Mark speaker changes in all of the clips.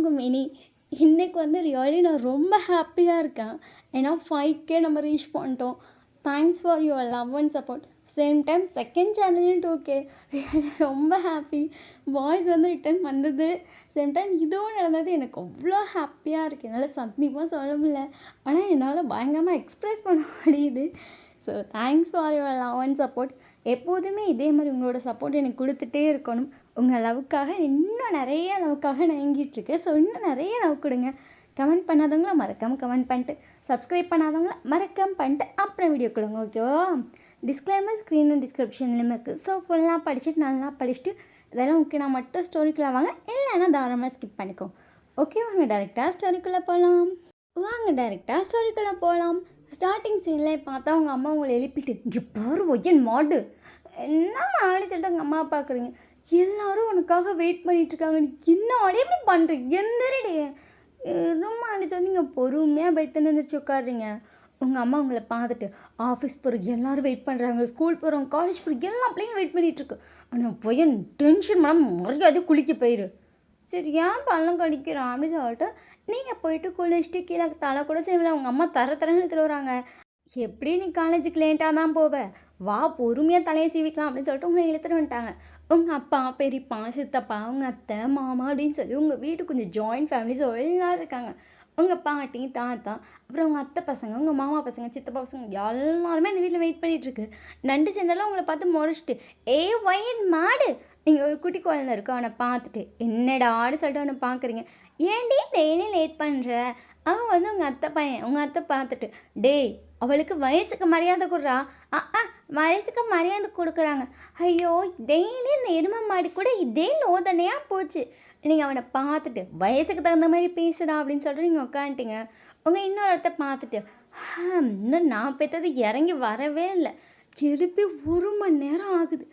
Speaker 1: வாங்க மினி. இன்னைக்கு வந்து ரியலி நான் ரொம்ப ஹாப்பியா இருக்கேன். ஏன்னா 5K நம்ம ரீச் பண்ணிட்டோம். Thanks for your love and support. Same time second சேனல்லையும் 2K. ரொம்ப ஹாப்பி. வாய்ஸ் வந்து ரிட்டர்ன் வந்தது. சேம் டைம் இதுவும் நடந்தது. எனக்கு அவ்வளோ ஹாப்பியாக இருக்குது. என்னால் சத்தியமாக சொல்ல முடியல. ஆனால் என்னால் பயங்கரமாக எக்ஸ்ப்ரெஸ் பண்ண முடியுது. So thanks for your love and support. எப்போதுமே இதே மாதிரி உங்களோட சப்போர்ட் எனக்கு கொடுத்துட்டே இருக்கணும். உங்கள் லவ்வுக்காக இன்னும் நிறைய லவ்வுக்காக நான் ஏங்கிட்டுருக்கேன். ஸோ இன்னும் நிறைய லவ் கொடுங்க. கமெண்ட் பண்ணாதவங்கள மறக்காமல் கமெண்ட் பண்ணிட்டு, சப்ஸ்கிரைப் பண்ணாதவங்கள மறக்காமல் பண்ணிட்டு அப்புறம் வீடியோ கொடுங்க. ஓகேவா? டிஸ்க்ளைமர் ஸ்க்ரீன் அண்ட் டிஸ்கிரிப்ஷன்லேயும் இருக்குது. ஸோ ஃபுல்லாக படிச்சுட்டு நல்லா படிச்சுட்டு இதெல்லாம் ஓகே நான் மட்டும் ஸ்டோரிக்குள்ளே வாங்க, இல்லைன்னா தாராளமாக ஸ்கிப் பண்ணிக்கோ. ஓகே, வாங்க டேரெக்டாக ஸ்டோரிக்குள்ளே போகலாம். ஸ்டார்டிங் சீன்லேயே பார்த்தா அவங்க அம்மா உங்களை எழுப்பிட்டு, இங்கே பாரு ஒய்யன் மாடு, என்ன மாடி சொல்லிட்டு அவங்க அம்மா பார்க்குறீங்க. எல்லாரும் உனக்காக வெயிட் பண்ணிகிட்ருக்காங்க, நீ என்ன மாடி எப்படி பண்ணுற, எந்திரடி ரொம்ப அடிச்சு வந்து நீங்கள் பொறுமையாக பெட்டு எழுந்திரிச்சு உட்காடுறீங்க. உங்கள் அம்மா உங்களை பார்த்துட்டு, ஆஃபீஸ் போகிற எல்லோரும் வெயிட் பண்ணுறாங்க, ஸ்கூல் போகிறவங்க, காலேஜ் போகிற எல்லா பிள்ளைங்களும் வெயிட் பண்ணிகிட்ருக்கு. ஆனால் பையன் டென்ஷன் மேடம் மறுக்காது குளிக்க போயிரு. சரி ஏன் பள்ளம் கடிக்கிறான் அப்படின்னு சொல்லிட்டு நீங்கள் போயிட்டு குளிச்சுட்டு கீழே தலை கூட செய்யல. அவங்க அம்மா தரன்னு திருவுறாங்க. எப்படி நீ காலேஜுக்கு லேட்டாக தான் போவ, வா பொறுமையாக தலையை சீவிக்கலாம் அப்படின்னு சொல்லிட்டு உங்களை இழுத்துட்டு வந்துட்டாங்க. உங்கள் அப்பா, பெரியப்பா, சித்தப்பா, உங்கள் அத்தை, மாமா அப்படின்னு சொல்லி உங்கள் வீட்டு கொஞ்சம் ஜாயின்ட் ஃபேமிலிஸ் எல்லோரும் இருக்காங்க. உங்கள் பாட்டி, தாத்தா, அப்புறம் உங்கள் அத்தை பசங்க, உங்கள் மாமா பசங்க, சித்தப்பா பசங்க எல்லாருமே இந்த வீட்டில் வெயிட் பண்ணிகிட்ருக்கு. நண்டு சென்றெல்லாம் உங்களை பார்த்து முறைச்சிட்டு, ஏ ஒயன் மாடு, நீங்கள் ஒரு குட்டி குழந்தை இருக்கோ அவனை பார்த்துட்டு என்னடான்னு சொல்லிட்டு அவனை பார்க்குறீங்க. ஏன்டி டெய்லி லேட் பண்ணுற? அவன் வந்து உங்கள் அத்தை பையன். உங்கள் அத்தை பார்த்துட்டு, டேய் அவளுக்கு வயசுக்கு மரியாதை கொடுறா. வயசுக்கு மரியாதை கொடுக்குறாங்க. ஐயோ டெய்லி இந்த எருமை மாடி கூட இதே லோதனையாக போச்சு. நீங்கள் அவனை பார்த்துட்டு வயசுக்கு தகுந்த மாதிரி பேசுடா அப்படின்னு சொல்லிட்டு நீங்கள் உட்காந்துட்டீங்க. உங்கள் இன்னொரு இடத்த பார்த்துட்டு, இன்னும் நான் பெற்றது இறங்கி வரவே இல்லை, திருப்பி 1 மணி நேரம் ஆகுது,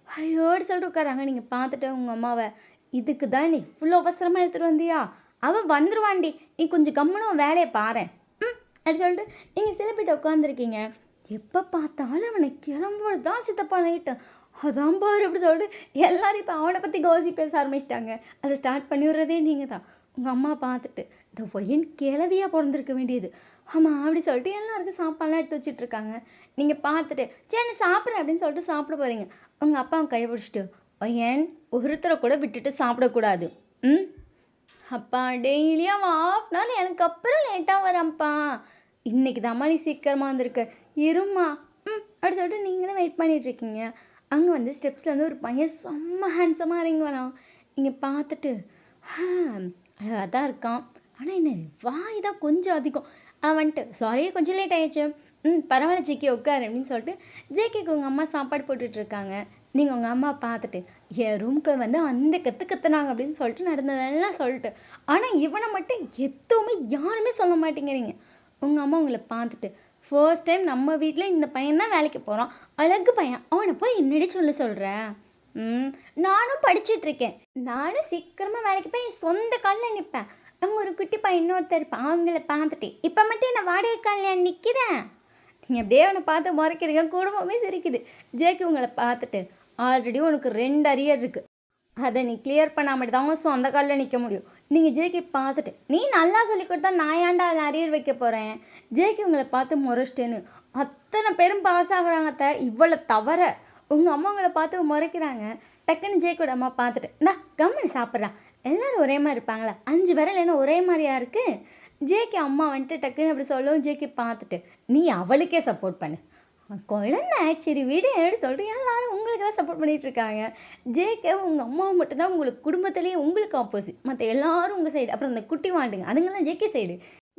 Speaker 1: ஐயோடு சொல்லிட்டு உட்காராங்க. நீங்கள் பார்த்துட்டு உங்கள் அம்மாவை, இதுக்கு தான் நீ இவ்வளோ அவசரமாக எடுத்துகிட்டு வந்தியா, அவன் வந்துடுவான்டி, நீ கொஞ்சம் கம்முன்னு வேலையை பாரு அப்படி சொல்லிட்டு நீங்கள் சிலப்பிட்டு உட்காந்துருக்கீங்க. எப்போ பார்த்தாலும் அவனை கிளம்போது தான் சித்தப்பா நைட்டு அதான் பாரு அப்படி சொல்லிட்டு எல்லோரும் இப்போ அவனை பற்றி கோசி பேச ஆரம்பிச்சிட்டாங்க. அதை ஸ்டார்ட் பண்ணி விடுறதே நீங்கள் தான். உங்கள் அம்மா பார்த்துட்டு, இந்த ஒயின் கிளவியாக பிறந்திருக்க வேண்டியது, ஆமாம் அப்படி சொல்லிட்டு எல்லாருக்கும் சாப்பாடெலாம் எடுத்து வச்சிட்ருக்காங்க. நீங்கள் பார்த்துட்டு சரி சாப்பிட்றேன் அப்படின்னு சொல்லிட்டு சாப்பிட போகிறீங்க. உங்கள் அப்பா கையை பிடிச்சிட்டு, ஒயன் ஒருத்தரை கூட விட்டுட்டு சாப்பிடக்கூடாது. அப்பா டெய்லியும் அவன் 1/2 hour எனக்கு அப்புறம் லேட்டாக வரான்ப்பா, இன்றைக்கி தாம்மா நீ சீக்கிரமாக வந்திருக்க, இருமா அப்படி சொல்லிட்டு நீங்களும் வெயிட் பண்ணிகிட்ருக்கீங்க. அங்கே வந்து ஸ்டெப்ஸில் வந்து ஒரு பையன் செம்ம ஹேண்ட்ஸமாக இறங்கி வரான். நீங்கள் பார்த்துட்டு, அழகாக தான் இருக்கான், ஆனால் என்ன வாய் தான் கொஞ்சம் அதிகம். வந்துட்டு சாரி கொஞ்சம் லேட் ஆகிடுச்சு, பரவாயில்ல ஜேகே உட்காரு அப்படின்னு சொல்லிட்டு ஜேகேக்கு உங்கள் அம்மா சாப்பாடு போட்டுட்ருக்காங்க. நீங்கள் உங்கள் அம்மா பார்த்துட்டு, என் ரூம்க்கு வந்து அந்த கற்றுனாங்க அப்படின்னு சொல்லிட்டு நடந்ததெல்லாம் சொல்லிட்டு, ஆனால் இவனை மட்டும் எதுவுமே யாருமே சொல்ல மாட்டேங்கிறீங்க. உங்கள் அம்மா உங்களை பார்த்துட்டு, ஃபர்ஸ்ட் டைம் நம்ம வீட்டில் இந்த பையன் தான் வேலைக்கு போகிறான், அழகு பையன், அவனை போய் என்னடி சொல்கிறேன். நானும் படிச்சுட்ருக்கேன், நானும் சீக்கிரமாக வேலைக்கு போய் என் சொந்த காலில் நிற்பேன். அங்கே ஒரு குட்டி பையன் இன்னொருத்தர் இருப்பான், அவங்கள பார்த்துட்டு இப்போ மட்டும் நான் வாடகை காலில் நிற்கிறேன். நீங்கள் அப்படியே அவனை பார்த்து முறைக்கிறீங்க, குடும்பமே சிரிக்குது. ஜேகே உங்களை பார்த்துட்டு, ஆல்ரெடி உனக்கு 2 அரியர் இருக்குது, அதை நீ கிளியர் பண்ணாமல் தான் ஸோ அந்த காலில் நிற்க முடியும். நீங்கள் ஜேகே பார்த்துட்டு, நீ நல்லா சொல்லி கொடுத்தா நான் ஏன்டா அதில் அரியர் வைக்க போகிறேன். ஜேகே உங்களை பார்த்து முறைச்சிட்டேன்னு அத்தனை பேரும் பாஸ் ஆகுறாங்க. இவ்வளோ தவிர உங்கள் அம்மா உங்களை பார்த்து முறைக்கிறாங்க. டக்குன்னு ஜேகேயோட அம்மா பார்த்துட்டு, இந்தா கம்மனி சாப்பிட்றான், எல்லோரும் ஒரே மாதிரி இருப்பாங்களா, 5 விரல் என்ன ஒரே மாதிரியா இருக்குது. ஜேகே அம்மா வந்துட்டு டக்குன்னு அப்படி சொல்லவும் ஜேகே பார்த்துட்டு, நீ அவளுக்கே சப்போர்ட் பண்ணு, குழந்தை சரி வீடு அப்படின்னு சொல்லிட்டு எல்லாரும் உங்களுக்கு தான் சப்போர்ட் பண்ணிகிட்ருக்காங்க. ஜேகே உங்கள் அம்மாவை மட்டும்தான் உங்களுக்கு குடும்பத்துலேயே உங்களுக்கு ஆப்போசிட், மற்ற எல்லோரும் உங்கள் சைடு. அப்புறம் அந்த குட்டி வாண்டுங்க அதுங்கெல்லாம் ஜேகே சைடு.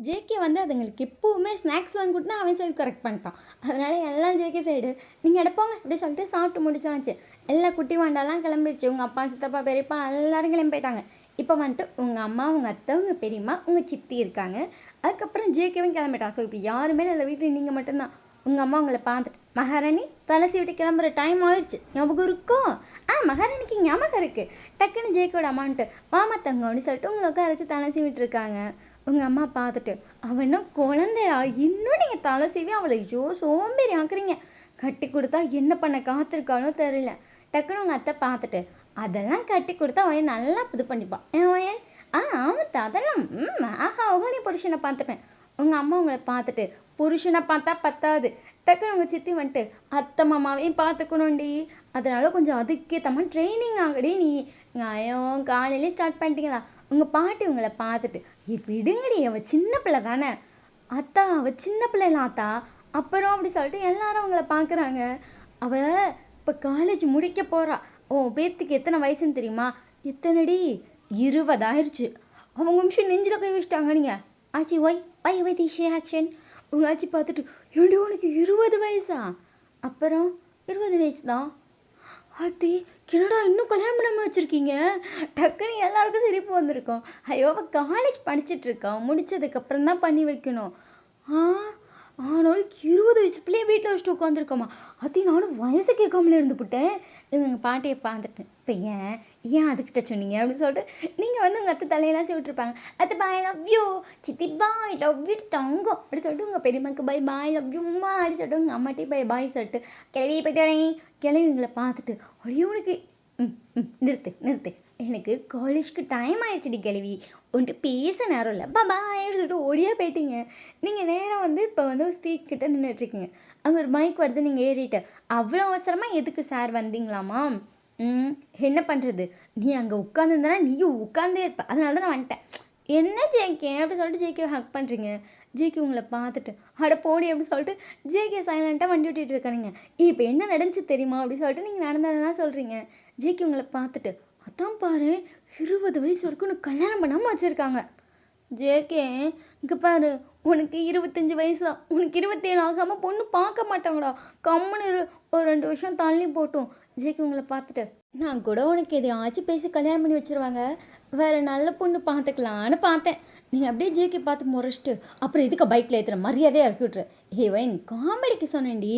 Speaker 1: ஜேகே வந்து அதுங்களுக்கு எப்போவுமே ஸ்நாக்ஸ் வாங்கி கொடுத்தா அவன் சைடு கரெக்ட் பண்ணிட்டான், அதனால் எல்லாம் ஜேகே சைடு. நீங்கள் எடுப்போங்க அப்படி சொல்லிட்டு சாப்பிட்டு முடிச்சாச்சு. எல்லா குட்டி வாண்டாலாம் கிளம்பிடுச்சு. உங்கள் அப்பா, சித்தப்பா, பெரியப்பா எல்லோரும் கிளம்பி போயிட்டாங்க. இப்போ வந்துட்டு உங்கள் அம்மா, உங்கள் அத்தை, உங்கள் பெரியம்மா, உங்கள் சித்தி இருக்காங்க. அதுக்கப்புறம் ஜேகேவும் கிளம்பிட்டான். ஸோ இப்போ யாருமே அந்த வீட்டில் நீங்கள் மட்டும்தான். உங்கள் அம்மா உங்களை பார்த்துட்டு, மகாராணி தலை சீவிட்டு கிளம்புற டைம் ஆயிடுச்சு, ஞாபகம் இருக்கும்? மகாராணிக்கு ஞாபகம் இருக்குது. டக்குன்னு ஜேகேவோட அம்மான்ட்டு, மாமா தங்க அப்படின்னு சொல்லிட்டு உங்களை உட்கார தலை சீவிட்டு இருக்காங்க. உங்கள் அம்மா பார்த்துட்டு, அவன் இன்னும் குழந்தையா, இன்னும் நீங்கள் தலை சீவி அவளை சோம்பேறி ஆக்குறீங்க, கட்டி கொடுத்தா என்ன பண்ண காத்திருக்கானோ தெரியல. டக்குன்னு உங்கள் அத்தை பார்த்துட்டு, அதெல்லாம் கட்டி கொடுத்தா அவன் நல்லா இது பண்ணிப்பான், அவன் ஆமாத்த அதெல்லாம் ஆஹா ஓஹோனி புருஷனை பார்த்துப்பேன். உங்கள் அம்மா உங்களை பார்த்துட்டு புருஷனை பார்த்தா பத்தாது, டக்குன்னு உங்கள் சித்தி வந்துட்டு அத்தை மாமாவையும் பார்த்துக்கணும்டி, அதனால கொஞ்சம் அதுக்கேற்ற மாதிரி ட்ரைனிங் ஆகடி நீ. நியாயம் காலையிலே ஸ்டார்ட் பண்ணிட்டீங்களா? உங்கள் பாட்டி உங்களை பார்த்துட்டு விடுங்கடி அவள் சின்ன பிள்ளை தானே, அத்தா அவள் சின்ன பிள்ளைல ஆத்தா, அப்புறம் அப்படி சொல்லிட்டு எல்லாரும் அவங்கள பார்க்குறாங்க. அவள் இப்போ காலேஜ் முடிக்க போகிறா. பேத்திக்கு எத்தனை வயசுன்னு தெரியுமா? எத்தனைடி? 20 ஆயிடுச்சு. அவங்க நிமிஷம் நெஞ்சில் கை வச்சிட்டாங்க. நீங்கள் ஆச்சி ஒய் ஒய் ஒய் திஷே ஆக்ஷன். உங்கள் ஆச்சி பார்த்துட்டு ஏண்டி உனக்கு 20 வயசா? அப்புறம் 20 வயசு தான். ஆத்தி என்னடா இன்னும் கல்யாணம் பண்ணாமல் வச்சுருக்கீங்க? டக்குன்னு எல்லாருக்கும் சிரிப்பு வந்திருக்கோம். ஐயோ அவள் காலேஜ் படிச்சிட்ருக்கான், முடித்ததுக்கப்புறம் தான் பண்ணி வைக்கணும். ஆ ஆனாலும் 20 வயசு பிள்ளைய வீட்டில் வச்சுட்டு உட்காந்துருக்கோமா? அத்தி நானும் வயசு கேட்காமலே இருந்துவிட்டேன். எங்கள் பாட்டியை பார்த்துட்டேன். இப்போ ஏன் ஏன் அதுக்கிட்ட சொன்னீங்க அப்படின்னு சொல்லிட்டு நீங்கள் வந்து உங்கள் அத்தை தலையெல்லாம் விட்டுருப்பாங்க. அத்தை பாய் லவ் யூ, சித்தி பாய் லவ் யூ தங்கம் அப்படி சொல்லிட்டு உங்கள் பெரியம்மாக்கு பை பாய் லவ் யூம்மா அப்படி சொல்லிட்டு உங்கள் அம்மாட்டி பை பாய் சொல்லிட்டு கிளவி போய்ட்டு வரேன். கிளவிங்களை பார்த்துட்டு ஐயோ உனக்கு நிறுத்து நிறுத்து, எனக்கு காலேஜ்க்கு டைம் ஆயிடுச்சுடி கிளவி, உன்ட்டு பேச நேரம் இல்லை பாய் சொல்லிட்டு ஓடியா போயிட்டீங்க. நீங்கள் நேரம் வந்து இப்போ வந்து ஒரு ஸ்ட்ரீட் கிட்ட நின்றுட்டுருக்கீங்க. அங்கே ஒரு பைக் வருது, நீங்கள் ஏறிட்டு அவ்வளோ அவசரமாக எதுக்கு சார் வந்தீங்களாமா? என்ன பண்ணுறது, நீ அங்கே உட்காந்துருந்தனா நீயும் உட்காந்தே இருப்ப, அதனால தான் நான் வந்துட்டேன். என்ன ஜேகே அப்படி சொல்லிட்டு ஜேகே ஹக் பண்ணுறீங்க. ஜேகே உங்களை பார்த்துட்டு அட போடி அப்படின்னு சொல்லிட்டு ஜேகே சைலண்ட்டாக வண்டி ஓட்டிகிட்டு இருக்கானுங்க. இப்போ என்ன நடந்துச்சு தெரியுமா அப்படின்னு சொல்லிட்டு நீங்கள் நடந்ததுதான் சொல்கிறீங்க. ஜேகே உங்களை பார்த்துட்டு அதான் பாரு 20 வயசு வரைக்கும் உனக்கு கல்யாணம் பண்ணாமல் வச்சுருக்காங்க. ஜேகே இங்கே பாரு, உனக்கு 25 வயசு தான், உனக்கு 27 ஆகாமல் பொண்ணு பார்க்க மாட்டாங்கடா, கம்முன்னு ஒரு 2 வருஷம் தள்ளி போட்டும். ஜேகே உங்களை பார்த்துட்டு நான் கூட உனக்கு எதையாச்சும் பேசி கல்யாணம் பண்ணி வச்சுருவாங்க, வேறு நல்ல பொண்ணு பார்த்துக்கலான்னு பார்த்தேன். நீங்கள் அப்படியே ஜேகே பார்த்து முறைச்சிட்டு அப்புறம் எதுக்கு பைக்கில் ஏற்றுற மரியாதையாக இறக்கி விட்ரு. ஏவன் காமெடிக்கு சொன்னேன்டி.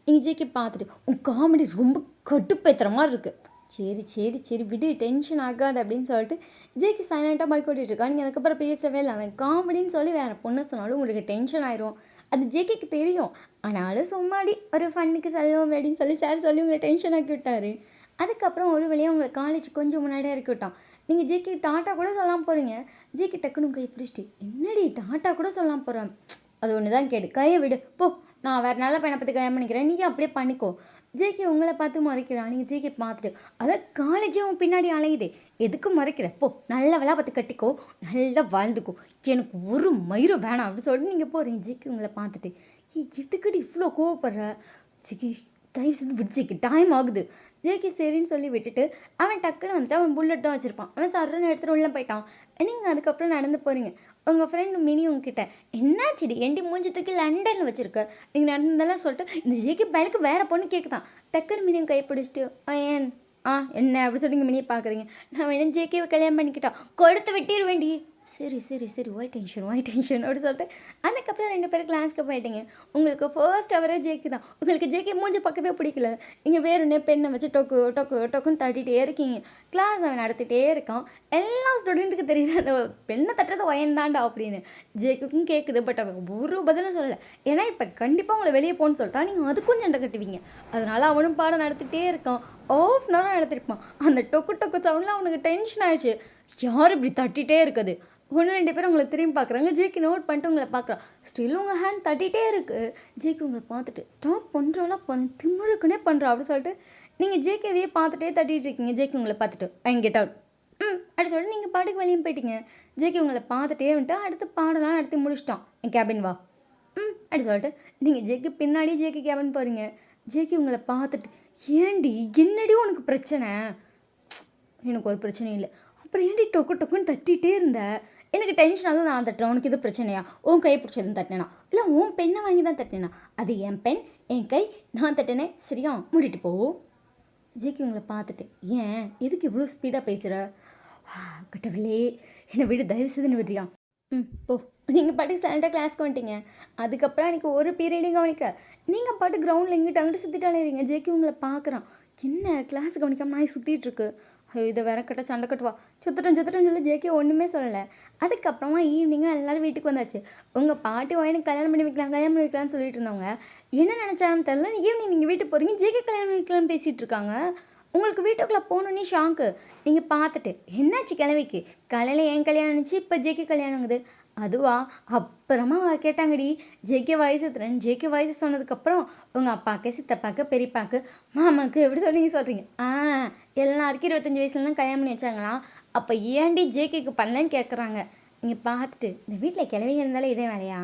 Speaker 1: நீங்கள் ஜேகே பார்த்துட்டு உன் காமெடி ரொம்ப கடுப்பேற்றுற மாதிரி இருக்குது. சரி சரி சரி விடு, டென்ஷன் ஆகாது அப்படின்னு சொல்லிட்டு ஜேகே சைலண்ட்டாக பைக் ஓட்டிகிட்ருக்கா. நீங்கள் அதுக்கப்புறம் பேசவே இல்லை. அவன் காமெடின்னு சொல்லி வேறு பொண்ணு சொன்னாலும் உங்களுக்கு டென்ஷன் ஆயிரும், அது ஜேகேக்கு தெரியும். ஆனாலும் சும்மாடி ஒரு ஃபன்னுக்கு சொல்லுவோம் அப்படின்னு சொல்லி சார் சொல்லி உங்களை டென்ஷன் ஆக்கி விட்டார். அதுக்கப்புறம் ஒரு வழியாக உங்களை காலேஜ் கொஞ்சம் முன்னாடியே இறக்கி விட்டான். நீங்கள் ஜேகே டாட்டா கூட சொல்லாமல் போகிறீங்க. ஜேகே டக்குன்னு கை பிடிச்சிட்டு என்னடி டாட்டா கூட சொல்லாமல் போகிறேன், அது ஒன்று தான் கேடு, கையை விடு போ, நான் வேறு நல்ல பையனை பற்றி கல்யாணம் பண்ணிக்கிறேன், நீங்கள் அப்படியே பண்ணிக்கோ. ஜேகே உங்களை பார்த்து மறைக்கிறான். நீங்கள் ஜேகே பார்த்துட்டு அதை காலேஜே உன் பின்னாடி அலையுதே, எதுக்கு மறைக்கிற, போ நல்ல வேலை பார்த்து கட்டிக்கோ, நல்லா வாழ்ந்துக்கோ, எனக்கு ஒரு மயிரும் வேணாம் அப்படின்னு சொல்லிட்டு நீங்கள் போகிறீங்க. ஜேகே உங்களை பார்த்துட்டு எதுக்கடி இவ்வளோ கோவப்படுற? ஜேகே தயவு செஞ்சு விடு ஜேகே, டைம் ஆகுது. ஜேகே சரின்னு சொல்லி விட்டுட்டு அவன் டக்குன்னு வந்துட்டு அவன் புல்லட் தான் வச்சுருப்பான். அவன் சர்றன்னு எடுத்துகிட்டு உள்ளே போயிட்டான். நீங்கள் அதுக்கப்புறம் நடந்து போகிறீங்க. உங்கள் ஃப்ரெண்டு மினி உங்ககிட்ட என்னாச்சுடி ஏன்டி மூஞ்சி தூக்கி லண்டனில் வச்சுருக்க, நீங்கள் நடந்ததெல்லாம் சொல்லிட்டு இந்த ஜேகே பயலுக்கு வேறு பொண்ணு கேட்குதான். டக்குன்னு மினியும் கை பிடிச்சிட்டு ஏன் என்ன அப்படி சொல்லி நீங்கள் மினியை பார்க்குறீங்க. நான் வேணும் ஜேகேவை கல்யாணம் பண்ணிக்கிட்டான், கொடுத்து விட்டிருவேண்டி. சரி சரி சரி ஒய் டென்ஷன் அப்படி சொல்லிட்டு அதுக்கப்புறம் 2 பேரும் கிளாஸ்க்கு போயிட்டீங்க. உங்களுக்கு ஃபர்ஸ்ட் அவரே ஜேகே தான். உங்களுக்கு ஜேகே மூஞ்சி பக்கவே பிடிக்கல. நீங்கள் வேறுனே பெண்ணை வச்சு டொக்கு டொக்கு டொக்குன்னு தட்டிகிட்டே இருக்கீங்க. கிளாஸ் அவன் நடத்திட்டே இருக்கான். எல்லா ஸ்டூடெண்ட்டுக்கு தெரியுது அந்த பெண்ணை தட்டுறது ஒயன்தாண்டா அப்படின்னு. ஜேக்குக்கும் கேட்குது, பட் அவன் ஒரு பதிலும் சொல்லலை. ஏன்னா இப்போ கண்டிப்பாக உங்களை வெளியே போகணுன்னு சொல்லிட்டா நீங்கள் அதுக்கும் சண்டை கட்டுவீங்க. அதனால் அவனும் பாடம் நடத்திட்டே இருக்கான். ஆஃப் அன் ஹவர் நடத்திருப்பான். அந்த டொக்கு டொக்கு சவுண்டில் அவனுக்கு டென்ஷன் ஆயிடுச்சு. யார் இப்படி தட்டிகிட்டே இருக்குது? 1-2 பேர் உங்களை திரும்பி பார்க்குறாங்க. ஜேகே நோட் பண்ணிட்டு உங்களை பார்க்குறான். ஸ்டில் உங்கள் ஹேண்ட் தட்டிகிட்டே இருக்குது. ஜேகே உங்களை பார்த்துட்டு ஸ்டாப் பண்ணுறாளா திமுருக்குன்னே பண்ணுறா அப்படி சொல்லிட்டு நீங்கள் ஜேகேவையே பார்த்துட்டே தட்டிகிட்டு இருக்கீங்க. ஜேகே உங்களை பார்த்துட்டு கெட் அவுட் அப்படி சொல்லிட்டு நீங்கள் பாட்டுக்கு வெளியே போயிட்டீங்க. ஜேகே உங்களை பார்த்துட்டே வந்துட்டு அடுத்து பாடலாம் நடத்தி முடிச்சிட்டான். என் கேபின் வா அப்படி சொல்லிட்டு நீங்கள் ஜேகே பின்னாடி ஜேகே கேபின் போகிறீங்க. ஜேகே உங்களை பார்த்துட்டு ஏண்டி என்னடி உனக்கு பிரச்சனை? எனக்கு ஒரு பிரச்சனையும் இல்லை. அப்புறம் ஏன்டி டொக்கு டொக்குன்னு தட்டிகிட்டே இருந்த? எனக்கு டென்ஷன் ஆகுது, நான் தட்டுறேன், உனக்கு இது பிரச்சனையா? உன் கையை பிடிச்சதுன்னு தட்டினேனா இல்லை உன் பெண்ணை வாங்கி தான் தட்டினேனா? அது என் பெண், என் கை, நான் தட்டினேன், சரியா? மூடிட்டு போ. ஜேகே உங்களை பார்த்துட்டு ஏன் எதுக்கு இவ்வளோ ஸ்பீடாக பேசுகிற? கட்டவில்லே என்னை விடு, தயவு செய்து விடுறியா? போ. நீங்கள் பாட்டுக்கு சைலண்டாக கிளாஸ்க்கு வந்துட்டீங்க. அதுக்கப்புறம் எனக்கு ஒரு பீரியடையும் கவனிக்க, நீங்கள் பாட்டு கிரவுண்டில் எங்கிட்ட அங்கிட்டு சுற்றிட்டாலேறீங்க. ஜேகே உங்களை பார்க்குறான். என்ன கிளாஸ் கவனிக்காமல் நாய் சுற்றிட்டுருக்கு. இதை வேற கட்ட சண்டை கட்டுவா, சுத்தட்டும் சொல்லி ஜேகே ஒன்றுமே சொல்லலை. அதுக்கப்புறமா ஈவினிங்காக எல்லோரும் வீட்டுக்கு வந்தாச்சு. உங்கள் பாட்டி எனக்கு கல்யாணம் பண்ணி வைக்கலாம்னு சொல்லிட்டு இருந்தவங்க என்ன நினச்சாங்கன்னு தெரில. ஈவினிங் நீங்கள் வீட்டுக்கு போகிறீங்க, ஜேகே கல்யாணம் பண்ணி வைக்கலாம்னு பேசிகிட்டு இருக்காங்க. உங்களுக்கு வீட்டுக்குள்ளே போகணுன்னே ஷாங்கு. நீங்கள் பார்த்துட்டு என்னாச்சு கிழவிக்கு காலையில் ஏன் கல்யாணம் இருந்துச்சு இப்போ ஜேகே கல்யாணங்குது அதுவா அப்புறமா கேட்டாங்கடி ஜேகே வயசு எத்தனைன்னு ஜேகே வயசு சொன்னதுக்கப்புறம் உங்கள் அப்பாவுக்கு சித்தப்பாக்கு பெரியப்பாக்கு மாமாக்கு எப்படி சொன்னீங்க சொல்கிறீங்க எல்லாருக்கும் 25 வயசுலலாம் கல்யாணம் பண்ணி வச்சாங்களாம் அப்போ ஏன்டி ஜேகேக்கு பண்ணலன்னு கேட்குறாங்க. நீங்கள் பார்த்துட்டு இந்த வீட்டில் கிளவிங்க இருந்தாலே இதே வேலையா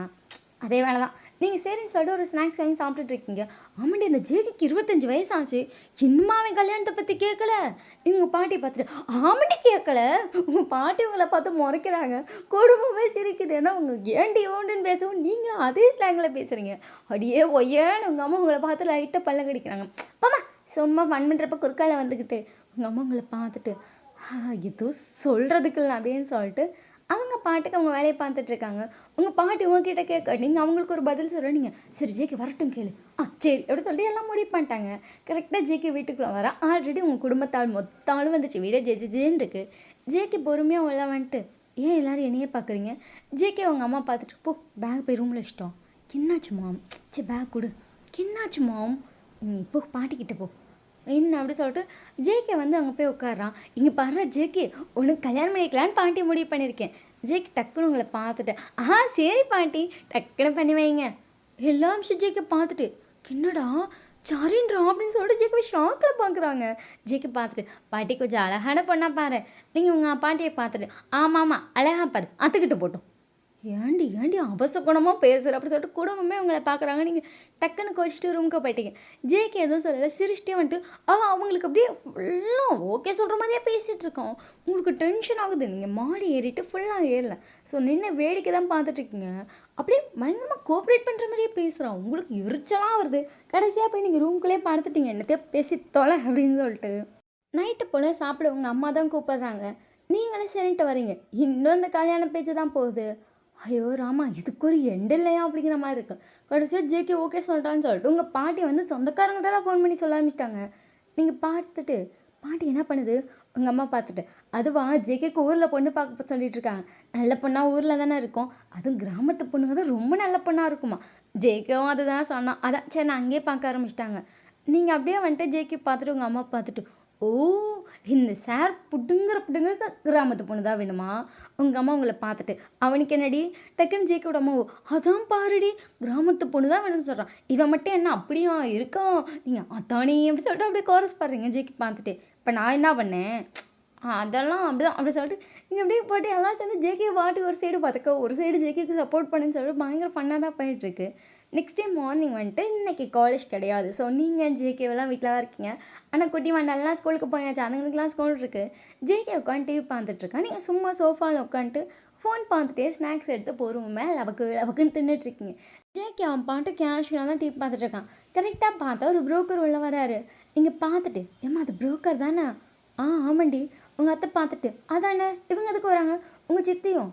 Speaker 1: அதே வேலை தான். நீங்கள் சரின்னு சொல்லிட்டு ஒரு ஸ்நாக்ஸ் வாங்கி சாப்பிட்டுட்டு இருக்கீங்க. ஆமாண்டி இந்த ஜேகேக்கு 25 வயசு ஆச்சு இன்னுமா அவன் கல்யாணத்தை பற்றி கேட்கல. நீங்கள் உங்கள் பாட்டி பார்த்துட்டு ஆமாண்டி கேட்கல. உங்கள் பாட்டி உங்களை பார்த்து முறைக்கிறாங்க. குடும்பமே சிரிக்குது. ஏன்னா உங்கள் ஏண்டி ஓண்டுன்னு பேசவும் நீங்களும் அதே ஸ்லாங்கில் பேசுகிறீங்க. அப்படியே ஒய்யான்னு உங்கள் அம்மா உங்களை பார்த்து லைட்டாக பல்ல கடிக்கிறாங்க. பாமா சும்மா ஃபன் பண்ணுறப்ப குறுக்கால வந்துக்கிட்டு உங்கள் அம்மா உங்களை பார்த்துட்டு எதுவும் சொல்கிறதுக்கு இல்லை அப்படின்னு சொல்லிட்டு அவங்க பாட்டுக்கு அவங்க வேலையை பார்த்துட்ருக்காங்க. உங்கள் பாட்டி உங்ககிட்ட கேட்க நீங்கள் அவங்களுக்கு ஒரு பதில் சொல்ல நீங்கள் சரி ஜேகே வரட்டும் கேளு சரி எப்படி சொல்லிட்டு எல்லாம் முடிவு பண்ணிட்டாங்க. கரெக்டாக ஜேகே வீட்டுக்குள்ளே வர ஆல்ரெடி உங்கள் குடும்பத்தால் மொத்தாலும் வந்துச்சு வீடே ஜேஜேன்னு இருக்குது. ஜேகே பொறுமையாக உள்ள வந்துட்டு ஏன் எல்லோரும் என்னையே பார்க்குறீங்க. ஜேகே அவங்க அம்மா பார்த்துட்டு போ பேக் போய் ரூமில் வச்சிட்டோம். கின்னாச்சு மாம் சரி பேக் கொடு கின்னாச்சு மாம் இப்போ பாட்டிக்கிட்ட போ என்ன அப்படி சொல்லிட்டு ஜேகே வந்து அங்கே போய் உட்காடுறான். இங்கே பாரு ஜேகே உனக்கு கல்யாணம் பண்ணிக்கலான்னு பாட்டி முடிவு பண்ணியிருக்கேன். ஜேகே டக்குன்னு உங்களை பார்த்துட்டு சரி பாட்டி டக்குன்னு பண்ணி வைங்க எல்லா நிமிஷம் ஜேகே பார்த்துட்டு என்னடா சரின்றா அப்படின்னு சொல்லிட்டு ஜேகே ஷாக்கில் பார்க்குறாங்க. ஜேகே பார்த்துட்டு பாட்டி கொஞ்சம் அழகான பொண்ணா பாரு. நீங்கள் உங்கள் பாட்டியை பார்த்துட்டு ஆமாம் அழகா பாரு அத்துக்கிட்டு போட்டோம். ஏண்டி அபசகுணமாக பேசுகிற அப்படி சொல்லிட்டு குடும்பமே உங்களை பார்க்குறாங்க. நீங்கள் டக்குன்னு கோச்சிட்டு ரூமுக்கு போயிட்டீங்க. ஜேகே எதுவும் சொல்லலை சிரிச்சிட்டே வந்துட்டு அவங்களுக்கு அப்படியே ஃபுல்லாக ஓகே சொல்கிற மாதிரியே பேசிகிட்டு இருக்கோம். உங்களுக்கு டென்ஷன் ஆகுது. நீங்கள் மாடி ஏறிட்டு ஃபுல்லாக ஏறல ஸோ நின்று வேடிக்கை தான் பார்த்துட்ருக்கீங்க. அப்படியே பயங்கரமாக கோஆப்ரேட் பண்ணுற மாதிரியே பேசுகிறான். உங்களுக்கு எரிச்சலாக வருது. கடைசியாக போய் நீங்கள் ரூம்குள்ளேயே பார்த்துட்டீங்க என்னத்தையோ பேசி தொலை அப்படின்னு சொல்லிட்டு. நைட்டு போல் சாப்பிட உங்கள் அம்மா தான் கூப்பிட்றாங்க. நீங்களும் சரின்ட்டு வரீங்க. இன்னும் இந்த கல்யாண பேச்சு தான் போகுது. ஐயோ ராமா இதுக்கு ஒரு எண்டு இல்லையா அப்படிங்கிற மாதிரி இருக்கு. கடைசியாக ஜேகே ஓகே சொல்லிட்டான்னு சொல்லிட்டு உங்கள் பாட்டி வந்து சொந்தக்காரங்கிட்டலாம் ஃபோன் பண்ணி சொல்ல ஆரம்பிச்சிட்டாங்க. நீங்கள் பார்த்துட்டு பாட்டி என்ன பண்ணுது உங்கள் அம்மா பார்த்துட்டு அதுவா ஜேகேக்கு ஊரில் பொண்ணு பார்க்க சொல்லிட்டு இருக்காங்க. நல்ல பொண்ணாக ஊரில் தானே இருக்கும். அதுவும் கிராமத்து பொண்ணுங்க தான் ரொம்ப நல்ல பொண்ணாக இருக்குமா. ஜேகேவும் அதை தான் சொன்னான். அதான் சரி நான் அங்கேயே பார்க்க ஆரம்பிச்சிட்டாங்க. நீங்கள் அப்படியே வந்துட்டு ஜேகே பார்த்துட்டு உங்கள் அம்மா பார்த்துட்டு இந்த சார் புடுங்க கிராமத்து பொண்ணு தான் வேணுமா. உங்கள் அம்மா உங்களை பார்த்துட்டு அவனுக்கு என்னடி டக்குன்னு ஜேகேவோட அம்மாவோ அதான் பாருடி கிராமத்து பொண்ணு தான் வேணும்னு சொல்கிறான். இவன் மட்டும் என்ன அப்படியா இருக்கான் நீங்கள் அதானே அப்படி சொல்லிட்டு அப்படியே கோரஸ் பாடுறீங்க ஜேகே பார்த்துட்டு. இப்போ நான் என்ன பண்ணேன் அதெல்லாம் அப்படிதான் அப்படி சொல்லிட்டு நீங்கள் அப்படியே போட்டு எல்லாம் சேர்ந்து ஜேகே வாட்டி ஒரு சைடு பார்த்துக்க ஒரு சைடு ஜேகேக்கு சப்போர்ட் பண்ணுன்னு சொல்லிட்டு பயங்கர ஃபன்னாக தான் பண்ணிகிட்ருக்கு. நெக்ஸ்ட் டே மார்னிங் வந்துட்டு இன்றைக்கி காலேஜ் கிடையாது. ஸோ நீங்கள் ஜேகேவெல்லாம் வீட்டில் தான் இருக்கீங்க. ஆனால் குட்டி மண்டெல்லாம் ஸ்கூலுக்கு போயாச்சு. அதுங்களுக்குலாம் ஸ்கூல் இருக்குது. ஜேகே உட்காந்து டிவி பார்த்துட்ருக்கேன். நீங்கள் சும்மா சோஃபாவில் உட்காந்துட்டு ஃபோன் பார்த்துட்டே ஸ்நாக்ஸ் எடுத்து பொறுமையாக லவக்குன்னு தின்னுட்ருக்கீங்க. ஜேகே அவன் பாட்டு கேஷுவலாக தான் டிவி பார்த்துட்ருக்கான். கரெக்டாக பார்த்தா ஒரு புரோக்கர் உள்ள வராரு. நீங்கள் பார்த்துட்டு ஏம்மா அது புரோக்கர் தானே ஆமாண்டி. உங்கள் அத்தை பார்த்துட்டு அதானே இவங்க எதுக்கு வராங்க உங்கள் சித்தியும்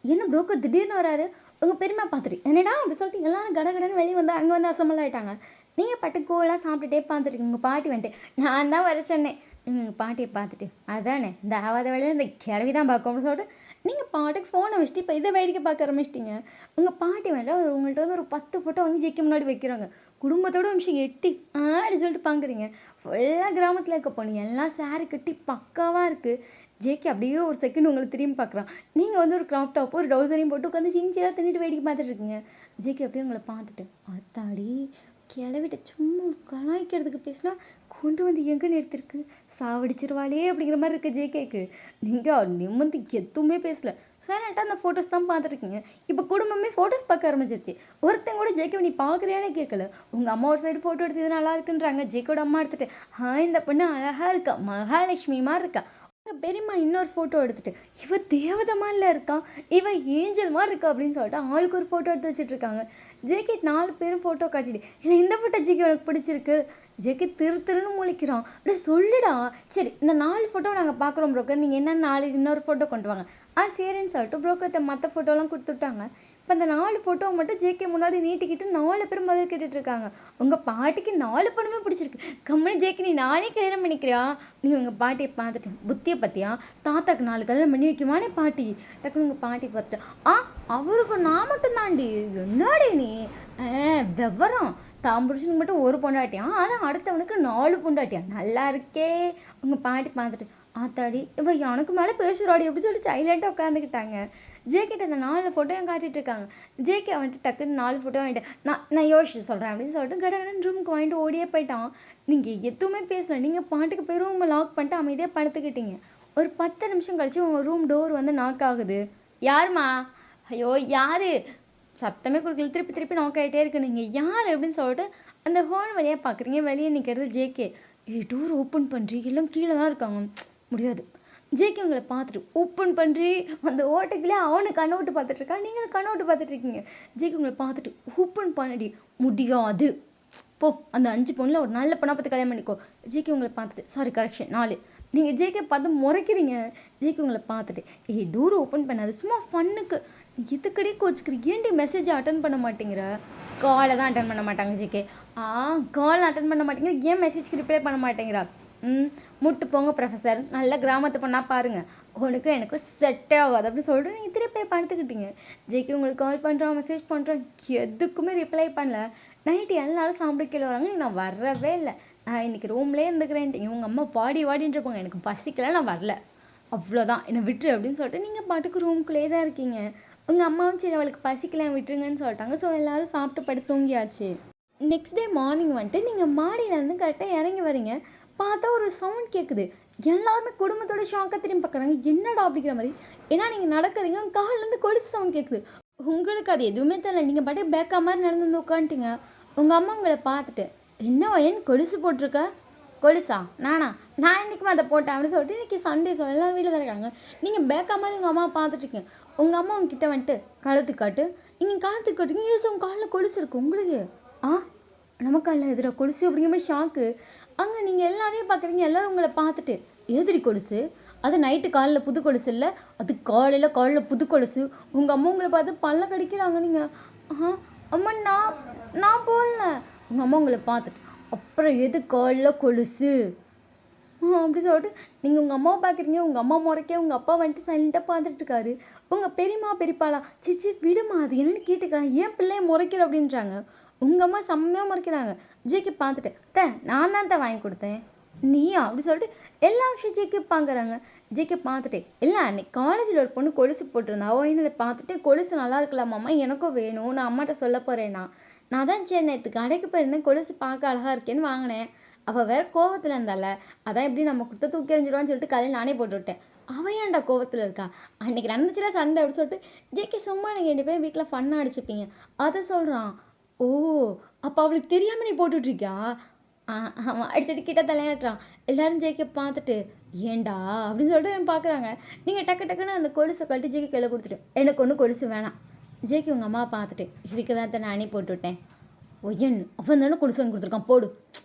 Speaker 1: என்ன புரோக்கர் திடீர்னு வராரு. உங்கள் பெருமை பார்த்துட்டு என்னடா அப்படி சொல்லிட்டு எல்லாரும் கடகடன்னு வெளியே வந்து அங்கே வந்து அசம்பல் ஆகிட்டாங்க. நீங்கள் பட்டு கோலாக சாப்பிட்டுட்டே பார்த்துருக்கீங்க. உங்கள் பாட்டி வந்துட்டு நான் தான் வர சொன்னேன். நீங்கள் பாட்டியை பார்த்துட்டு அதானே இந்த ஆவாத வேலையில் இந்த கிளவி தான் பார்க்கும் அப்படின்னு சொல்லிட்டு நீங்கள் பாட்டுக்கு ஃபோனை வச்சுட்டு இப்போ இதை வேடிக்கை பார்க்க ஆரம்பிச்சிட்டிங்க. உங்கள் பாட்டி வந்துட்டு உங்கள்கிட்ட வந்து ஒரு 10 ஃபோட்டோ வாங்கி ஜேகே முன்னாடி வைக்கிறாங்க. குடும்பத்தோட நிமிஷம் எட்டி அப்படி சொல்லிட்டு பார்க்குறீங்க. ஃபுல்லாக கிராமத்தில் இருக்க பொண்ணு எல்லாம் சாரி கட்டி பக்காவாக இருக்குது. ஜேகே அப்படியே ஒரு செகண்ட் உங்களை திரும்பி பார்க்குறான். நீங்கள் வந்து ஒரு க்ராப் டாப் ஒரு டவுசரையும் போட்டு உட்காந்து சின்சியராக தின்னுட்டு வேடிக்கை பார்த்துட்ருக்கீங்க. ஜேகே அப்படியே உங்களை பார்த்துட்டு அத்தாடி கிளவிட்ட சும்மா கலாய்க்கிறதுக்கு பேசினா கொண்டு வந்து எங்கே நிறுத்திருக்கு சாவடிச்சிருவாளே அப்படிங்கிற மாதிரி இருக்குது ஜேகேக்கு. நீங்கள் நிம்மதி எதுவுமே பேசலை சைலண்ட்டாக அந்த ஃபோட்டோஸ் தான் பார்த்துருக்கீங்க. இப்போ குடும்பமே ஃபோட்டோஸ் பார்க்க ஆரம்பிச்சிருச்சு. ஒருத்தங்க கூட ஜேகே நீ பார்க்குறியானே கேட்கல. உங்கள் அம்மா ஒரு சைடு ஃபோட்டோ எடுத்து இது நல்லா இருக்குன்றாங்க. ஜேகேவோட அம்மா எடுத்துகிட்டு இந்த பொண்ணு அழகாக இருக்கா மகாலட்சுமி மாதிரி இருக்கா. பெரியம்மா இன்னொரு ஃபோட்டோ எடுத்துகிட்டு இவ தேவதை மாதிரில இருக்கா இவ ஏஞ்சல் மாதிரி இருக்கா அப்படின்னு சொல்லிட்டு ஆளுக்கு ஒரு ஃபோட்டோ எடுத்து வச்சுட்ருக்காங்க. ஜேகே 4 பேரும் ஃபோட்டோ காட்டிட்டு இல்லை இந்த ஃபோட்டோ ஜேகே உனக்கு பிடிச்சிருக்கு. ஜேகே திருன்னு முழிக்கிறான். அப்படி சொல்லுடா சரி இந்த 4 ஃபோட்டோ நாங்கள் பார்க்குறோம் ப்ரோக்கர் நீங்கள் என்ன 4 இன்னொரு ஃபோட்டோ கொண்டு வாங்க. சரின்னு சொல்லிட்டு ப்ரோக்கர்கிட்ட மற்ற ஃபோட்டோலாம் கொடுத்துட்டாங்க. இப்போ அந்த 4 ஃபோட்டோவை மட்டும் ஜேகே முன்னாடி நீட்டிக்கிட்டு 4 பேர் முதல் கேட்டுட்ருக்காங்க. உங்கள் பாட்டிக்கு 4 பொண்ணுமே பிடிச்சிருக்கு. கம்மனி ஜேகே நீ நானே கல்யாணம் பண்ணிக்கிறியா. நீங்கள் உங்கள் பாட்டியை பார்த்துட்டு புத்தியை பற்றியா தாத்தாக்கு 4 கல்யாணம் பண்ணி வைக்குமானே பாட்டி. டக்குன்னு உங்கள் பாட்டி பார்த்துட்டு அவருக்கு நான் மட்டும் தாண்டி என்னடி நீ விவரம் தான் புருஷனுக்கு மட்டும் ஒரு பொண்டாட்டியா ஆனால் அடுத்தவனுக்கு 4 பொண்டாட்டியா நல்லா இருக்கே. உங்கள் பாட்டி பார்த்துட்டு ஆத்தாடி! இவ எனக்கு மேல பேசுறாடி அப்டின்னு சொல்லிட்டு சைலண்ட்டா உட்காந்துக்கிட்டாங்க. ஜேகேட்ட அந்த 4 ஃபோட்டோவும் காட்டிட்டு இருக்காங்க. ஜேகே வந்துட்டு டக்குன்னு 4 ஃபோட்டோ வாங்கிட்டு, நான் நான் யோசிச்சு சொல்றேன் அப்படின்னு சொல்லிட்டு கடகடன்னு ரூமுக்கு வாங்கிட்டு ஓடியே போயிட்டான். நீங்க எதுவுமே பேசல. நீங்க பாட்டுக்கு போய் ரூம லாக் பண்ணிட்டு அமைதியா படுத்துக்கிட்டீங்க. ஒரு 10 நிமிஷம் கழிச்சு உங்க ரூம் டோர் வந்து நாக் ஆகுது. யாரும்மா? ஐயோ! யாரு? சத்தமே குடுக்கல. திருப்பி திருப்பி நாக் ஆயிட்டே இருக்கு. நீங்க யாரு? அப்படின்னு சொல்லிட்டு அந்த ஹோல் வழியா பார்க்குறீங்க. வெளிய நிக்கிறது ஜேகே. ஏய் டோர் ஓப்பன் பண்றி. எல்லாம் கீழ தான் இருக்காங்க. முடியாது. ஜேகே உங்கள பார்த்துட்டு ஓப்பன் பண்றி. அந்த ஓட்டைக்குள்ளே அவனு கண்ண விட்டு பார்த்துட்டு இருக்கான். நீங்களும் கண்ண விட்டு பார்த்துட்டு இருக்கீங்க. ஜேகே உங்கள பார்த்துட்டு ஓப்பன் பண்ணுடி. முடியாது. போ அந்த 5 பொண்ணுல ஒரு நல்ல பொண்ணா பார்த்து கல்யாணம் பண்ணிக்கோ. ஜேகே உங்கள பார்த்துட்டு சாரி கரெக்ஷன் 4. நீங்க ஜேகே பார்த்து முறைக்கிறீங்க. ஜேகே உங்கள பார்த்துட்டு ஏய் டோர் ஓப்பன் பண்ணாத. சும்மா ஃபன்னுக்கு. எதுக்குடி கோச்சுக்கிறீங்க? ஏன்டி மெசேஜ் அட்டெண்ட் பண்ண மாட்டேங்கிற? கால தான் அட்டெண்ட் பண்ண மாட்டாங்க ஜேகே. கால் அட்டெண்ட் பண்ண மாட்டேங்கிற. ஏன் மெசேஜ்க்கு ரிப்ளை பண்ண மாட்டேங்கிறா? முட்டு போங்க ப்ரொஃபஸர். நல்ல கிராமத்து பொண்ணா பாருங்க. உனக்கும் எனக்கும் செட்டே ஆகாது அப்படின்னு சொல்லிட்டு நீங்கள் திருப்பி படுத்துக்கிட்டீங்க. ஜேகே உங்களுக்கு கால் பண்ணுறான் மெசேஜ் பண்ணுறான் எதுக்குமே ரிப்ளை பண்ணல. நைட்டு எல்லாரும் சாப்பிட கீழே வராங்க. நான் வரவே இல்லை. நான் இன்றைக்கி ரூம்லேயே இருந்துக்கிறேன்ட்டீங்க. உங்கள் அம்மா வாடி வாடின்றப்போங்க எனக்கு பசிக்கல நான் வரல. அவ்வளோதான் என்னை விட்டுரு அப்படின்னு சொல்லிட்டு நீங்கள் பாட்டுக்கு ரூம்குள்ளேயே தான் இருக்கீங்க. உங்கள் அம்மாவும் சரி அவளுக்கு பசிக்கல விட்டுருங்கன்னு சொல்லிட்டாங்க. ஸோ எல்லோரும் சாப்பிட்டு படுத்து தூங்கியாச்சு. நெக்ஸ்ட் டே மார்னிங் வந்துட்டு நீங்கள் மாடியிலேருந்து கரெக்டாக இறங்கி வரீங்க. பார்த்தா ஒரு சவுண்ட் கேட்குது. எல்லாருமே குடும்பத்தோட ஷாக்காக திரும்பி பார்க்குறாங்க. என்னடா அப்படிங்கிற மாதிரி. ஏன்னா நீங்கள் நடக்கிறீங்க கால்லேருந்து கொலுசு சவுண்ட் கேட்குது. உங்களுக்கு அது எதுவுமே தெரியல. நீங்கள் பாட்டுக்கு பேக்கா மாதிரி நடந்து வந்து உட்காந்துட்டீங்க. உங்கள் அம்மா உங்களை பார்த்துட்டு என்ன வயன் கொலுசு போட்டிருக்க? கொலுசா? நானா? நான் இன்றைக்குமே அதை போட்டேன் அப்படின்னு சொல்லிட்டு இன்றைக்கி சண்டே ஸோ எல்லோரும் வீட்டில் தான் இருக்காங்க. நீங்கள் பேக்கா மாதிரி உங்கள் அம்மாவை பார்த்துட்ருக்கீங்க. உங்கள் அம்மா உங்ககிட்ட வந்துட்டு கழுத்து காட்டு. நீங்கள் கழுத்து காட்டுங்க. யூஸ் உங்கள் காலில் கொலுசு இருக்குது உங்களுக்கு. நமக்கால எதிராக கொலுசு அப்படிங்கிற மாதிரி ஷாக்கு. அங்கே நீங்கள் எல்லாரையும் பார்க்குறீங்க. எல்லோரும் உங்களை பார்த்துட்டு எதிரி கொலுசு அது நைட்டு காலில் புது கொலுசு இல்லை, அது காலையில் புது கொலுசு. உங்கள் அம்மா உங்களை பார்த்து பல்ல கடிக்கிறாங்க. நீங்கள் அம்மா நான் போடல. உங்கள் அம்மா உங்களை பார்த்துட்டு அப்புறம் எது காலில் கொலுசு அப்படி சொல்லிட்டு நீங்கள் உங்கள் அம்மாவை பார்க்குறீங்க. உங்கள் அம்மா முறைக்க உங்கள் அப்பா வந்துட்டு சைலண்ட்டாக பார்த்துட்ருக்காரு. உங்கள் பெரியம்மா பெரியப்பாளா சிச்சி விடுமா அது என்னென்னு கேட்டுக்கலாம். ஏன் பிள்ளைய முறைக்கிற அப்படின்றாங்க. உங்கள் அம்மா செம்மையாக முறைக்கிறாங்க. ஜேகே பார்த்துட்டு நான் தான் வாங்கி கொடுத்தேன் நீயா அப்படி சொல்லிட்டு எல்லா விஷயம் ஜேகே பார்க்குறாங்க. ஜேகே பார்த்துட்டு இல்லை அன்னைக்கு காலேஜில் ஒரு பொண்ணு கொலுசு போட்டிருந்தா அவன் அதை பார்த்துட்டு கொலுசு நல்லா இருக்கலாமாம்மா எனக்கும் வேணும் நான் அம்மாட்ட சொல்ல போகிறேன்னா நான் தான் சரி நேற்று கடைக்கு போயிருந்தேன் கொலுசு பார்க்க அழகாக இருக்கேன்னு வாங்கினேன். அவள் வேறு கோவத்தில் இருந்தால அதான் எப்படி நம்ம கொடுத்த தூக்கி எறிஞ்சிடுவான்னு சொல்லிட்டு காலையில் நானே போட்டு விட்டேன். அவன் ஏன்டா கோவத்தில் இருக்கா? அன்றைக்கி நடந்துச்சுல சண்டை அப்படின்னு சொல்லிட்டு ஜேகே சும்மா நீங்கள் 2 பேரும் வீட்டில் ஃபன்னாக அடிச்சுப்பீங்க. அதை சொல்கிறான். ஓ அப்போ அவளுக்கு தெரியாமல் நீ போட்டுட்ருக்கியா? அவன் அடிச்சுட்டு கிட்ட தலையாட்டுறான். எல்லோரும் ஜேகே பார்த்துட்டு ஏண்டா அப்படின்னு சொல்லிட்டு பார்க்குறாங்க. நீங்கள் டக்குன்னு அந்த கொலுசை கழட்டி ஜேகே கையில் கொடுத்துட்டு எனக்கு ஒன்றும் கொலுசு வேணாம். ஜேகே உங்கள் அம்மா பார்த்துட்டு இதுக்கு தான் நானே போட்டுவிட்டேன். ஒய்யன் அவன் தானே கொலுசு வாங்கி கொடுத்துருக்கான் போடு.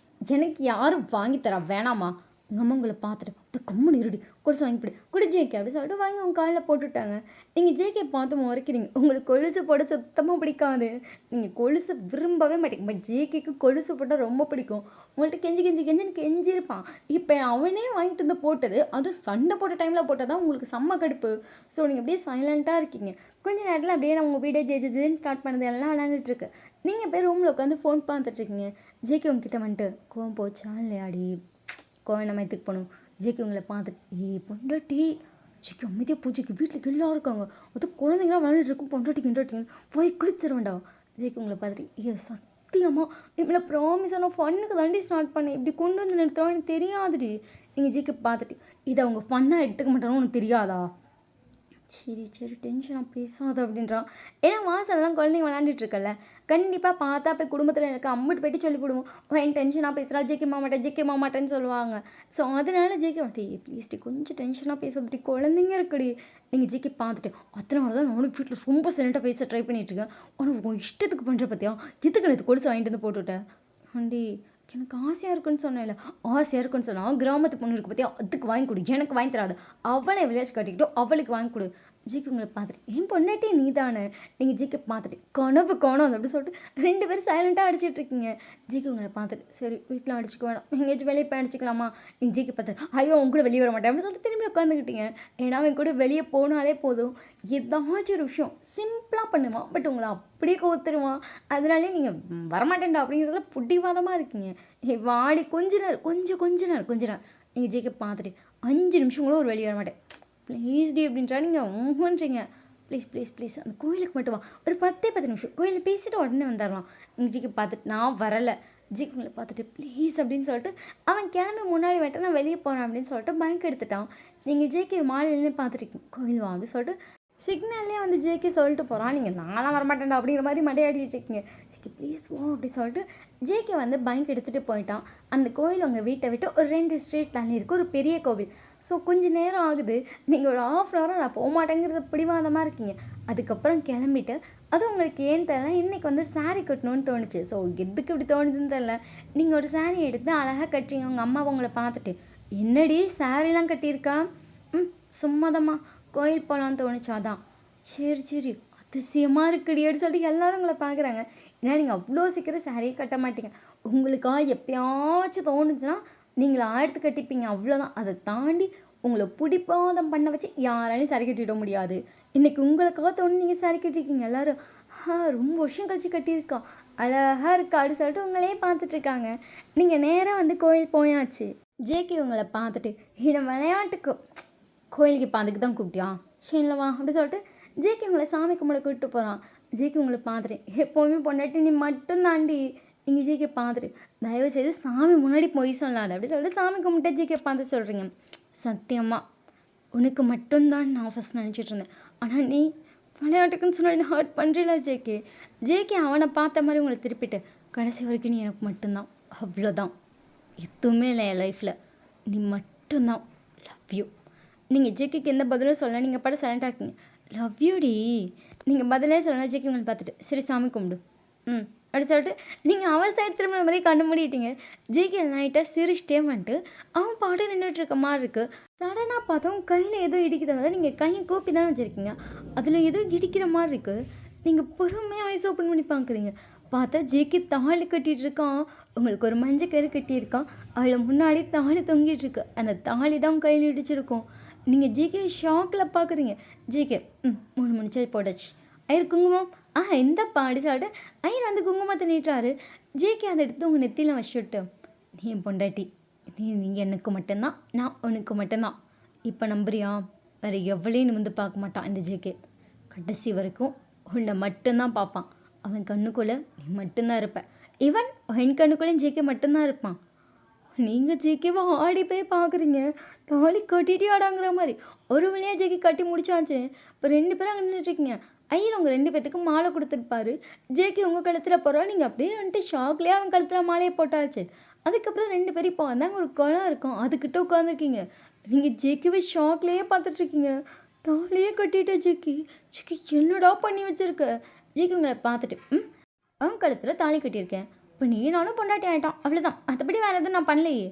Speaker 1: எனக்கு யாரும் வாங்கி தரா வேணாமா? உங்கள் அம்மா உங்களை பார்த்துட்டு அப்படியே கம்முன்னு இருடி கொலுசு வாங்கிப்பிடு குடி ஜேகே அப்படி சொல்லிட்டு வாங்கி உங்கள் காலில் போட்டுவிட்டாங்க. நீங்கள் ஜேகே பார்த்து முறைக்கிறீங்க. உங்களுக்கு கொலுசு போட சுத்தமாக பிடிக்காது. நீங்கள் கொலுசு விரும்பவே மாட்டீங்க. பட் ஜேகேக்கு கொலுசு போட்டால் ரொம்ப பிடிக்கும். உங்கள்கிட்ட கெஞ்சின்னு கெஞ்சிருப்பான். இப்போ அவனே வாங்கிட்டு வந்து போட்டது அதுவும் சண்டை போட்ட டைமில் போட்டால் தான் உங்களுக்கு செம்ம கடுப்பு. ஸோ நீங்கள் அப்படியே சைலண்ட்டாக இருக்கீங்க. கொஞ்ச நேரத்தில் அப்படியே நான் உங்கள் வீடியோ ஜேஜேன்னு ஸ்டார்ட் பண்ணது எல்லாம் விளையாண்டுட்டுருக்கு. நீங்கள் போய் ரூமில் உட்காந்து ஃபோன் பார்த்துட்ருக்கீங்க. ஜேகே உங்ககிட்ட வந்துட்டு கோவம் போச்சா இல்லையாடி? கோவம் நம்ம எதுக்கு போகணும்? ஜேகே உங்களை பார்த்துட்டு பொண்டாட்டி ஜேகே அமைதியாக பூஜைக்கு வீட்டில் எல்லாம் இருக்காங்க. அது குழந்தைங்களாம் விளையாண்டுருக்கும் பொண்டாட்டிங்கன்னு போய் குளிச்சிட ஜேகே உங்களை பார்த்துட்டு சத்தியமாக இவ்வளோ ப்ராமிஸாக நான் ஃபன்னுக்கு தாண்டி ஸ்டார்ட் பண்ணேன். இப்படி கொண்டு வந்து நிறுத்துறோம் எனக்கு தெரியாதுடி. நீங்கள் ஜேகே பார்த்துட்டு இதை அவங்க ஃபன்னாக எடுத்துக்க மாட்டானோ உனக்கு தெரியாதா? சரி டென்ஷனாக பேசாத அப்படின்றான். ஏன்னா வாசல்லாம் குழந்தைங்க விளையாண்டுட்டுருக்கல கண்டிப்பாக பார்த்தா போய் குடும்பத்தில் எனக்கு அம்மிட்டு போய்ட்டு சொல்லி போடுவோம். என் டென்ஷனாக பேசுகிறா ஜேகே மாமாட்டேன்னு சொல்லுவாங்க. ஸோ அதனால ஜேகே வந்துட்டு ப்ளீஸ்டி கொஞ்சம் டென்ஷனாக பேசுறதுட்டி குழந்தைங்க இருக்குடி. நீங்கள் ஜேகே பார்த்துட்டு அத்தனை தான் நானும் வீட்டில் ரொம்ப சைலண்ட்டாக பேச ட்ரை பண்ணிகிட்ருக்கேன். ஆனால் உன் இஷ்டத்துக்கு பண்ணுற பார்த்தியா இதுக்கு எனக்கு கொலுசு வாங்கிட்டு வந்து போட்டுவிட்டேன். ஆண்டி எனக்கு ஆசையாக இருக்குன்னு சொன்னேன்ல ஆசையாக இருக்குன்னு சொன்னால் கிராமத்து பொண்ணு இருக்கு பார்த்தியா அதுக்கு வாங்கி கொடு எனக்கு வாங்கி தராது. அவளை விளையாச்சு கட்டிக்கிட்டோ அவளுக்கு வாங்கி கொடு. ஜேகே உங்களை பார்த்துட்டு என் பொண்ணாட்டி நீ தானே. நீங்கள் ஜேகே பார்த்துட்டு கனவு காணும் அப்படி சொல்லிட்டு 2 பேரும் சைலண்ட்டாக அடிச்சிட்ருக்கீங்க. ஜேகே உங்களை பார்த்துட்டு சரி வீட்டில் அடிச்சுக்க வேணாம் எங்கேயாச்சும் வெளியே போய் அடிச்சிக்கலாமா? நீங்கள் ஜேகே பார்த்துட்டு ஐயோ உங்க கூட வெளியே வர மாட்டேன் அப்படின்னு சொல்லிட்டு திரும்பி உட்காந்துக்கிட்டீங்க. ஏன்னா அவன் கூட வெளியே போனாலே போதும் ஏதாச்சும் ஒரு விஷயம் சிம்பிளாக பண்ணுவான். பட் உங்களை அப்படியே கோத்துருவான். அதனாலே நீங்கள் வரமாட்டேன்டா அப்படிங்கிறதுல புட்டிவாதமாக இருக்கீங்க. வாடி கொஞ்ச நேரம் நீங்கள் ஜேகே பார்த்துட்டு 5 நிமிஷம் கூட ஒரு வெளியே வர மாட்டேன். ப்ளீஸ் டி அப்படின்றா நீங்கள் ஊன்றீங்க. ப்ளீஸ் ப்ளீஸ் ப்ளீஸ் அந்த கோயிலுக்கு மட்டும் வா. ஒரு 10 நிமிஷம் கோயிலில் பேசிட்டு உடனே வந்துடலாம். எங்கள் ஜிக்கு பார்த்துட்டு நான் வரலை. ஜிக்குங்களை பார்த்துட்டு ப்ளீஸ் அப்படின்னு சொல்லிட்டு அவன் கிளம்பி முன்னாடி வந்துட்டு நான் வெளியே போகிறேன் அப்படின்னு சொல்லிட்டு பைக் எடுத்துட்டான். நீங்கள் ஜேகே மாலையிலே பார்த்துருக்கீங்க கோயில் வா அப்படின்னு சொல்லிட்டு சிக்னல்லே வந்து ஜேகே சொல்லிட்டு போகிறான். நீங்கள் நான்லாம் வரமாட்டேன்டா அப்படிங்கிற மாதிரி மடையாடி வச்சுக்கிங்க. ஜேகே ப்ளீஸ் ஓ அப்படி சொல்லிட்டு ஜேகே வந்து பைக் எடுத்துகிட்டு போயிட்டான். அந்த கோயில் உங்கள் வீட்டை விட்டு ஒரு 2 ஸ்ட்ரீட் தள்ளி இருக்குது ஒரு பெரிய கோவில். ஸோ கொஞ்சம் நேரம் ஆகுது. நீங்கள் ஒரு 1/2 hour நான் போக மாட்டேங்கிறது பிடிவாதமாக இருக்கீங்க. அதுக்கப்புறம் கிளம்பிட்டு அது உங்களுக்கு ஏன்னு தெரியல இன்றைக்கி வந்து சாரீ கட்டணும்னு தோணுச்சு. ஸோ எதுக்கு இப்படி தோணுதுன்னு தெரில. நீங்கள் ஒரு சாரீ எடுத்து அழகாக கட்டுறீங்க. உங்கள் அம்மா உங்களை பார்த்துட்டு என்னடி சாரீலாம் கட்டியிருக்கா? சும்மாதம்மா கோயில் போகலான்னு தோணுச்சாதான். சரி சரி அதிசயமாக இருக்குடி அப்படின்னு சொல்லிட்டு எல்லோரும் உங்களை பார்க்குறாங்க. ஏன்னா நீங்கள் அவ்வளோ சீக்கிரம் சாரியே கட்ட மாட்டீங்க. உங்களுக்கா எப்பயாச்சும் தோணுச்சுன்னா நீங்கள் ஆயிரத்து கட்டிப்பீங்க அவ்வளோதான். அதை தாண்டி உங்களை பிடிப்பாதம் பண்ண வச்சு யாராலையும் சாரி கட்டிட முடியாது. இன்றைக்கி உங்களுக்காக தோணு நீங்கள் சாரி கட்டிருக்கீங்க. எல்லோரும் ரொம்ப வருஷம் கழிச்சு கட்டியிருக்கா அழகாக இருக்கா அப்படின்னு சொல்லிட்டு உங்களே பார்த்துட்ருக்காங்க. நீங்கள் நேராக வந்து கோயில் போயாச்சு. ஜேகே உங்களை பார்த்துட்டு இதை விளையாட்டுக்கு கோயிலுக்கு இப்போ அதுக்கு தான் கூப்பிட்டியா சரிங்களவா அப்படின்னு சொல்லிட்டு ஜேகே உங்களை சாமி கும்பிட கூப்பிட்டு போகிறான். ஜேகே உங்களை பார்த்துட்டு எப்போவுமே பொண்டாட்டி நீ மட்டும் தாண்டி. நீங்கள் ஜேகே பார்த்துட்டு தயவு செய்து சாமி முன்னாடி போய் சொல்லாது அப்படி சொல்லிட்டு சாமி கும்பிட்டு ஜேகே பார்த்து சொல்கிறீங்க. சத்தியமாக உனக்கு மட்டும்தான் நான் ஃபஸ்ட் நினச்சிட்டு இருந்தேன். ஆனால் நீ விளையாட்டுக்குன்னு சொன்னாடி ஹர்ட் பண்ணுறீல ஜேகே. ஜேகே அவனை பார்த்த மாதிரி உங்களை திருப்பிட்டு கடைசி வரைக்கும் நீ எனக்கு மட்டும்தான் அவ்வளோதான். எதுவுமே இல்லை என் லைஃப்பில் நீ மட்டும்தான். Love you. நீங்கள் ஜேகேக்கு எந்த பதிலும் சொல்லலை. நீங்கள் பாட்டு சைலண்டாக இருக்கீங்க. லவ் யூடி. நீங்கள் பதிலே சொல்லலாம். ஜேகே உங்களை பார்த்துட்டு சரி சாமி கும்பிடு அப்படி சொல்லிட்டு நீங்கள் அவன் சைடு திரும்ப மாதிரி கண்டு மூடிட்டீங்க. ஜேகே நைட்டாக சிரிச்சிட்டே வந்துட்டு அவன் பாட்டு நின்றுட்டு இருக்க மாதிரி இருக்குது. சடனாக பார்த்தோம் கையில் ஏதோ இடிக்கிறத நீங்கள் கையை கூப்பி தானே வச்சுருக்கீங்க. அதில் ஏதோ இடிக்கிற மாதிரி இருக்குது. நீங்கள் பொறுமையாக ஐஸ் ஓப்பன் பண்ணி பார்க்குறீங்க. பார்த்தா ஜேகே தாலி கட்டிகிட்டு இருக்கான். உங்களுக்கு ஒரு மஞ்சள் கயிறு கட்டியிருக்கான். அதில் முன்னாடி தாலி தொங்கிட்டு இருக்கு. அந்த தாலி தான் கையில் இடிச்சிருக்கோம். நீங்கள் ஜேகே ஷாக்கில் பார்க்குறீங்க. ஜேகே 3 மணிச்சாய் போட்டாச்சு. ஐயர் குங்குமம் இந்த பாடி சொல்லிட்டு ஐயர் வந்து குங்குமத்தை நீட்டுறாரு. ஜேகே அதை எடுத்து உங்கள் நெத்தியில் வச்சுட்டு நீ என் பொண்டாட்டி. நீங்கள் எனக்கு மட்டும்தான் நான் உனக்கு மட்டும்தான். இப்போ நம்புறியா? வேறு எவ்வளையும் நிமிந்து பார்க்க மாட்டான் இந்த ஜேகே. கடைசி வரைக்கும் உன்னை மட்டும்தான் பார்ப்பான். அவன் கண்ணுக்குள்ளே நீ மட்டும்தான் இருப்ப. ஈவன் என் கண்ணுக்குள்ளேயும் ஜேகே மட்டும்தான் இருப்பான். நீங்கள் ஜேகேவை ஆடி போய் பார்க்குறீங்க. தாலி கட்டிட்டே ஆடாங்கிற மாதிரி ஒரு வழியாக ஜேகே கட்டி முடிச்சாச்சு. இப்போ 2 பேரும் அங்கே நின்றுட்டுருக்கீங்க. ஐயர் உங்கள் 2 பேத்துக்கு மாலை கொடுத்துருப்பாரு. ஜேகே உங்கள் கழுத்தில் போகிறா. நீங்கள் அப்படியே வந்துட்டு ஷாக்லேயே அவன் கழுத்தில் மாலையை போட்டாச்சு. அதுக்கப்புறம் 2 பேரும் இப்போ வந்தாங்க ஒரு குளம் இருக்கும் அதுக்கிட்ட உட்காந்துருக்கீங்க. நீங்கள் ஜேகேவை ஷாக்லேயே பார்த்துட்ருக்கீங்க. தாலியே கட்டிட்ட ஜேகே. ஜேகே என்னடா பண்ணி வச்சுருக்க? ஜேகே உங்களை பார்த்துட்டு அவன் கழுத்தில் தாலி கட்டியிருக்கேன். இப்போ நீ நானும் பொண்டாட்டி ஆகிட்டான் அவ்வளோதான். மற்றபடி வேறு எதுவும் நான் பண்ணலையே.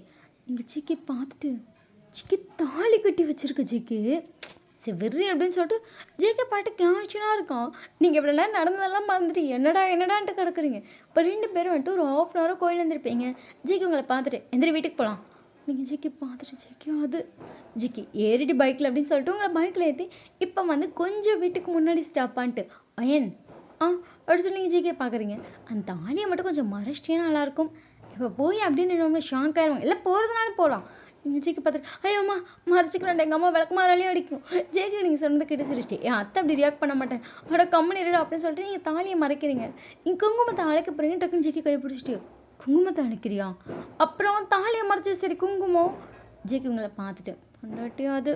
Speaker 1: நீங்கள் ஜேகே பார்த்துட்டு ஜேகே தாலி கட்டி வச்சுருக்க ஜேகே சிவரி அப்படின்னு சொல்லிட்டு ஜேகே பாட்டு கேஷனாக இருக்கான். நீங்கள் இவ்வளோ நேரம் நடந்ததெல்லாம் மறந்துட்டு என்னடான்ட்டு கிடக்குறீங்க. இப்போ 2 பேரும் வந்துட்டு ஒரு 1/2 hour கோயில் வந்துருப்பீங்க. ஜேகே உங்களை பார்த்துட்டு எந்திரி வீட்டுக்கு போகலாம். நீங்கள் ஜேகே பார்த்துட்டு ஜேகே அது ஜேகே ஏறிடி பைக்கில் அப்படின்னு சொல்லிட்டு உங்களை பைக்கில் ஏற்றி இப்போ வந்து கொஞ்சம் வீட்டுக்கு முன்னாடி ஸ்டாப் பண்ணிட்டு அயன் அப்படி சொல்லி நீங்கள் ஜேகே பார்க்குறீங்க. அந்த தாலியை மட்டும் கொஞ்சம் மறைச்சிட்டே நல்லாயிருக்கும். இப்போ போய் அப்படின்னு நம்ம ஷாக் ஆயிடுவாங்க. இல்லை போகிறதுனால போகலாம். நீங்கள் ஜேகே பார்த்துட்டு ஐயோம்மா மறைச்சிக்கிறேன் எங்கள் அம்மா விளக்கு மாறாலே அடிக்கும். ஜேகே நீங்கள் சொன்னது கிட்ட சிரிச்சிட்டு என் அத்தை அப்படி ரியாக்ட் பண்ண மாட்டேன் அவட கம்மன் இருடா அப்படின்னு சொல்லிட்டு நீங்கள் தாலியை மறைக்கிறீங்க. நீங்கள் குங்குமத்தை அழைக்க போகிறீங்க. டக்குன்னு ஜேகே கையை பிடிச்சிட்டு குங்குமத்தை அழைக்கிறியா? அப்புறம் தாலியை மறைச்சி சரி குங்குமம். ஜேகே உங்களை பார்த்துட்டு பொண்டாட்டி அது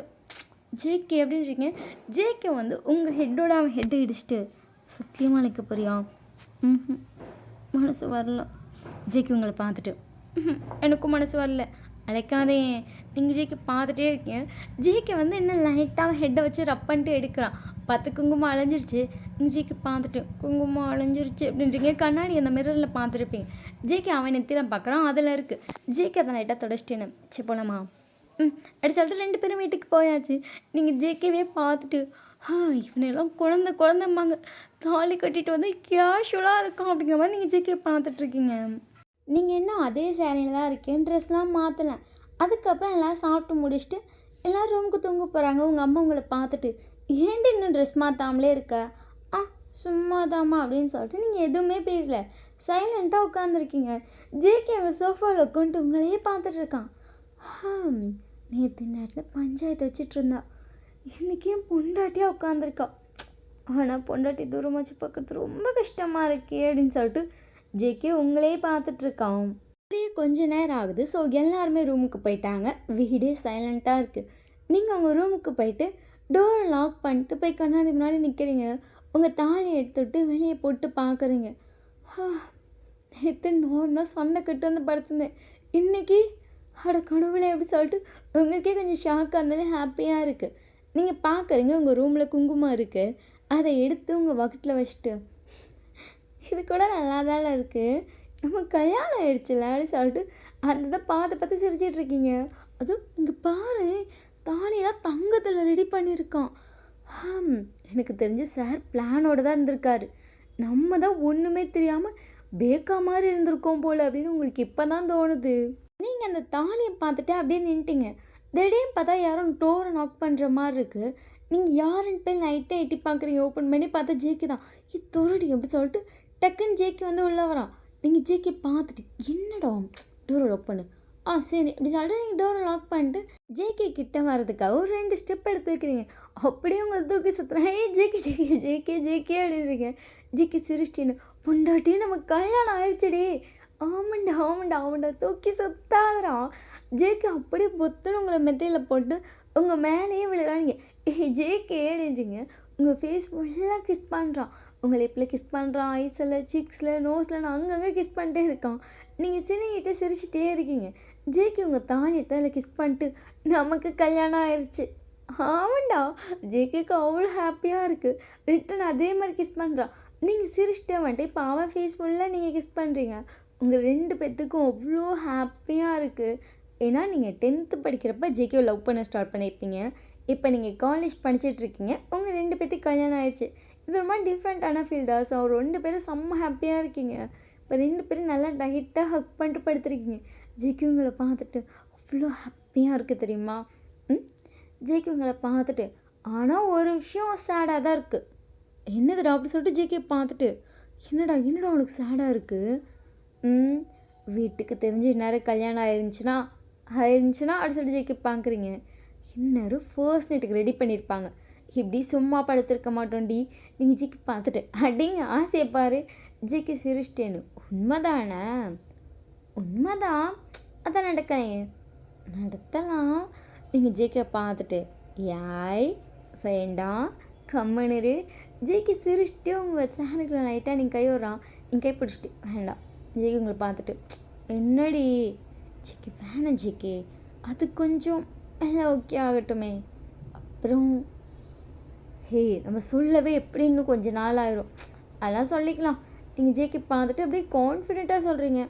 Speaker 1: ஜேகே அப்படின்னு இருக்கீங்க. ஜேகே வந்து உங்கள் ஹெட்டோட அவன் ஹெட்டை இடிச்சிட்டு சத்தியமாக அழைக்க போறியா? மனசு வரல. ஜேகே உங்களை பார்த்துட்டு எனக்கும் மனசு வரல அழைக்காதே. நீங்கள் ஜேகே பார்த்துட்டே இருக்கீங்க. ஜேகே வந்து இன்னும் லைட்டாக ஹெட்டை வச்சு ரப் பண்ணிட்டு எடுக்கிறான். 10 குங்குமம் அலைஞ்சிருச்சு. நீங்கள் ஜேகே பார்த்துட்டு குங்குமம் அலைஞ்சிருச்சு அப்படின்றீங்க. கண்ணாடி அந்த மிரரில் பார்த்துருப்பீங்க. ஜேகே அவன் நெத்தியில் பார்க்குறான். அதில் இருக்குது. ஜேகே அதை லைட்டாக தொடச்சிட்டேன்னு சரி போலாமா அப்படி சொல்லிட்டு 2 பேரும் வீட்டுக்கு போயாச்சு. நீங்கள் ஜேகேவே பார்த்துட்டு இவனெல்லாம் குழந்தைம்பாங்க தாலி கட்டிட்டு வந்து கேஷுவலாக இருக்கான் அப்படிங்கிற மாதிரி நீங்கள் ஜேகே பார்த்துட்ருக்கீங்க. நீங்கள் இன்னும் அதே சேரீயில் தான் இருக்கேன். ட்ரெஸ்லாம் மாற்றலை. அதுக்கப்புறம் எல்லாம் சாப்பிட்டு முடிச்சுட்டு எல்லோரும் ரூமுக்கு தூங்க போகிறாங்க. உங்கள் அம்மா உங்களை பார்த்துட்டு ஏன்ட்டு இன்னும் ட்ரெஸ் மாற்றாமலே இருக்க? சும்மாதாம்மா அப்படின்னு சொல்லிட்டு நீங்கள் எதுவுமே பேசலை. சைலண்ட்டாக உட்காந்துருக்கீங்க. ஜேகே சோஃபாவில் உட்காந்துட்டு உங்களையே பார்த்துட்ருக்கான். நேற்று நேரத்தில் பஞ்சாயத்து வச்சிட்டு இருந்தா. இன்றைக்கி என் பொண்டாட்டியாக உட்காந்துருக்கா. ஆனால் பொண்டாட்டி தூரமாக வச்சு பார்க்குறது ரொம்ப கஷ்டமாக இருக்கே அப்படின்னு சொல்லிட்டு ஜேகே உங்களே பார்த்துட்ருக்கான். அப்படியே கொஞ்ச நேரம் ஆகுது. ஸோ எல்லாருமே ரூமுக்கு போயிட்டாங்க. வீடே சைலண்ட்டாக இருக்குது. நீங்கள் உங்கள் ரூமுக்கு போயிட்டு டோரை லாக் பண்ணிட்டு போய் கண்ணாடி முன்னாடி நிற்கிறீங்க. உங்கள் தாலியை எடுத்துவிட்டு வெளியே போட்டு பார்க்குறீங்க. நேற்று நார்மலாக சண்டை கட்டு வந்து படுத்துருந்தேன். இன்றைக்கி அட கடவுளே எப்படி சொல்லிட்டு உங்களுக்கே கொஞ்சம் ஷாக்காக இருந்தது, ஹாப்பியாக இருக்குது. நீங்கள் பார்க்குறீங்க உங்கள் ரூமில் குங்குமம் இருக்குது. அதை எடுத்து உங்கள் வகுட்டில் வச்சுட்டு இது கூட நல்லா தானே இருக்குது, நம்ம கல்யாணம் ஆயிடுச்சுல அப்படின்னு சொல்லிட்டு அந்த இதை பார்த்து சிரிச்சிட்ருக்கீங்க. அதுவும் இங்கே பாரு, தாலியெல்லாம் தங்கத்தில் ரெடி பண்ணியிருக்கான். எனக்கு தெரிஞ்சு சார் பிளானோடு தான் இருந்திருக்காரு. நம்ம தான் ஒன்றுமே தெரியாமல் பேக்கா மாதிரி இருந்திருக்கோம் போல் அப்படின்னு உங்களுக்கு இப்போ தான் தோணுது. நீங்கள் அந்த தாலியை பார்த்துட்டு அப்படியே நின்ட்டீங்க. திடீர்னு பார்த்தா யாரும் டோரை நாக் பண்ணுற மாதிரி இருக்குது. நீங்கள் யாருன்னு போய் லைட்டாக எட்டி பார்க்குறீங்க. ஓப்பன் பண்ணி பார்த்தா ஜேகே தான். இது தொருடி அப்படி சொல்லிட்டு டக்குன்னு ஜேகே வந்து உள்ளே வரான். நீங்கள் ஜேகே பார்த்துட்டு என்னடா டோரை லாக் பண்ணு, சரி அப்படி சொல்லிட்டு நீங்கள் டோரை லாக் பண்ணிட்டு ஜேகே கிட்ட வர்றதுக்காக ஒரு 2 ஸ்டெப் எடுத்து வைக்கிறீங்க. அப்படியே உங்களை தூக்கி சுற்றுறேன். ஜேகே ஜேகே ஜேகே ஜேகே அப்படின்றீங்க. ஜேகே சிரிச்சிட்டின்னு பொண்டாட்டி நம்ம கல்யாணம் ஆயிடுச்சுடி. ஆமாண்டா தூக்கி சுத்தாதரா. ஜேகே அப்படியே பொத்துன்னு உங்களை மெத்தையில் போட்டு உங்கள் மேலேயே விழுறாங்க. ஜேகே அப்படின்றீங்க. உங்கள் ஃபேஸ் ஃபுல்லாக கிஸ் பண்ணுறான். உங்கள் லிப்பில் கிஸ் பண்ணுறான், ஐஸில், சிக்ஸில், நோஸில் அங்கங்கே கிஸ் பண்ணிட்டே இருக்கான். நீங்கள் சிரிச்சிட்டே இருக்கீங்க. ஜேகே உங்கள் தாலி எடுத்து அதில் கிஸ் பண்ணிட்டு நமக்கு கல்யாணம் ஆயிடுச்சு. ஆமாண்டா. ஜேகேக்கு அவ்வளோ ஹாப்பியாக இருக்குது. ரிட்டன் அதே மாதிரி கிஸ் பண்ணுறான். நீங்கள் சிரிச்சிட்டே வந்துட்டு இப்போ அவன் ஃபேஸ் ஃபுல்லாக நீங்கள் கிஸ் பண்ணுறீங்க. உங்கள் 2 பேத்துக்கும் அவ்வளோ ஹாப்பியாக இருக்குது. ஏன்னா நீங்கள் 10th படிக்கிறப்ப ஜேகேவை லவ் பண்ண ஸ்டார்ட் பண்ணியிருப்பீங்க. இப்போ நீங்கள் காலேஜ் படிச்சிட்ருக்கீங்க. உங்கள் 2 பேத்துக்கு கல்யாணம் ஆயிடுச்சு. இது ஒரு மாதிரி டிஃப்ரெண்ட்டான ஃபீல் தான். ஸோ 2 பேரும் செம்ம ஹாப்பியாக இருக்கீங்க. இப்போ 2 பேரும் நல்லா டைட்டாக ஹக் பண்ணிட்டு படுத்துருக்கீங்க. ஜேகே உங்களை பார்த்துட்டு அவ்வளோ ஹாப்பியாக இருக்குது தெரியுமா? ஜேகே உங்களை பார்த்துட்டு ஆனால் ஒரு விஷயம் சேடாக தான் இருக்குது. என்னதுடா அப்படி சொல்லிட்டு ஜேகே பார்த்துட்டு என்னடா உனக்கு சேடாக இருக்குது? வீட்டுக்கு தெரிஞ்சு இந்நேரம் கல்யாணம் ஆயிருந்துச்சுன்னா அப்படி சொல்லிட்டு ஜேகே பார்க்குறீங்க. இந்நேரம் ஃபர்ஸ்ட் நைட்டுக்கு ரெடி பண்ணியிருப்பாங்க. இப்படி சும்மா படுத்திருக்க மாட்டோண்டி. நீங்கள் ஜேகே பார்த்துட்டு அடிங்க ஆசையை பாரு. ஜேகே சிரிச்சிட்டேன்னு உண்மைதானே? உண்மைதான், அதான் நடத்தலாம். நீங்கள் ஜேகே பார்த்துட்டு யாய் வேண்டாம் கம்மனிரு. ஜேகே சிரிச்சிட்டு உங்கள் சேனலுக்குள்ள லைட்டாக நீங்கள் கை வர்றான். நீங்கள் கை பிடிச்சிட்டு வேண்டாம். ஜேகே உங்களை பார்த்துட்டு என்னடி ஜேகே வேணாம் ஜேகே, அது கொஞ்சம் எல்லாம் ஓகே ஆகட்டுமே. அப்புறம் நம்ம சொல்லவே எப்படி இன்னும் கொஞ்சம் நாள் ஆயிரும், அதெல்லாம் சொல்லிக்கலாம். நீங்கள் ஜேகே பார்த்துட்டு அப்படியே கான்ஃபிடெண்ட்டாக சொல்கிறீங்க.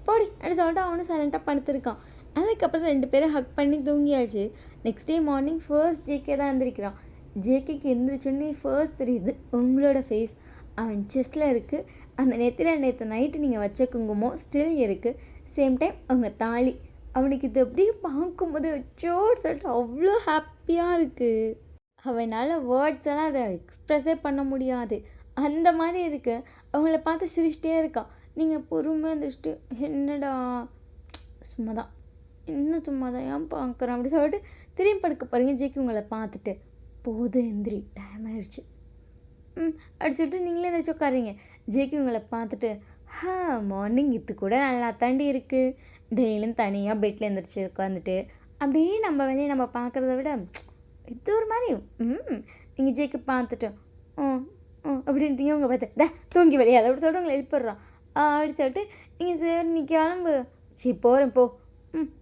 Speaker 1: போடி அப்படி சொல்லிட்டு அவனும் சைலண்ட்டாக படுத்துருக்கான். அதுக்கப்புறம் 2 பேரும் ஹக் பண்ணி தூங்கியாச்சு. Next day morning first JK தான் எழுந்திரிக்கிறான். ஜேகேக்கு எந்திரிச்சோன்னே ஃபர்ஸ்ட் தெரியுது உங்களோட ஃபேஸ். அவன் செஸ்ட்டில் இருக்குது. அந்த நேற்று நைட்டு நீங்கள் வச்ச குங்குமம் ஸ்டில் இருக்குது. சேம் டைம் உங்கள் தாலி. அவனுக்கு இது அப்படியே பார்க்கும்போது வச்சோடு சொல்லிட்டு அவ்வளோ ஹாப்பியாக இருக்குது. அவனால் வேர்ட்ஸ் எல்லாம் அதை எக்ஸ்ப்ரெஸ்ஸே பண்ண முடியாது, அந்த மாதிரி இருக்குது. அவங்கள பார்த்து சிரிச்சிட்டே இருக்கான். நீங்கள் பொறுமையாக இருந்துச்சுட்டு என்னடா சும்மா தான் ஏன் பார்க்குறேன் அப்படி சொல்லிட்டு திரும்பி படுக்க போகிறீங்க. ஜேகே உங்களை பார்த்துட்டு போதும் எந்திரி டைம் ஆயிடுச்சு அடிச்சுட்டு நீங்களே எந்திரிச்சு உட்காருங்க. ஜேகே உங்களை பார்த்துட்டு மார்னிங் இது கூட நல்லா தாண்டி இருக்குது. டெய்லியும் தனியாக பெட்டில் எழுந்திரிச்சு உட்காந்துட்டு அப்படியே நம்ம வேலையை நம்ம பார்க்குறத விட இது ஒரு மாதிரி நீங்கள் ஜேகே பார்த்துட்டு அப்படின்ட்டீங்க. உங்களை பார்த்து தூங்கி விளையாது அப்படி சொல்லிட்டு உங்களை எழுப்பிடுறான். அப்படி சொல்லிட்டு நீங்கள் சரி நீ கிளம்பு, சரி போகிறேன் போ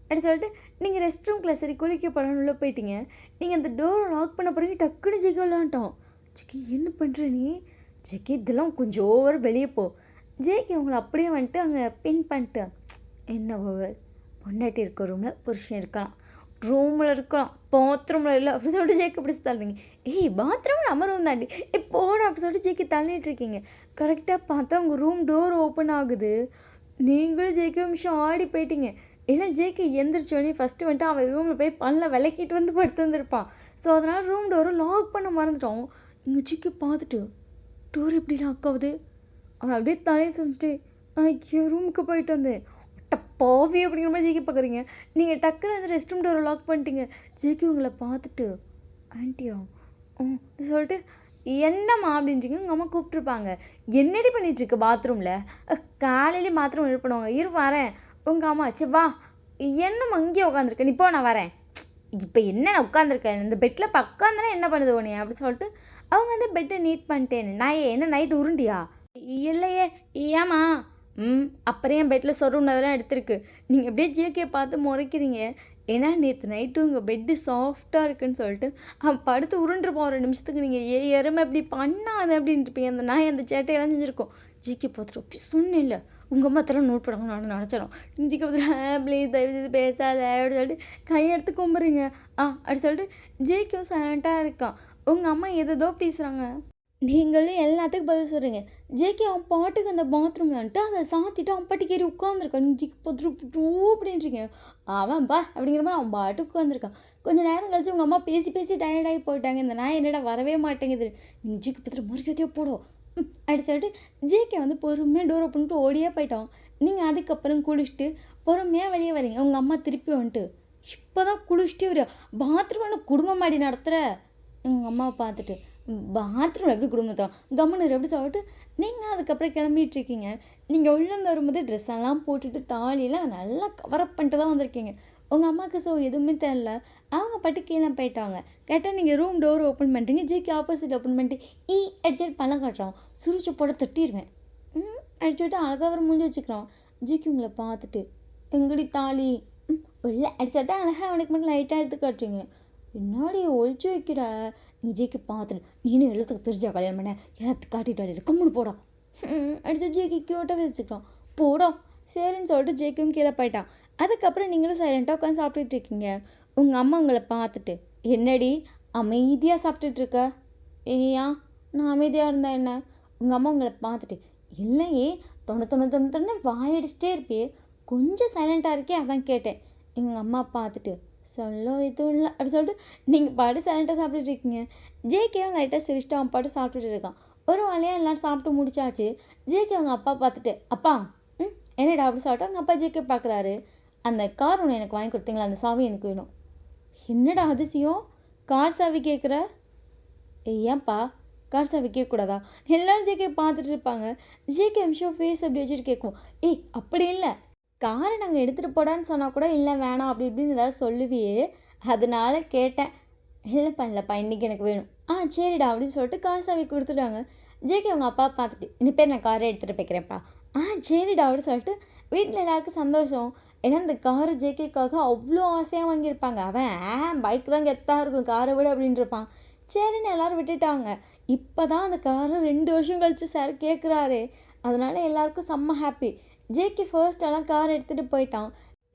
Speaker 1: அப்படி சொல்லிட்டு நீங்கள் ரெஸ்ட் ரூம்குள்ளே சரி குளிக்க போகலான்னு உள்ளே போயிட்டீங்க. நீங்கள் அந்த டோரை லாக் பண்ண போகிறீங்க. டக்குன்னு ஜேகே விளாண்டோம். ஜேகே என்ன பண்ணுற நீ? ஜேகே இதெல்லாம் கொஞ்சம் ஓவர், வெளியே போ. ஜேகே உங்களை அப்படியே வந்துட்டு அங்கே பின் பண்ணிட்டு என்ன ஓவர், பொண்டாட்டி இருக்க ரூமில் புருஷன் இருக்கலாம், ரூமில் இருக்கலாம், பாத்ரூமில் இல்லை அப்படி சொல்லிட்டு ஜேகே அப்படி தள்ளுறீங்க. பாத்ரூம் நம்ம ரூம் தாண்டி போன அப்படி சொல்லிட்டு ஜேகே தள்ளிட்டுருக்கீங்க. கரெக்டாக பார்த்தா உங்கள் ரூம் டோர் ஓப்பன் ஆகுது. நீங்களும் ஜேகே நிமிஷம் ஆடி போயிட்டீங்க. ஏன்னா ஜேகே எந்திரிச்சோடனே ஃபஸ்ட்டு வந்துட்டு அவன் ரூமில் போய் பல்ல விளக்கிட்டு வந்து படுத்து வந்துருப்பான். ஸோ அதனால் ரூம் டோரை லாக் பண்ண மறந்துட்டோம். நீங்கள் ஜேகே பார்த்துட்டு டோர் எப்படி லாக் ஆகுது? அவன் அப்படியே தலையை செஞ்சுட்டு நான் ரூமுக்கு போயிட்டு வந்தேன். பாவி அப்படிங்கிற மாதிரி ஜேகே பார்க்குறீங்க. நீங்கள் டக்குன்னு வந்து ரெஸ்ட் ரூம் டோரை லாக் பண்ணிட்டீங்க. ஜேகே உங்களை பார்த்துட்டு ஆன்ட்டியா சொல்லிட்டு என்னம்மா அப்படின்றீங்க. உங்கள் அம்மா கூப்பிட்ருப்பாங்க. என்னடி பண்ணிகிட்ருக்கு பாத்ரூமில்? காலையிலே பாத்ரூம் எழுப்பினவங்க இரு வரேன். உங்கள் அம்மா சரி வா என்னம்மா இங்கேயே உட்காந்துருக்க நீ போ நான் வரேன். இப்போ என்ன நான் உட்காந்துருக்கேன் இந்த பெட்டில் இப்போ உட்காந்துனா என்ன பண்ணுது உன்னைய அப்படின்னு சொல்லிட்டு அவங்க வந்து பெட்டை நீட் பண்ணிட்டேன்னு. நான் என்ன நைட்டு உருண்டியா? இல்லையே ஏம்மா? அப்புறம் என் பெட்டில் சொருன்னதெல்லாம் எடுத்திருக்கு. நீங்கள் அப்படியே ஜேகே பார்த்து முறைக்கிறீங்க. ஏன்னா நேற்று நைட்டு உங்கள் பெட்டு சாஃப்டாக இருக்குன்னு சொல்லிட்டு அவன் படுத்து உருண்டுருப்பான் ஒரு நிமிஷத்துக்கு. நீங்கள் எருமை இப்படி பண்ணாத அப்படின்ட்டுருப்பீங்க. அந்த நாய் அந்த சேட்டையெல்லாம் செஞ்சுருக்கோம். ஜிகே பார்த்துட்டு அப்படி சொன்னேன்ல உங்கள் அம்மா அதெல்லாம் நோட் பண்ணுவாங்க நான் நினச்சிடும். ஜிகே பார்த்துட்டு ப்ளீஸ் தயவு செய்து பேசாத அப்படின்னு சொல்லிட்டு கையெடுத்து கும்புறீங்க. அப்படி சொல்லிட்டு ஜேகே சைலண்ட்டாக இருக்கான். உங்கள் அம்மா எதோ பேசுகிறாங்க. நீங்களும் எல்லாத்துக்கும் பதில் சொல்கிறீங்க. ஜேகே அவன் பாட்டுக்கு அந்த பாத்ரூமில் வந்துட்டு அதை சாத்திட்டு அவன் பாட்டுக்கு ஏறி உட்காந்துருக்கான். நீங்கள் ஜிகே பார்த்துட்டு அப்படின்றீங்க. அவன்பா அப்படிங்கிற மாதிரி அவன் பாட்டுக்கு உட்காந்துருக்கான். கொஞ்சம் நேரம் கழிச்சு உங்கள் அம்மா பேசி பேசி டயர்டாகி போயிட்டாங்க. இந்த நாய் என்னடா வரவே மாட்டேங்குது. நீங்கள் ஜிகே பார்த்துட்டு முருகத்தையோ போடும் அப்படி சொல்லிட்டு ஜேகே வந்து பொறுமையாக டோர் ஓப்பன் பண்ணிட்டு ஓடியே போயிட்டான். நீங்கள் அதுக்கப்புறம் குளிச்சுட்டு பொறுமையாக வெளியே வரீங்க. உங்கள் அம்மா திருப்பி வந்துட்டு இப்போ தான் குளிச்சுட்டே வரியா பாத்ரூம் குடும்பம் மாடி நடத்துகிற. எங்கள் அம்மாவை பார்த்துட்டு பாத்ரூம் எப்படி குடும்பத்தோ கம்முன்னு எப்படி சொல்லிட்டு நீங்கள் அதுக்கப்புறம் கிளம்பிட்டுருக்கீங்க. நீங்கள் உள்ளேருந்து வரும்போது ட்ரெஸ் எல்லாம் போட்டுட்டு தாலியெல்லாம் நல்லா கவரப் பண்ணிட்டு தான் வந்திருக்கீங்க. உங்கள் அம்மாவுக்கு எதுவுமே தெரில. அவங்க பாட்டு கீழே போயிட்டாங்க. கேட்டால் நீங்கள் ரூம் டோர் ஓப்பன் பண்ணிட்டீங்க. ஜேகே ஆப்போசிட் ஓப்பன் பண்ணிட்டு அடிச்சுட்டு பழம் காட்டுறான். சுருச்சு போட தட்டிடுவேன். அடிச்சுட்டு அழகாக அவர் மூஞ்சி வச்சுக்கிறான். ஜேகே உங்களை பார்த்துட்டு எங்கடி தாலி இல்லை அடிச்சுட்டா அழகாக அவனுக்கு மட்டும் லைட்டாக எடுத்து காட்டுறீங்க. என்னாடி ஒழிச்சு வைக்கிற நீ ஜேகே பார்த்துட்டு நீனும் எழுத்துக்கு தெரிஞ்சா கல்யாணம் பண்ண எல்லாத்துக்கு காட்டிட்டு அடியில் கம்முன்னு போடும் அடிச்சு ஜேகே கியூட்டாக வச்சுக்கலாம் போடும். சரின்னு சொல்லிட்டு ஜேக்கும் கீழே போயிட்டான். அதுக்கப்புறம் நீங்களும் சைலண்ட்டாக உட்காந்து சாப்பிட்டுட்டு இருக்கீங்க. உங்கள் அம்மா உங்களை பார்த்துட்டு என்னடி அமைதியாக சாப்பிட்டுட்ருக்க? ஏயா நான் அமைதியாக இருந்தேன் என்ன? உங்கள் அம்மா உங்களை பார்த்துட்டு இல்லையே தொண்ணு வாயடிச்சிட்டே இருப்பியே கொஞ்சம் சைலண்ட்டாக இருக்கே அதான் கேட்டேன். எங்கள் அம்மா பார்த்துட்டு சொல்ல எதுவும் இல்லை அப்படி சொல்லிட்டு நீங்கள் பாட்டு சைலண்ட்டாக சாப்பிட்டுட்டு இருக்கீங்க. ஜேகேவும் லைட்டாக சிரிச்சிட்டு அவன் பாட்டு சாப்பிட்டுட்டு இருக்கான். ஒரு வழியாக எல்லோரும் சாப்பிட்டு முடிச்சாச்சு. ஜேகே அவங்க அப்பா பார்த்துட்டு அப்பா என்னடா அப்படி சொல்லிட்டு அவங்க அப்பா ஜேகே பார்க்குறாரு. அந்த கார் ஒன்று எனக்கு வாங்கி கொடுத்தீங்களா அந்த சாவி எனக்கு வேணும். என்னடா அதிசயம் கார் சாவி கேட்குற? ஏன்ப்பா கார் சாவி கேட்கக்கூடாதா? எல்லோரும் ஜேகே பார்த்துட்டு இருப்பாங்க. ஜேகே எம்ஷோ ஃபேஸ் அப்படி வச்சுட்டு கேட்கும். அப்படி இல்லை காரை நாங்கள் எடுத்துகிட்டு போடான்னு சொன்னால் கூட இல்லை வேணாம் அப்படி இப்படின்னு ஏதாவது சொல்லுவியே அதனால கேட்டேன். இல்லைப்பா இன்றைக்கி எனக்கு வேணும். சரிடா அப்படின்னு சொல்லிட்டு கார் சாவி கொடுத்துட்டாங்க. ஜேகே அவங்க அப்பா பார்த்துட்டு இனி பேர் நான் காரை எடுத்துகிட்டு போய்க்கிறேன்ப்பா. சரிடா அப்படின்னு சொல்லிட்டு வீட்டில் எல்லாருக்கும் சந்தோஷம். ஏன்னா இந்த காரு ஜேகேக்காக அவ்வளோ ஆசையாக வாங்கியிருப்பாங்க. அவன் பைக் தான் கெத்தாக இருக்கும் காரை விட அப்படின்ட்டு இருப்பான். சரின்னு எல்லோரும் விட்டுட்டாங்க. இப்போ தான் அந்த காரை 2 வருஷம் கழித்து சார் கேட்குறாரு. அதனால் எல்லாருக்கும் செம்ம ஹாப்பி. ஜேகே ஃபர்ஸ்டெல்லாம் கார் எடுத்துகிட்டு போயிட்டான்.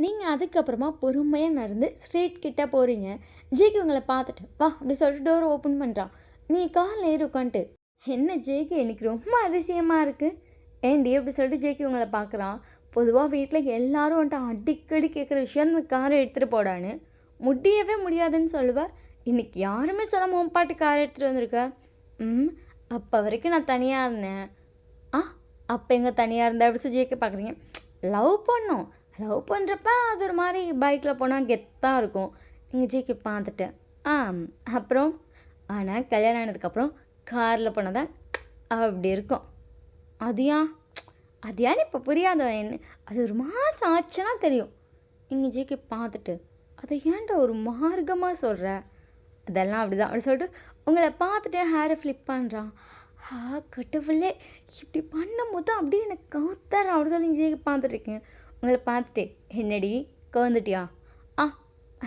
Speaker 1: நீங்கள் அதுக்கப்புறமா பொறுமையாக நடந்து ஸ்ட்ரீட் கிட்டே போகிறீங்க. ஜேகே உங்களை பார்த்துட்டு வா அப்படி சொல்லிட்டு டோர் ஓப்பன் பண்ணுறான். நீ காரில் ஏறி உட்காந்துட்டு என்ன ஜேகே எனக்கு ரொம்ப அதிசயமாக இருக்குது ஏன்டி அப்படி சொல்லிட்டு ஜேகே உங்களை பார்க்குறான். பொதுவாக வீட்டில் எல்லோரும் வந்துட்டு அடிக்கடி கேட்குற விஷயம் இந்த காரை எடுத்துகிட்டு போடான்னு முடியவே முடியாதுன்னு சொல்லுவேன். இன்றைக்கி யாருமே சொல்லாமல் உன் பாட்டு காரை எடுத்துகிட்டு வந்திருக்க. அப்போ வரைக்கும் நான் தனியாக இருந்தேன். அப்போ எங்கே தனியாக இருந்தால் அப்படி சொல்லி ஜேகே பார்க்குறீங்க. லவ் பண்ணுறப்ப அது ஒரு மாதிரி பைக்கில் போனால் கெத்தாக இருக்கும். நீங்கள் ஜேகே பார்த்துட்டு அப்புறம் ஆனால் கல்யாணம் ஆனதுக்கப்புறம் காரில் போனால் தான் அப்படி இருக்கும். அதையான்னு இப்போ புரியாத என்ன அது ஒரு மாதம் ஆச்சுன்னா தெரியும். நீங்கள் ஜேகே பார்த்துட்டு அதை ஏன்டா ஒரு மார்க்கமாக சொல்கிற? அதெல்லாம் அப்படி தான் அப்படி சொல்லிட்டு உங்களை பார்த்துட்டு ஹேரை ஃப்ளிப் பண்ணுறான். கட்டுவில்லே இப்படி பண்ணும்போது அப்படியே எனக்கு கவுத்தரான் அப்படி சொல்லி ஜேகே பார்த்துட்ருக்கேன். உங்களை பார்த்துட்டு என்னடி கவுந்துட்டியா?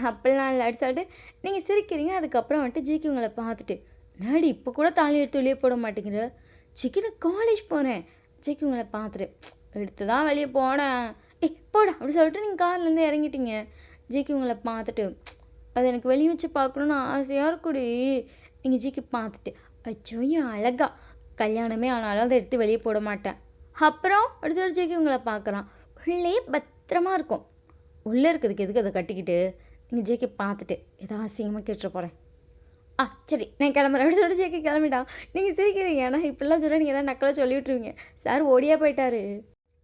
Speaker 1: அப்படிலாம் இல்லை அப்படி சொல்லிட்டு நீங்கள் சிரிக்கிறீங்க. அதுக்கப்புறம் வந்துட்டு ஜேகே உங்களை பார்த்துட்டு நாடி இப்போ கூட தாலி எடுத்து வெளியே போட மாட்டேங்கிற. ஜேகே நான் காலேஜ் போகிறேன். ஜேகே உங்களை பார்த்துட்டு எடுத்து தான் வெளியே போனேன். போடா அப்படி சொல்லிட்டு நீங்கள் கார்லேருந்து இறங்கிட்டீங்க. ஜேகே உங்களை பார்த்துட்டு அது எனக்கு வெளியே வச்சு பார்க்கணுன்னு ஆசையாக இருக்குடி. நீங்கள் ஜேகே பார்த்துட்டு அச்சோ என் அழகா கல்யாணமே ஆனாலும் அதை எடுத்து வெளியே போட மாட்டேன். அப்புறம் அப்படி சொல்லி ஜேகே உங்களை பார்க்குறான். உள்ளே பத்திரமா இருக்கும். உள்ளே இருக்கிறதுக்கு எதுக்கு அதை கட்டிக்கிட்டு? நீங்கள் ஜேகே பார்த்துட்டு ஏதாவது அசிங்கமாக கேட்டுற போகிறேன். சரி நான் கிளம்புறேன் அப்படி சொல்லிட்டு ஜேகே கிளம்பிட்டான். நீங்கள் சிரிக்கிறீங்க. ஆனால் இப்படிலாம் சொல்ல நீங்கள் எதாவது நக்கலாக சொல்லி விட்டுருவீங்க. சார் ஓடியா போயிட்டாரு.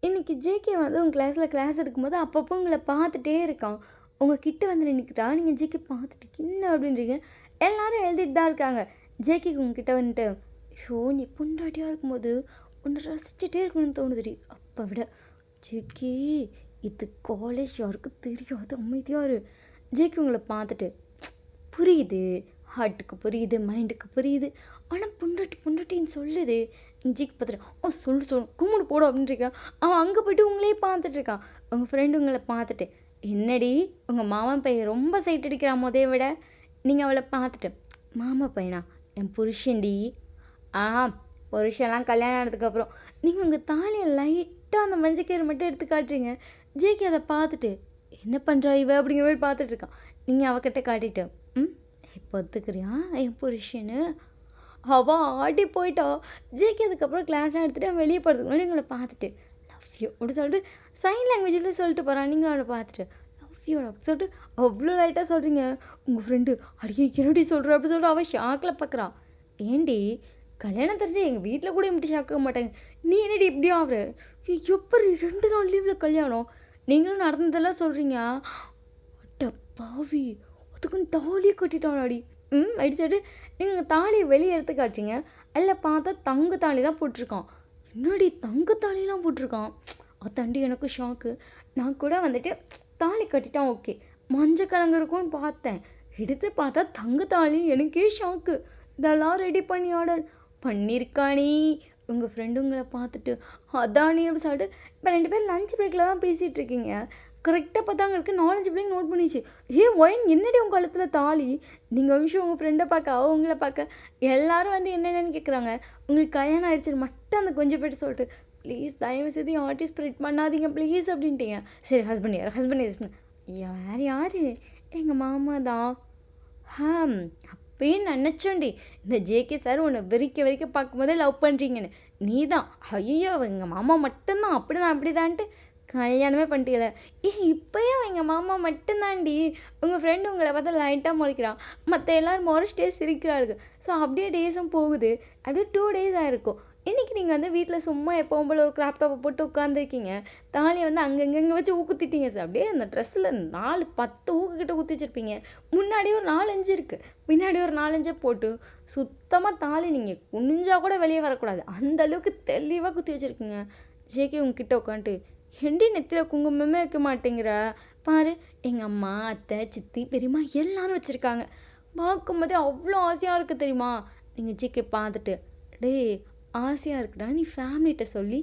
Speaker 1: இன்னைக்கு ஜேகே வந்து உங்க கிளாஸ்ல கிளாஸ் எடுக்கும்போது அப்பப்போ உங்கள பார்த்துட்டே இருக்கான். உங்க கிட்ட வந்து நின்னுக்கிட்டா, நீங்க ஜேகே பார்த்துட்டு என்ன அப்படின்றீங்க? எல்லாரும் எழுதிட்டு தான் இருக்காங்க. ஜேகேக்கு உங்ககிட்ட வந்துட்டு, "ஐயோ! நீ பொண்டாட்டியா இருக்கும்போது உன்ன ரசிச்சுட்டே இருக்கணும்னு தோணுதுடி." அப்ப விட, "ஜேகே இது காலேஜ் யாருக்கும் தெரியாது அமைதியா இரு." ஜேகே உங்கள பார்த்துட்டு, புரியுது. ஹார்ட்டுக்கு புரியுது, மைண்டுக்கு புரியுது. ஆனா பொண்டாட்டி பொண்டாட்டின்னு சொல்லுதே. ஜிக்கு பார்த்துட்டு, சொல்லு சொல்லு கும்முடு போடு அப்படின்ட்டுருக்கான். அவன் அங்கே போய்ட்டு உங்களையே பார்த்துட்ருக்கான். உங்கள் ஃப்ரெண்டு உங்களை பார்த்துட்டு, என்னடி உங்கள் மாமன் பையன் ரொம்ப சைட் அடிக்கிறான் மொதைய விட. நீங்கள் அவளை பார்த்துட்டு, மாமா பையனா என் புருஷன்டி. ஆ புருஷன்லாம் கல்யாணம் ஆனதுக்கப்புறம் நீங்கள் உங்கள் தாலியை லைட்டாக அந்த மஞ்சக்கயிறு மட்டும் எடுத்து காட்டுறீங்க. ஜேகே அதை பார்த்துட்டு, என்ன பண்ணுறா இவ அப்படிங்கிற மாதிரி பார்த்துட்ருக்கான். நீங்கள் அவகிட்ட காட்டிட்டு, இப்போ ஒத்துக்கிறியா என் புருஷன்னு? அவள் ஆடி போயிட்டா. ஜேகே அதுக்கப்புறம் கிளாஸ்லாம் எடுத்துகிட்டு வெளியே போகிறதுக்கு முன்னாடி உங்களை பார்த்துட்டு, லவ் யூ அப்படி சொல்லிட்டு சைன் லாங்குவேஜில் சொல்லிட்டு போகிறான். நீங்கள் அவளை பார்த்துட்டு, லவ் யூ அப்படி சொல்லிட்டு அவ்வளோ லைட்டாக சொல்கிறீங்க. உங்கள் ஃப்ரெண்டு அடிக்கடி என்னடி சொல்கிற அப்படி சொல்லிட்டு அவள் ஷாக்கில் பார்க்குறான். ஏண்டி கல்யாணம் தெரிஞ்சு எங்கள் வீட்டில் கூட இப்படி ஷாக்க மாட்டாங்க, நீ என்னடி இப்படியும் ஆகுற? எப்படி 2 நாள் லீவில் கல்யாணம்? நீங்களும் நடந்ததெல்லாம் சொல்கிறீங்க. அட்ட பாவி, அதுக்குன்னு தாலியை கட்டிட்டானாடி. அடிச்சுட்டு நீங்கள் தாலியை வெளியே எடுத்து காய்ச்சிங்க. அதில் பார்த்தா தங்க தாலி தான் போட்டிருக்கான். என்னடி தங்க தாலிலாம் போட்டிருக்கான்? அதாண்டி எனக்கு ஷாக்கு. நான் கூட வந்துட்டு தாலி கட்டிட்டான் ஓகே, மஞ்சள் கிழங்கு இருக்கும்னு பார்த்தேன். எடுத்து பார்த்தா தங்க தாலி. எனக்கே ஷாக்கு. இதெல்லாம் ரெடி பண்ணி ஆர்டர் பண்ணியிருக்கானே. உங்கள் ஃப்ரெண்டு உங்களை பார்த்துட்டு அதானே அப்படி சொல்லிட்டு இப்போ 2 பேரும் லஞ்ச் பிரேக்கில் தான் பேசிகிட்டு இருக்கீங்க. கரெக்டாக பார்த்தா அங்கே இருக்க 4-5 பிள்ளைங்க நோட் பண்ணிச்சு. ஒயின் என்னடி உங்கள் கழுத்தில் தாலி? நீங்கள் ஒரு விஷயம் உங்கள் ஃப்ரெண்டை பார்க்க அவள் உங்களை பார்க்க எல்லாரும் வந்து என்னென்னு கேட்குறாங்க. உங்களுக்கு கல்யாணம் ஆகிடுச்சு மட்டும் அந்த கொஞ்சம் பேர் சொல்லிட்டு, ப்ளீஸ் தயவு செய்து ஆர்டிஸ்ட் ஸ்ப்ரெட் பண்ணாதீங்க ப்ளீஸ் அப்படின்ட்டீங்க. சரி ஹஸ்பண்ட் யார்? ஹஸ்பண்ட் வேறு யார்? எங்கள் மாமா தான். அப்பயே நினச்சோண்டி இந்த ஜேகே சார் உன்னை வெறிக்க பார்க்கும்போதே லவ் பண்ணுறீங்கன்னு. நீ தான் ஐயோ எங்கள் மாமா மட்டும்தான் அப்படிதான்ட்டு கல்யாணமே பண்ணிட்டீங்கள. இப்போயும் எங்கள் மாமா மட்டும்தாண்டி. உங்கள் ஃப்ரெண்டு உங்களை பார்த்தா லைட்டாக முறைக்கிறான், மற்ற எல்லோரும் முறைச்சிட்டே சிரிக்கிறாளுங்க. ஸோ அப்படியே டேஸும் போகுது. அப்படியே 2 டேஸ் ஆகிருக்கும். இன்றைக்கி நீங்கள் வந்து வீட்டில் சும்மா எப்பவும் போல் ஒரு கிராப்டாப்பை போட்டு உட்காந்துருக்கீங்க. தாலியை வந்து அங்கங்கே வச்சு ஊக்குத்திட்டீங்க சார். அப்படியே அந்த ட்ரெஸ்ஸில் 4-10 ஊக்குக்கிட்ட ஊற்றி வச்சுருப்பீங்க. முன்னாடி ஒரு 4-5 இருக்குது, பின்னாடி ஒரு 4-5 போட்டு சுத்தமாக தாலி நீங்கள் குனிஞ்சா கூட வெளியே வரக்கூடாது அந்தளவுக்கு தெளிவாக குத்தி வச்சுருக்கீங்க. ஜேகே உங்ககிட்ட உட்காந்துட்டு, ஏண்டி நெத்தியில் குங்குமமே வைக்க மாட்டேங்கிற? பாரு எங்கள் அம்மா, அத்தை, சித்தி, பெரியம்மா எல்லாரும் வச்சுருக்காங்க. பார்க்கும்போதே அவ்வளோ ஆசையாக இருக்குது தெரியுமா? நீங்கள் ஜேகே பார்த்துட்டு, டேய் ஆசையாக இருக்குடா, நீ ஃபேமிலிகிட்ட சொல்லி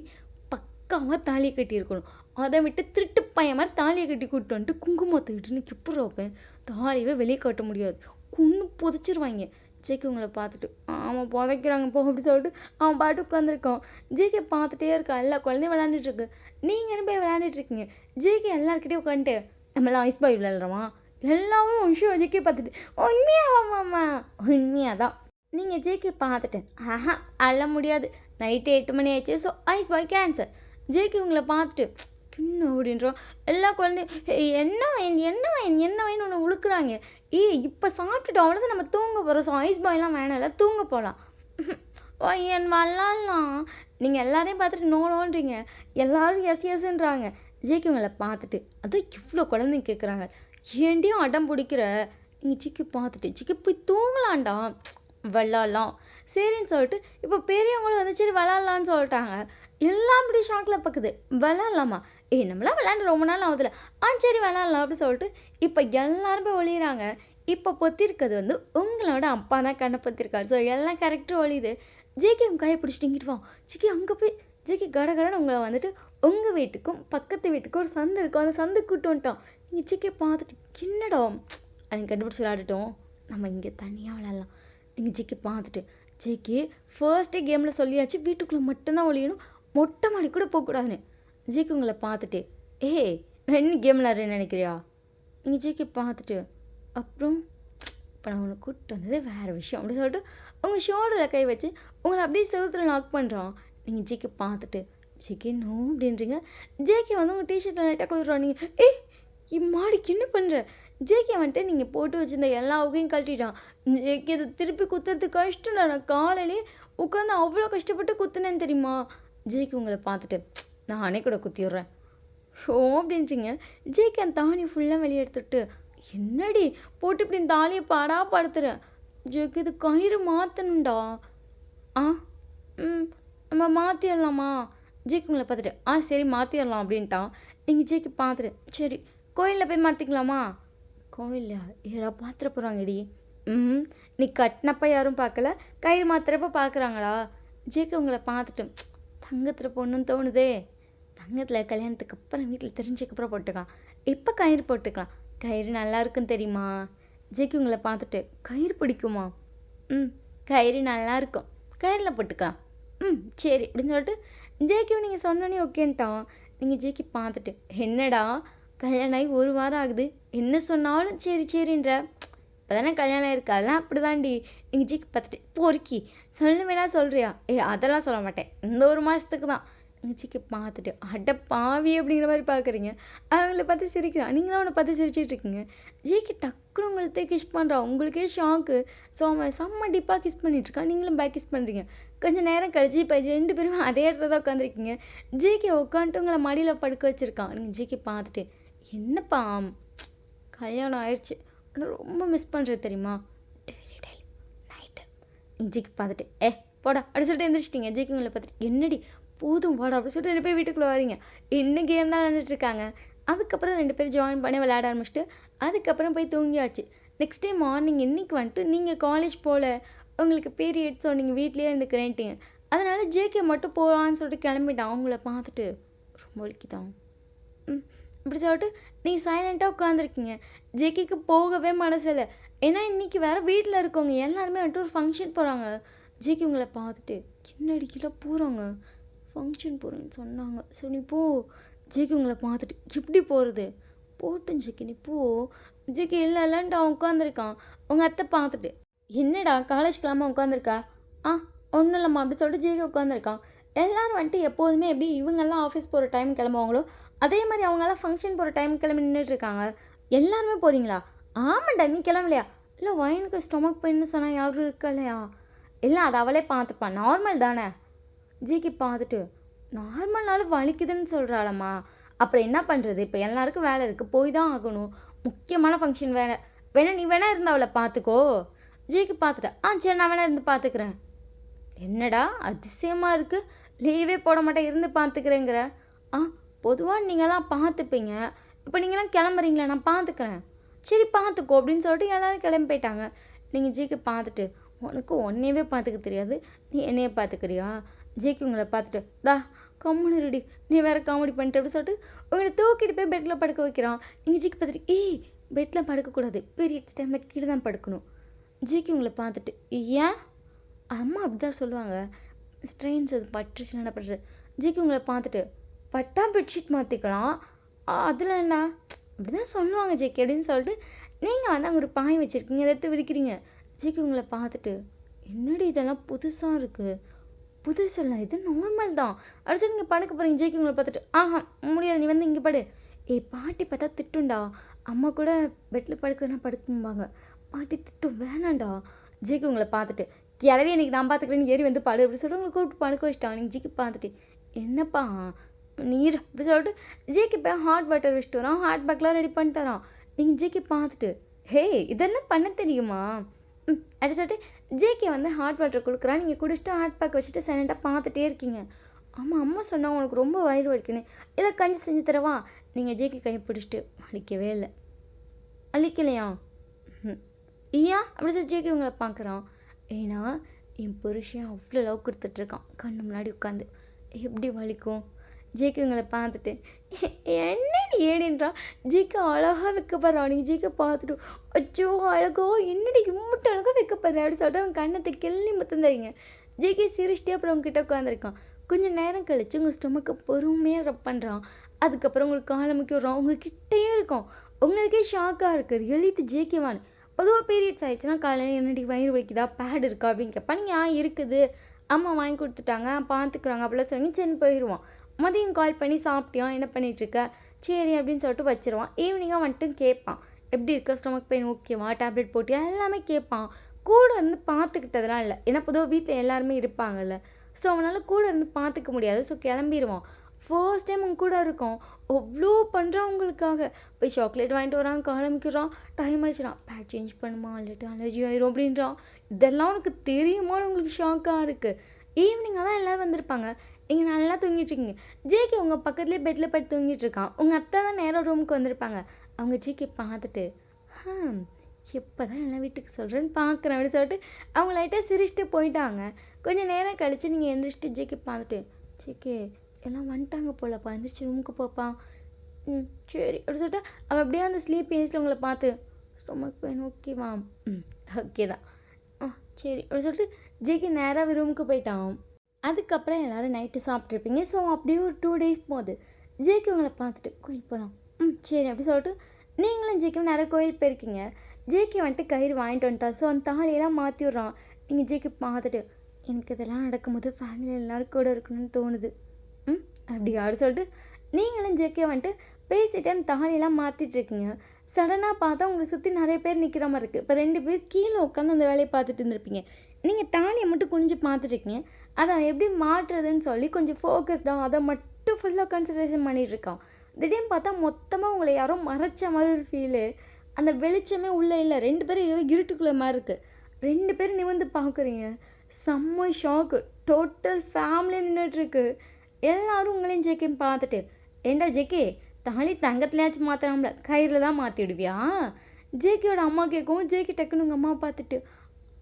Speaker 1: பக்காவாக தாலியை கட்டியிருக்கணும். அதை விட்டு திருட்டு பையன் மாதிரி தாலியை கட்டி கூப்பிட்டு வந்துட்டு குங்குமத்தை விட்டு நீ எப்படி வைப்பேன்? தாலியவே வெளியே காட்ட முடியாது, கொன்று புதைச்சிருவாங்க. ஜேகே உங்களை பார்த்துட்டு, ஆமாம் புதைக்கிறாங்க போ அப்படி சொல்லிட்டு அவன் பாட்டு உட்காந்துருக்கான். ஜேகே பார்த்துட்டே இருக்கான். எல்லா குழந்தையும் விளையாண்டுட்டுருக்கு. நீங்கள் என்ன போய் விளையாண்டுட்ருக்கீங்க. ஜேகே எல்லாருக்கிட்டையும் உட்காந்துட்டு, நம்மளாம் ஐஸ் பாய் விளையாடுறோமா? எல்லாமே விஷயம் ஜேகே பார்த்துட்டு, உண்மையாவாமாம்மா? உண்மையாக தான். நீங்கள் ஜேகே பார்த்துட்டு, அள்ள முடியாது, நைட்டு 8 மணி ஆயிடுச்சு, so ice boy cancer. JK உங்களை பார்த்துட்டு, என்ன அப்படின்றோம். எல்லா குழந்தையும் என்ன ஒன்று உழுக்குறாங்க. இப்போ சாப்பிட்டுட்டோம் அவ்வளோதான், நம்ம தூங்க போகிறோம். ஸோ ஐஸ் பாய்லாம் வேணாம்ல, தூங்க போகலாம். என் விளாட்லாம். நீங்கள் எல்லாரையும் பார்த்துட்டு நோன்றீங்க, எல்லோரும் எஸ்ன்றாங்க. ஜேகே உங்களை பார்த்துட்டு, அதான் இவ்வளோ குழந்தைங்க கேட்குறாங்க, ஏண்டியும் அடம் பிடிக்கிற? நீங்கள் ஜேகே பார்த்துட்டு, ஜேகே போய் தூங்கலாம்டா, விளாட்லாம் சரின்னு சொல்லிட்டு இப்போ பெரியவங்களும் வந்து சரி விளாட்லான்னு சொல்லிட்டாங்க. எல்லாம் அப்படி ஷாக்கில் பார்க்குது. விளாட்லாமா? நம்மளாம் விளையாண்டு ரொம்ப நாள் ஆகுதுல. சரி விளாட்லாம் அப்படி சொல்லிட்டு இப்போ எல்லாரும் போய் ஒளியிறாங்க. இப்போ பொத்திருக்கிறது வந்து உங்களோட அப்பா தான் கண்ணை பொத்திருக்காரு. ஸோ எல்லாம் கரெக்டாக ஒளியுது. ஜேகே உங்கள் கையை பிடிச்சிட்டு இங்கிட்டு வா. ஜேகே அங்கே போய் ஜேகே கடகடன்னு உங்களை வந்துட்டு உங்கள் வீட்டுக்கும் பக்கத்து வீட்டுக்கும் ஒரு சந்து இருக்கும், அந்த சந்து கூட்டு வந்துட்டான். நீங்கள் ஜேகே பார்த்துட்டு, என்னடா அவங்க கண்டுபிடிச்சி விளையாடிட்டோம், நம்ம இங்கே தனியாக விளையாடலாம். நீங்கள் ஜேகே பார்த்துட்டு, ஜேகே ஃபர்ஸ்டே கேமில் சொல்லியாச்சு வீட்டுக்குள்ளே மட்டும்தான் ஒழியணும், மொட்டை மாடி கூட போகக்கூடாதுன்னு. ஜேகே உங்களை பார்த்துட்டு, நான் என்ன கேம் விளையாடுறேன்னு நினைக்கிறியா? நீங்கள் ஜேகே பார்த்துட்டு, அப்புறம் இப்போ நான் உன்னை கூப்பிட்டு வந்தது வேறு விஷயம் அப்படி சொல்லிட்டு உங்கள் ஷோல்டரில் கை வச்சு உங்களை அப்படியே செவுத்துல லாக் பண்ணுறான். நீங்கள் ஜேகே பார்த்துட்டு, ஜேகே நோ அப்படின்றீங்க. ஜேகே வந்து உங்கள் டிஷர்ட்டில் லைட்டாக குதிர்றான். நீங்கள் இம்மாடிக்கு என்ன பண்ணுற? ஜேகே வந்துட்டு நீங்கள் போட்டு வச்சுருந்த எல்லா உகையும் கழட்டிட்டான். ஜேகே இதை திருப்பி குத்துறது கஷ்டம்டா, நான் காலையிலே உட்காந்து அவ்வளோ கஷ்டப்பட்டு குத்துனேன்னு தெரியுமா? ஜேகே உங்களை பார்த்துட்டு, நானே கூட குத்தி விட்றேன். ஷோ அப்படின்றீங்க. ஜேகே அந்த தாலியை ஃபுல்லாக வெளியே எடுத்துட்டு, என்னடி போட்டு இப்படி இந்த தாலியை பாடா படுத்துற. ஜேகே இது கயிறு மாற்றணும்டா. ஆ ம் நம்ம மாற்றிடலாமா? ஜேகே உங்களை பார்த்துட்டு சரி மாற்றிடலாம் அப்படின்ட்டான். நீங்கள் ஜேகே பார்த்துட்டு சரி கோயிலில் போய் மாற்றிக்கலாமா? கோயில்லையா? யாரா பார்த்துட போகிறாங்கடி. ம் நீ கட்டினப்ப யாரும் பார்க்கல, கயிறு மாத்துறப்ப பார்க்குறாங்களா? ஜேகே உங்களை பார்த்துட்டு தங்கத்தில் பொண்ணுன்னு தோணுதே. தங்கத்தில் கல்யாணத்துக்கு அப்புறம் வீட்டில் தெரிஞ்சதுக்கப்புறம் போட்டுக்கலாம். இப்போ கயிறு போட்டுக்கலாம். கயிறு நல்லா இருக்குன்னு தெரியுமா? ஜேகே உங்களை பார்த்துட்டு கயிறு பிடிக்குமா? ம் கயிறு நல்லா இருக்கும், கயிறில் போட்டுக்கலாம். சரி அப்படின்னு சொல்லிட்டு ஜேகேவை நீங்கள் சொன்னோன்னே ஓகேன்ட்டான். நீங்கள் ஜேகே பார்த்துட்டு என்னடா கல்யாணம் ஆகி 1 வாரம் ஆகுது, என்ன சொன்னாலும் சரி சரின்ற. இப்போ தானே கல்யாணம் ஆயிருக்கு, அதெல்லாம் அப்படி தாண்டி. நீங்கள் ஜேகே பார்த்துட்டு பொறுக்கி சொல்லுவேனா சொல்கிறியா? அதெல்லாம் சொல்ல மாட்டேன், இந்த 1 மாதத்துக்கு தான். நீங்கள் ஜேகே பார்த்துட்டு அட பாவி அப்படிங்கிற மாதிரி பார்க்குறீங்க. அவங்கள பார்த்து சிரிக்கிறான், நீங்களும் அவனை பார்த்து சிரிச்சிட்டு இருக்கீங்க. ஜேகே டக்குன்னு உங்கள்கிட்ட கிஸ் பண்ணுறான். உங்களுக்கே ஷாக்கு. ஸோ அவன் செம்ம டீப்பாக கிஸ் பண்ணிட்டுருக்கான், நீங்களும் பேக் கிஸ் பண்ணுறீங்க. கொஞ்சம் நேரம் கழிச்சு இப்போ 2 பேரும் அதே இடத்துல தான் உட்காந்துருக்கீங்க. ஜேகே உட்காந்துட்டு உங்களை மடியில் படுக்க வச்சுருக்கான். நீங்கள் ஜேகே பார்த்துட்டு என்னப்பா கல்யாணம் ஆயிடுச்சு, ஆனால் ரொம்ப மிஸ் பண்ணுறது தெரியுமா? Daily daily night. ஜேகே பார்த்துட்டு போடா அப்படி சொல்லிட்டு எழுந்திரிச்சிட்டிங்க. ஜேகே உங்களை பார்த்துட்டு என்னடி போதும் வாடா அப்படி சொல்லிட்டு 2 பேர் வீட்டுக்குள்ளே வரீங்க. இன்னும் கேம் தான் விளையாண்டுட்ருக்காங்க. அதுக்கப்புறம் 2 பேர் ஜாயின் பண்ணி விளையாட ஆரம்பிச்சிட்டு அதுக்கப்புறம் போய் தூங்கியாச்சு. நெக்ஸ்ட் டே மார்னிங் இன்றைக்கி வந்துட்டு நீங்கள் காலேஜ் போகல, உங்களுக்கு பீரியட்ஸ், ஸோ நீங்கள் வீட்லேயே இருந்துக்கிறேன்ட்டிங்க. அதனால் ஜேகே மட்டும் போகலான்னு சொல்லிட்டு கிளம்பிட்டான். அவங்கள பார்த்துட்டு ரொம்ப வலிக்குதான். இப்படி சொல்லிட்டு நீ சைலண்ட்டாக உட்காந்துருக்கீங்க. ஜேகேக்கு போகவே மனசில்லை. ஏன்னா இன்றைக்கி வேறு வீட்டில் இருக்கவங்க எல்லாருமே வந்துட்டு ஒரு ஃபங்க்ஷன் போகிறாங்க. ஜேகே உங்களை பார்த்துட்டு என்னடி கீழே போகிறாங்க, ஃபங்க்ஷன் போகிறேன்னு சொன்னாங்க, சரி நீ போ. ஜேகே உங்களை பார்த்துட்டு எப்படி போகிறது? போட்டேன் ஜேகே நீ போ. ஜேகே இல்லைன்ட்டு அவன் உட்காந்துருக்கான். உங்கள் அத்தை பார்த்துட்டு என்னடா காலேஜ் கிளம்ப உட்காந்துருக்கா? ஒன்றும் இல்லைம்மா அப்படி சொல்லிட்டு ஜேகே உட்காந்துருக்கான். எல்லோரும் வந்துட்டு எப்போதுமே எப்படி இவங்கெல்லாம் ஆஃபீஸ் போகிற டைம் கிளம்புவாங்களோ அதே மாதிரி அவங்களாம் ஃபங்க்ஷன் போகிற டைம் கிளம்பி நின்றுட்டுருக்காங்க. எல்லாருமே போகிறீங்களா? ஆமாண்டா நீ கிளம்பலையா? இல்லை வயனுக்கு ஸ்டொமக் பெயின்னு சொன்னால் யாரும் இருக்கலையா? இல்லை அதை அவளே பார்த்துப்பான், நார்மல் தானே. ஜேகே பார்த்துட்டு நார்மல்னாலும் வலிக்குதுன்னு சொல்கிறாளம்மா, அப்புறம் என்ன பண்ணுறது? இப்போ எல்லாருக்கும் வேலை இருக்குது, போய் தான் ஆகணும், முக்கியமான ஃபங்க்ஷன் வேறு. நீ வேணா இருந்து அவளை பார்த்துக்கோ. ஜேகே பார்த்துட்டா சரி நான் வேணா இருந்து பார்த்துக்கிறேன். என்னடா அதிசயமாக இருக்குது, லீவே போட மாட்டேன் இருந்து பார்த்துக்கிறேங்கிற. பொதுவாக நீங்களாம் பார்த்துப்பீங்க, இப்போ நீங்களாம் கிளம்புறீங்களா? நான் பார்த்துக்கிறேன். சரி பார்த்துக்கோ அப்படின்னு சொல்லிட்டு எல்லோரும் கிளம்பி போயிட்டாங்க. நீங்கள் ஜேகே பார்த்துட்டு உனக்கு உன்னையவே பார்த்துக்க தெரியாது, நீ என்னையே பார்த்துக்கிறியா? ஜேகே உங்களை பார்த்துட்டு கம்முன்னு ரெடி, நீ வேறு காமெடி பண்ணிட்டு அப்படின்னு சொல்லிட்டு உங்களை தூக்கிட்டு போய் பெட்டில் படுக்க வைக்கிறான். நீங்கள் ஜேகே பார்த்துட்டு பெட்டில் படுக்கக்கூடாது, பீரியட்ஸ் டைமில் கீழே தான் படுக்கணும். ஜேகே உங்களை பார்த்துட்டு ஏன்? அம்மா அப்படி தான் சொல்லுவாங்க, ஸ்ட்ரெயின்ஸ் அது பட்டுருச்சு என்ன பண்ணுறது. ஜேகே உங்களை பார்த்துட்டு பட்டா பெட்ஷீட் மாற்றிக்கலாம், அதில் என்ன அப்படி தான் சொல்லுவாங்க ஜேகே அப்படின்னு சொல்லிட்டு நீங்கள் வந்து அங்கே ஒரு பாய் வச்சுருக்கீங்க, அதை எடுத்து விரிக்கிறீங்க. ஜேகே உங்களை பார்த்துட்டு என்னடி இதெல்லாம் புதுசாக இருக்குது? புதுசில்லை, இது நார்மல் தான் அப்படி சொல்லி நீங்கள் படுக்க போகிறீங்க. ஜேகே உங்களை பார்த்துட்டு முடியாது, நீ வந்து இங்கே படு. பாட்டி பார்த்தா திட்டுண்டா, அம்மா கூட பெட்டில் படுக்கிறதுனா படுக்கும்பாங்க, பாட்டி திட்டும் வேணாண்டா. ஜேகே உங்களை பார்த்துட்டு கிளவி எனக்கு நான் பார்த்துக்கிறேன்னு ஏறி வந்து படு அப்படி சொல்லிட்டு உங்களை கூப்பிட்டு படுக்க வச்சிட்டான். நீங்கள் ஜேகே பார்த்துட்டு என்னப்பா நீர் அப்படி சொல்லிட்டு ஜேகே போய் ஹாட் வாட்டர் வச்சுட்டு வரான், ஹாட் பேக்லாம் ரெடி பண்ணி தரான். நீங்கள் ஜேகே பார்த்துட்டு இதெல்லாம் பண்ண தெரியுமா? அப்படி சொல்லிட்டு ஜேகே வந்து ஹாட் வாட்டர் கொடுக்குறான். நீங்கள் குடிச்சிட்டு ஹாட் பேக் வச்சுட்டு சைலண்ட்டாக பார்த்துட்டே இருக்கீங்க. ஆமாம் அம்மா சொன்னாங்க உனக்கு ரொம்ப வயிறு வலிக்கணும், இதை கஞ்சி செஞ்சு தரவா? நீங்கள் ஜேகே கையை பிடிச்சிட்டு வலிக்கவே இல்லை. வலிக்கலையா? ஏன் அப்படி சொல்லி ஜேகே உங்களை பார்க்குறான். ஏன்னா என் புருஷன் அவ்வளோ லவ் கொடுத்துட்ருக்கான் கண்ணு முன்னாடி உட்காந்து, எப்படி வலிக்கும்? ஜேகே உங்களை பார்த்துட்டு என்னடி ஏடின்றா. ஜேகே அழகாக வைக்கப்படுறான். நீங்கள் ஜேகே பார்த்துட்டு அச்சோ அழகோ என்னடி இம்மட்டு அழகாக வைக்கப்படுற அப்படின்னு சொல்லிட்டு அவன் கண்ணத்தை கிள்ளி முத்தம் தரீங்க. ஜேகே சிரிச்சிட்டே அப்புறம் உங்ககிட்ட உட்காந்துருக்கான். கொஞ்சம் நேரம் கழிச்சு உங்கள் ஸ்டொமக்கை பொறுமையாக ரப் பண்ணுறான். அதுக்கப்புறம் உங்களுக்கு காலை முக்கி விட்றான். உங்ககிட்டே இருக்கும். உங்களுக்கே ஷாக்காக இருக்குது, எழுத்து ஜேகேவான்னு. பொதுவாக பீரியட்ஸ் ஆகிடுச்சுன்னா காலையில் என்னடி வயிறு வலிக்குதா, பேட் இருக்கா அப்படின்னு கேட்பா. நீங்கள் இருக்குது, அம்மா வாங்கி கொடுத்துட்டாங்க, பார்த்துக்குறாங்க அப்படிலாம் சொல்லி சென்னு போயிடுவான். மதியம் கால் பண்ணி சாப்பிட்டியா, என்ன பண்ணிகிட்ருக்க, சரி அப்படின்னு சொல்லிட்டு வச்சுருவான். ஈவினிங்காக வந்துட்டு கேட்பான், எப்படி இருக்க, ஸ்டொமக் பெயின் ஓகேவா, டேப்லெட் போட்டியா, எல்லாமே கேட்பான். கூட இருந்து பார்த்துக்கிட்டதெல்லாம் இல்லை, ஏன்னா பொதுவாக வீட்டில் எல்லாருமே இருப்பாங்கல்ல, ஸோ அவனால் கூட இருந்து பார்த்துக்க முடியாது. ஸோ கிளம்பிடுவான். ஃபர்ஸ்ட் டைம் உங்க கூட இருக்கோம். அவ்ளோ பண்றான் உங்களுக்காக. போய் சாக்லேட் வாங்கிட்டு வரான், காமிக்கிறான். டைம் ஆயிடுச்சுனா, பேட் சேஞ்ச் பண்ணுமா, இல்லாட்டி அலர்ஜி ஆயிரும் அப்படின்றான். இதெல்லாம் உனக்கு தெரியுமான்னு உங்களுக்கு ஷாக்கா இருக்கு. ஈவினிங்கா தான் எல்லாரும் வந்திருப்பாங்க. நீங்க நல்லா தூங்கிட்டு இருக்கீங்க. ஜேகே உங்க பக்கத்துலயே பெட்ல படுத்து தூங்கிட்டு இருக்கான். உங்க அத்தை தான் நேரா ரூமுக்கு வந்திருப்பாங்க. அவங்க ஜேகே பார்த்துட்டு, ஹம் எப்பதான் எல்லாம் வீட்டுக்கு சொல்றேன்னு பார்க்குறேன் அப்படின்னு சொல்லிட்டு அவங்க லைட்டாக சிரிச்சுட்டு போயிட்டாங்க. கொஞ்சம் நேரம் கழிச்சு நீங்கள் எந்திரிச்சிட்டு ஜேகே பார்த்துட்டு, ஜேகே எல்லாம் வந்துட்டாங்க போலப்பா, எந்திரிச்சு ரூமுக்கு போப்பா. ம் சரி அப்படின்னு சொல்லிட்டு அவள் அப்படியே அந்த ஸ்லீப் ஏஸில் உங்களை பார்த்து, ஸ்டொமக் பெயின் ஓகேவா? ம் ஓகே தான். ஆ சரி அப்படின்னு சொல்லிட்டு ஜேகே நேராக ரூமுக்கு போயிட்டான். அதுக்கப்புறம் எல்லோரும் நைட்டு சாப்பிட்ருப்பீங்க. ஸோ அப்படியே ஒரு 2 டேஸ் போகுது. ஜேகே உங்களை பார்த்துட்டு கோயில் போகலாம். ம் சரி அப்படி சொல்லிட்டு நீங்களும் ஜேகேவும் நிறைய கோயில் போயிருக்கீங்க. ஜேகே வந்துட்டு கயிறு வாங்கிட்டு வந்துட்டான். ஸோ அந்த தாலியெல்லாம் மாற்றி விட்றான். நீங்கள் ஜேகே பார்த்துட்டு, எனக்கு இதெல்லாம் நடக்கும்போது ஃபேமிலியில் எல்லோரும் கூட இருக்கணும்னு தோணுது. ம் அப்படி அப்படி சொல்லிட்டு நீங்களும் ஜேகே வந்துட்டு பேசிட்டு அந்த தாலியெல்லாம் மாற்றிட்டுருக்கீங்க. சடனாக பார்த்தா உங்களை சுற்றி நிறைய பேர் நிற்கிற மாதிரி இருக்குது. இப்போ 2 பேர் கீழே உட்காந்து அந்த வேலையை பார்த்துட்டு இருந்திருப்பீங்க. நீங்கள் தாலியை மட்டும் குனிஞ்சு பார்த்துட்ருக்கீங்க. அதை எப்படி மாற்றுறதுன்னு சொல்லி கொஞ்சம் ஃபோக்கஸ்டாக அதை மட்டும் ஃபுல்லாக கன்சிடரேஷன் பண்ணிகிட்ருக்கான். திடீர்னு பார்த்தா மொத்தமாக உங்களை யாரோ மறைச்ச மாதிரி ஒரு ஃபீலு. அந்த வெளிச்சமே உள்ளே இல்லை. 2 பேரும் ஏதோ இருட்டுக்குள்ளே மாதிரி இருக்குது. 2 பேரும் நிமிர்ந்து பார்க்குறீங்க. செம்ம ஷாக்கு. Total family நின்றுட்டுருக்கு. எல்லோரும் உங்களையும் ஜேகேன்னு பார்த்துட்டு, ஏண்டா ஜேகே தாலி தங்கத்துலையாச்சும் மாற்றலாம்ல, கயிறில் தான் மாற்றி விடுவியா? ஜேகேயோட அம்மா கேட்கவும் ஜேகே டக்குன்னு உங்கள் அம்மாவை பார்த்துட்டு,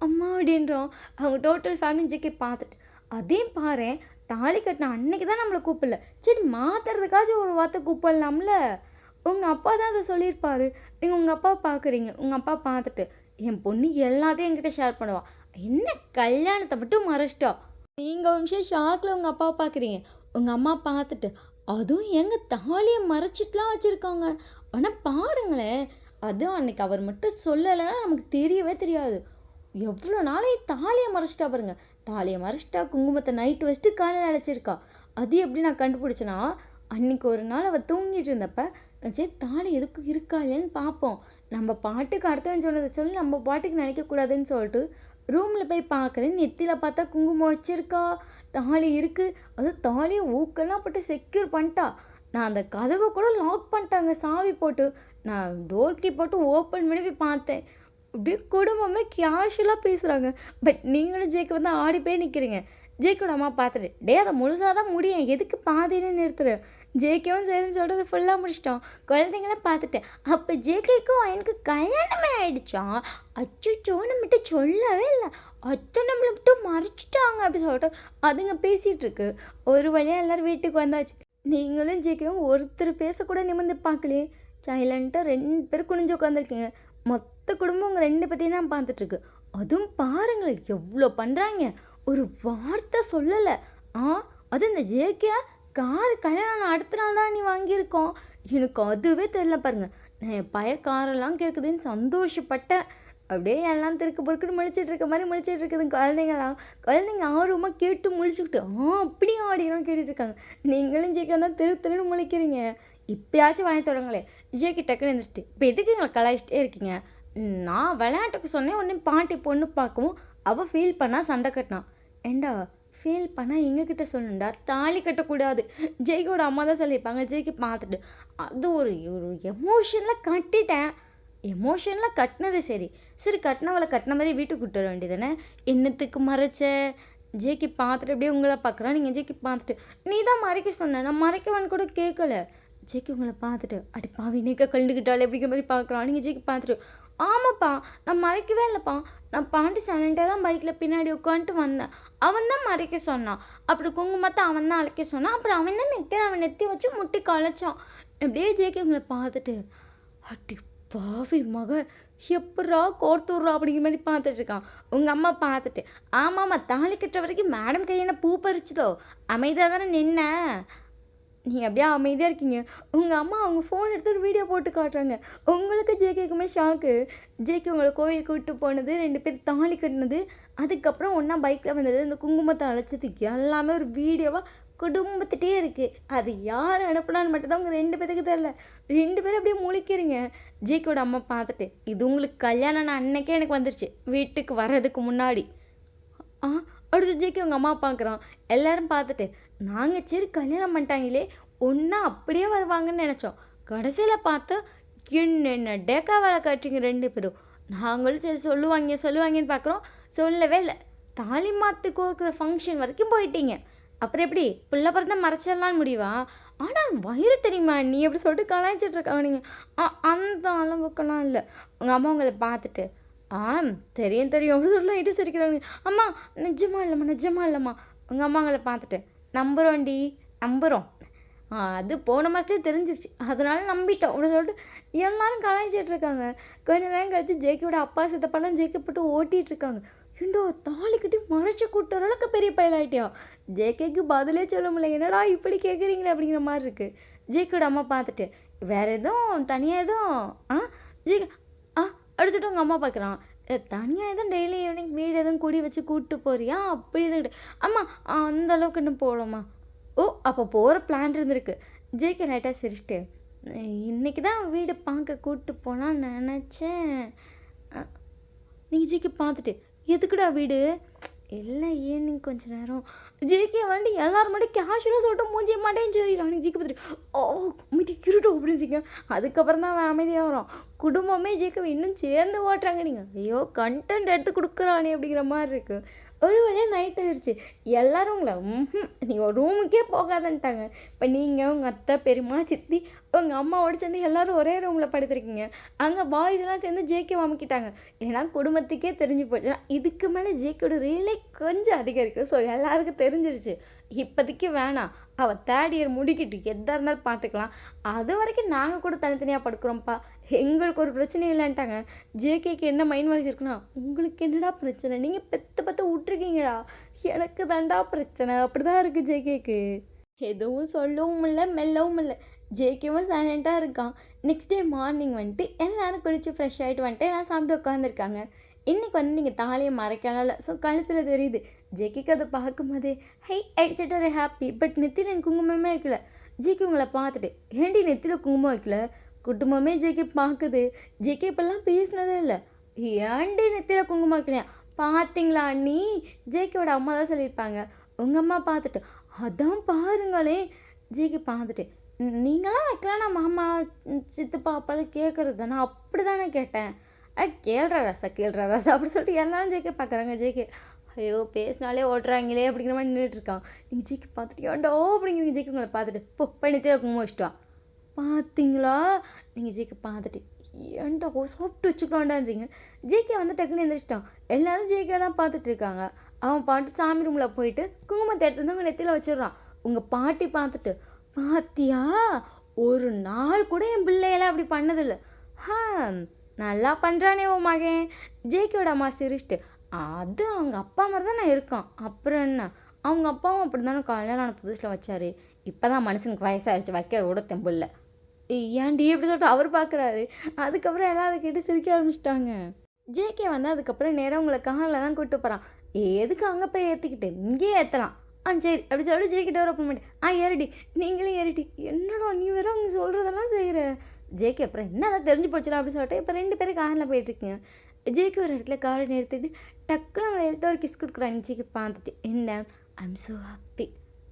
Speaker 1: அம்மா அப்படின்றோம். அவங்க டோட்டல் ஃபேமிலி ஜேகே பார்த்துட்டு, அதே பாரு தாலி கட்டின அன்னைக்கு தான் நம்மளை கூப்பிடல, சரி மாற்றுறதுக்காச்சும் ஒரு வார்த்தை கூப்பிடலாம்ல. உங்கள் அப்பா தான் அதை சொல்லியிருப்பாரு. நீங்கள் உங்கள் அப்பாவை பார்க்குறீங்க. உங்கள் அப்பா பார்த்துட்டு, என் பொண்ணு எல்லாத்தையும் என்கிட்ட ஷேர் பண்ணுவாள், என்ன கல்யாணத்தை மட்டும் மறைச்சிட்டா. நீங்கள் ஒரு நிமிஷம் ஷாக்கில் உங்கள் அப்பாவை பார்க்குறீங்க. உங்கள் அம்மா பார்த்துட்டு, அதுவும் எங்கள் தாலியை மறைச்சிட்டுலாம் வச்சுருக்காங்க. ஆனால் பாருங்களேன், அதுவும் அன்னைக்கு அவர் மட்டும் சொல்லலைன்னா நமக்கு தெரியவே தெரியாது. எவ்வளோ நாளே தாலியை மறைச்சிட்டா பாருங்க. தாலியை மறைச்சிட்டா, குங்குமத்தை நைட்டு வச்சுட்டு காலையில் அழைச்சிருக்கா. அது எப்படி நான் கண்டுபிடிச்சேன்னா, அன்றைக்கி ஒரு நாள் அவள் தூங்கிட்டு இருந்தப்ப, சரி தாலி எதுக்கும் இருக்கா இல்லைன்னு பார்ப்போம், நம்ம பாட்டுக்கு அடுத்தவன் சொன்னதை சொல்லி நம்ம பாட்டுக்கு நினைக்கக்கூடாதுன்னு சொல்லிட்டு ரூமில் போய் பார்க்குறேன். நெத்தியில் பார்த்தா குங்குமம் வச்சுருக்கா, தாலி இருக்குது. அதுவும் தாலியை ஊக்கெல்லாம் போட்டு செக்யூர் பண்ணிட்டா. நான் அந்த கதவை கூட லாக் பண்ணிட்டாங்க சாவி போட்டு. நான் டோர் கீ போட்டு ஓப்பன் பண்ணி போய் பார்த்தேன். அப்படியே குடும்பமே கேஷுவலாக பேசுகிறாங்க. பட் நீங்களும் ஜேக்கு வந்து ஆடி போய் நிற்கிறீங்க. ஜேக்கோட அம்மா பார்த்துட்டு, டே அதை முழுசாக தான் முடியும், எதுக்கு பாதின்னு நிறுத்துரு. ஜேகேவும் சரின்னு சொல்கிறது ஃபுல்லாக முடிச்சிட்டோம். குழந்தைங்களாம் பார்த்துட்டேன். அப்போ ஜேகேக்கும் எனக்கு கல்யாணமே ஆகிடுச்சா? அச்சோ நம்மகிட்ட சொல்லவே இல்லை, அத்தை நம்மளை மட்டும் மறைச்சிட்டாங்க அப்படி சொல்லிட்டு அதுங்க பேசிகிட்டு இருக்கு. ஒரு வழியாக எல்லோரும் வீட்டுக்கு வந்தாச்சு. நீங்களும் ஜேகேவும் ஒருத்தர் பேசக்கூட நிமிர்ந்து பார்க்கலையே. சைலண்ட்டாக 2 பேர் குனிஞ்சு உட்காந்துருக்கீங்க. மொத்த குடும்பம் உங்கள் 2 பற்றியும் தான் பார்த்துட்ருக்கு. அதுவும் பாருங்களேன் எவ்வளோ பண்ணுறாங்க. ஒரு வார்த்தை சொல்லலை. அது இந்த ஜேகே கார் கல்யாணம் அடுத்த நாள் தான் நீ வாங்கியிருக்கோம். எனக்கு அதுவே தெரியல பாருங்கள். நான் என் காரெல்லாம் கேட்குதுன்னு சந்தோஷப்பட்டேன். அப்படியே எல்லாம் திருக்கு பொறுக்குன்னு முழிச்சிட்டு இருக்க மாதிரி முழிச்சிட்டு இருக்குதுங்க குழந்தைங்களாம். குழந்தைங்க ஆர்வமாக கேட்டு முழிச்சுக்கிட்டு அப்படியும் ஆடிலாம் கேட்டுட்ருக்காங்க. நீங்களும் ஜேகே தான் திருன்னு முழிக்கிறீங்க. இப்போயாச்சும் வாங்கி தொடங்களே. ஜேகே டக்குன்னு இருந்துட்டு, இப்போ எதுக்கு எங்களை கலாய்ச்சிட்டே இருக்கீங்க? நான் விளையாட்டுக்கு சொன்னேன், ஒன்று பாட்டி பொண்ணு பார்க்கவும் அவள் ஃபீல் பண்ணால் சண்டை கட்டினான். ஏண்டா ஃபீல் பண்ணால் எங்ககிட்ட சொல்லணுண்டா, தாலி கட்டக்கூடாது. ஜேகேவோட அம்மா தான் சொல்லியிருப்பாங்க. ஜேகே பார்த்துட்டு, அது ஒரு எமோஷனில் கட்டிட்டேன். எமோஷனில் கட்டினது சரி சரி கட்டினவளை கட்டின மாதிரி வீட்டுக்கு கூட்டு வர வேண்டியதானே, என்னத்துக்கு மறைச்ச? ஜேகே பார்த்துட்டு அப்படியே உங்களை பார்க்குறான். நீங்கள் ஜேகே பார்த்துட்டு, நீ தான் மறைக்க சொன்ன, நான் மறைக்கவான்னு கூட கேட்கல. ஜேகே உங்களை பார்த்துட்டு, அடி பாவி நீக்க கழுந்துக்கிட்டாலே அப்படிங்கிற மாதிரி பார்க்குறான். நீங்கள் ஜேகே பார்த்துட்டு, ஆமாப்பா நான் மறைக்கவே இல்லைப்பா, நான் பாண்டி சைலண்ட்டாக தான் பைக்கில் பின்னாடி உட்காந்துட்டு வந்தேன், அவன் தான் மறைக்க சொன்னான், அப்புறம் குங்குமத்தை அவன் தான் அழைக்க சொன்னான், அப்புறம் அவன் தான் நெத்தி அவன் நெத்தி வச்சு முட்டி களைச்சான். அப்படியே ஜேகே உங்களை பார்த்துட்டு, அடி பாவி மக எப்பட்றா கோர்த்துட்றா அப்படிங்கிற மாதிரி பார்த்துட்ருக்கான். உங்கள் அம்மா பார்த்துட்டு, ஆமாம்மா தாலி கட்டுற வரைக்கும் மேடம் கையை பூ பறிச்சுதோ, அமைதியாக தானே நின்ன. நீங்கள் அப்படியே அமைதியாக இருக்கீங்க. உங்கள் அம்மா அவங்க ஃபோன் எடுத்து ஒரு வீடியோ போட்டு காட்டுறாங்க. உங்களுக்கு ஜேகேக்குமே ஷாக்கு. ஜேகே உங்களை கோயிலுக்கு கூப்பிட்டு போனது, 2 பேர் தாலி கட்டினது, அதுக்கப்புறம் ஒன்றா பைக்கில் வந்தது, இந்த குங்குமத்தை அழைச்சதுக்கு எல்லாமே ஒரு வீடியோவாக குடும்பத்திட்டே இருக்குது. அது யார் அனுப்புனான்னு மட்டும்தான் உங்கள் 2 பேருக்கு தெரில. 2 பேரும் அப்படியே முழிக்கிறீங்க. ஜேகேவோட அம்மா பார்த்துட்டு, இது உங்களுக்கு கல்யாணம் அன்னைக்கே எனக்கு வந்துருச்சு, வீட்டுக்கு வர்றதுக்கு முன்னாடி. அடுத்து ஜேகே உங்கள் அம்மா பார்க்குறான். எல்லோரும் பார்த்துட்டு, நாங்கள் சரி கல்யாணம் பண்ணிட்டாங்களே ஒன்றா அப்படியே வருவாங்கன்னு நினச்சோம். கடைசியில் பார்த்தா என்னென்ன டேக்கா வேலை காட்டுறீங்க ரெண்டு பேரும். நாங்களும் சரி சொல்லுவாங்க சொல்லுவாங்கன்னு பார்க்குறோம், சொல்லவே இல்லை. தாலி மாற்று கோர்க்குற ஃபங்க்ஷன் வரைக்கும் போயிட்டீங்க. அப்புறம் எப்படி பிள்ளை பிறந்தா மறைச்சிடலான்னு முடிவா? ஆனால் வயிறு தெரியுமா நீ எப்படி சொல்லிட்டு கலாய்ச்சிட்டு இருக்காங்க நீங்கள். அந்த அளவுக்கெல்லாம் இல்லை. உங்கள் அம்மா உங்களை பார்த்துட்டு தெரியும் தெரியும் அப்படின்னு சொல்லலாம் இட்டு சிரிக்கிறாங்க. அம்மா நிஜமா இல்லைம்மா நிஜமா இல்லைம்மா. உங்கள் அம்மா உங்களை பார்த்துட்டு நம்புகிறோண்டி நம்புகிறோம். அது போன மாதத்துலேயே தெரிஞ்சிருச்சு அதனால நம்பிட்டோம் அப்படின்னு சொல்லிட்டு எல்லாரும் கலாய்ச்சிட்டு இருக்காங்க. கொஞ்ச நேரம் கழிச்சு ஜேக்கியோட அப்பா சித்தப்பாலாம் ஜேக்கை போட்டு ஓட்டிகிட்டு இருக்காங்க. ஏண்டா தாலி கட்டி மறைச்சி கூட்டுற அளவுக்கு பெரிய பயலாயிட்டியா? ஜேகேக்கு பதிலே சொல்ல முடியல. என்னடா இப்படி கேட்குறீங்களே அப்படிங்கிற மாதிரி இருக்குது. ஜேக்கோட அம்மா பார்த்துட்டு வேறு எதுவும் தனியாக எதுவும் ஜேக்கு அடிச்சுட்டு உங்கள் அம்மா பார்க்குறான். தனியாக எதுவும் டெய்லி ஈவினிங் வீடு எதுவும் கூடி வச்சு கூப்பிட்டு போறியா அப்படி எதுவும் அம்மா அந்த அளவுக்கு இன்னும் போகலாமா? ஓ அப்போ போகிற பிளான் இருந்திருக்கு. ஜேகே லைட்டாக சிரிச்சிட்டு இன்றைக்கி தான் வீடு பார்க்க கூப்பிட்டு போனான்னு நினச்சேன். நீங்கள் ஜேகே பார்த்துட்டு எதுக்குடா வீடு? இல்லை ஈவினிங் கொஞ்ச நேரம். ஜேகே வந்து எல்லாரும் மட்டும் கேஷுவலாக சொல்லிட்டு மூஞ்சிய மாட்டேன்னு சொல்லிடுறான். ஜேகே பார்த்துட்டு மிதிக்கிருட்டோம் அப்படின்றீங்க. அதுக்கப்புறம் தான் அவன் அமைதியாக வரும். குடும்பமே ஜேகே இன்னும் சேர்ந்து ஓட்டுறாங்க. நீங்கள் ஐயோ கண்டென்ட் எடுத்து கொடுக்குறானே அப்படிங்கிற மாதிரி இருக்குது. ஒரு வழியாக நைட் ஆயிடுச்சு. எல்லோரும் உங்களை நீ ஒரு ரூமுக்கே போகாதன்ட்டாங்க. இப்போ நீங்கள் உங்கள் அத்தை பெரியம்மா சித்தி உங்கள் அம்மாவோடு சேர்ந்து எல்லோரும் ஒரே ரூமில் படுத்துருக்கீங்க. அங்கே பாய்ஸ்லாம் சேர்ந்து ஜேகே வாமிக்கிட்டாங்க. ஏன்னா குடும்பத்துக்கே தெரிஞ்சு போச்சு. இதுக்கு மேலே ஜேகேயோட ரீலே கொஞ்சம் அதிகம் இருக்குது. ஸோ எல்லாருக்கும் தெரிஞ்சிருச்சு. இப்போதைக்கு வேணாம், அவள் தேர்ட் இயர் முடிக்கிட்டு எதாக இருந்தாலும் பார்த்துக்கலாம். அது வரைக்கும் நாங்கள் கூட தனித்தனியாக படுக்கிறோம்ப்பா, எங்களுக்கு ஒரு பிரச்சனையும் இல்லைன்ட்டாங்க. ஜேகேக்கு என்ன மைண்ட் வாய்ஸ் இருக்குன்னா உங்களுக்கு என்னடா பிரச்சனை, நீங்கள் பெற்று பற்ற விட்ருக்கீங்கடா, எனக்கு தாண்டா பிரச்சனை அப்படி தான் இருக்குது ஜேகேக்கு. எதுவும் சொல்லவும் இல்லை மெல்லவும் இல்லை. ஜேகேவும் சைலண்ட்டாக இருக்கான். நெக்ஸ்ட் டே மார்னிங் வந்துட்டு எல்லோரும் குளிச்சு ஃப்ரெஷ் ஆகிட்டு வந்துட்டு எல்லாம் சாப்பிட்டு உட்காந்துருக்காங்க. இன்றைக்கி வந்து நீங்கள் தாலியை மறைக்கலாம் இல்லை, ஸோ கழுத்தில் தெரியுது. ஜேகேக்கு அதை பார்க்கும்போதே அடிச்சுட்டு ஒரு ஹாப்பி. பட் நெத்தியில் குங்குமமே வைக்கல. ஜேகே உங்களை பார்த்துட்டு ஏன்டி நெத்தியில் குங்குமம் வைக்கல? குடும்பமே ஜேகே பார்க்குது. ஜேகே இப்போல்லாம் பேசினதே இல்லை. ஏன்டி நெத்தியில் குங்குமம் வைக்கலையா? பார்த்தீங்களா நீ? ஜேகேவோட அம்மா தான் சொல்லியிருப்பாங்க. உங்கள் அம்மா பார்த்துட்டு அதான் பாருங்களே. ஜேகே பார்த்துட்டு நீங்களாம் வைக்கலாம், நான் மாமா சித்தப்பா அப்பாலாம் கேட்குறது தானே, அப்படி தானே கேட்டேன். கேள்றா ரசா அப்படி சொல்லிட்டு எல்லாரும் ஜேகே பார்க்குறாங்க. ஜேகே ஐயோ பேசினாலே ஓட்டுறாங்களே அப்படிங்கிற மாதிரி நின்றுட்டுருக்கான். நீங்கள் ஜேகே பார்த்துட்டு ஏன்டோ அப்படிங்கிறீங்க. ஜேகே உங்களை பார்த்துட்டு பண்ணித்தே குங்குமம் வச்சுட்டா. பார்த்தீங்களா? நீங்கள் ஜேகே பார்த்துட்டு ஏன்டா சாப்பிட்டு வச்சுக்கலான்டான்றீங்க. ஜேகே வந்து டக்குன்னு எழுந்திரிச்சிட்டான். எல்லோரும் ஜேகே தான் பார்த்துட்டு இருக்காங்க. அவன் பாட்டு சாமி ரூமில் போயிட்டு குங்குமத்தை எடுத்து வந்து அவங்க நெத்தியில் வச்சிடுறான். உங்கள் பாட்டி பார்த்துட்டு பாத்தியா ஒரு நாள் கூட என் பிள்ளையெல்லாம் அப்படி பண்ணதில்லை. நல்லா பண்ணுறானே ஓ மகன். ஜேகேவோட அம்மா சிரிச்சிட்டு அது அவங்க அப்பா மாதிரி தான் நான் இருக்கான், அப்புறம் என்ன? அவங்க அப்பாவும் அப்படி தானே கல்யாணம் ஆன புதுசில் வச்சாரு. இப்போ தான் மனுஷனுக்கு வயசாகிடுச்சு, வைக்க கூட தெம்பில்ல. ஏன்டி எப்படி சொல்லிட்டு அவர் பார்க்குறாரு. அதுக்கப்புறம் எல்லாம் அதை கேட்டு சிரிக்க ஆரம்பிச்சிட்டாங்க. ஜேகே வந்து அதுக்கப்புறம் நேராக உங்களை காரில் தான் கூப்பிட்டு போகிறான். எதுக்கு அங்கே போய் ஏற்றிக்கிட்டு இங்கேயே ஏற்றலாம். சரி அப்படி சொல்லிட்டு ஜேகே டோர் ஓப்பன் பண்ணிட்டு ஏறிடி நீங்களும் ஏறிடி. என்னடா நீ வேற அவங்க சொல்கிறதெல்லாம் செய்கிற. ஜேகே அப்புறம் என்னதான் தெரிஞ்சு போச்சுடா அப்படி சொல்லிட்டு இப்போ ரெண்டு பேரும் காரில் போயிட்டுருக்கீங்க. ஜேகே ஒரு இடத்துல காரை நிறுத்திட்டு டக்குன்னு அவன் எழுத்த ஒரு கிஸ் கொடுக்குறான். ஜேகே பார்த்துட்டு என்ன ஐம் ஸோ ஹாப்பி.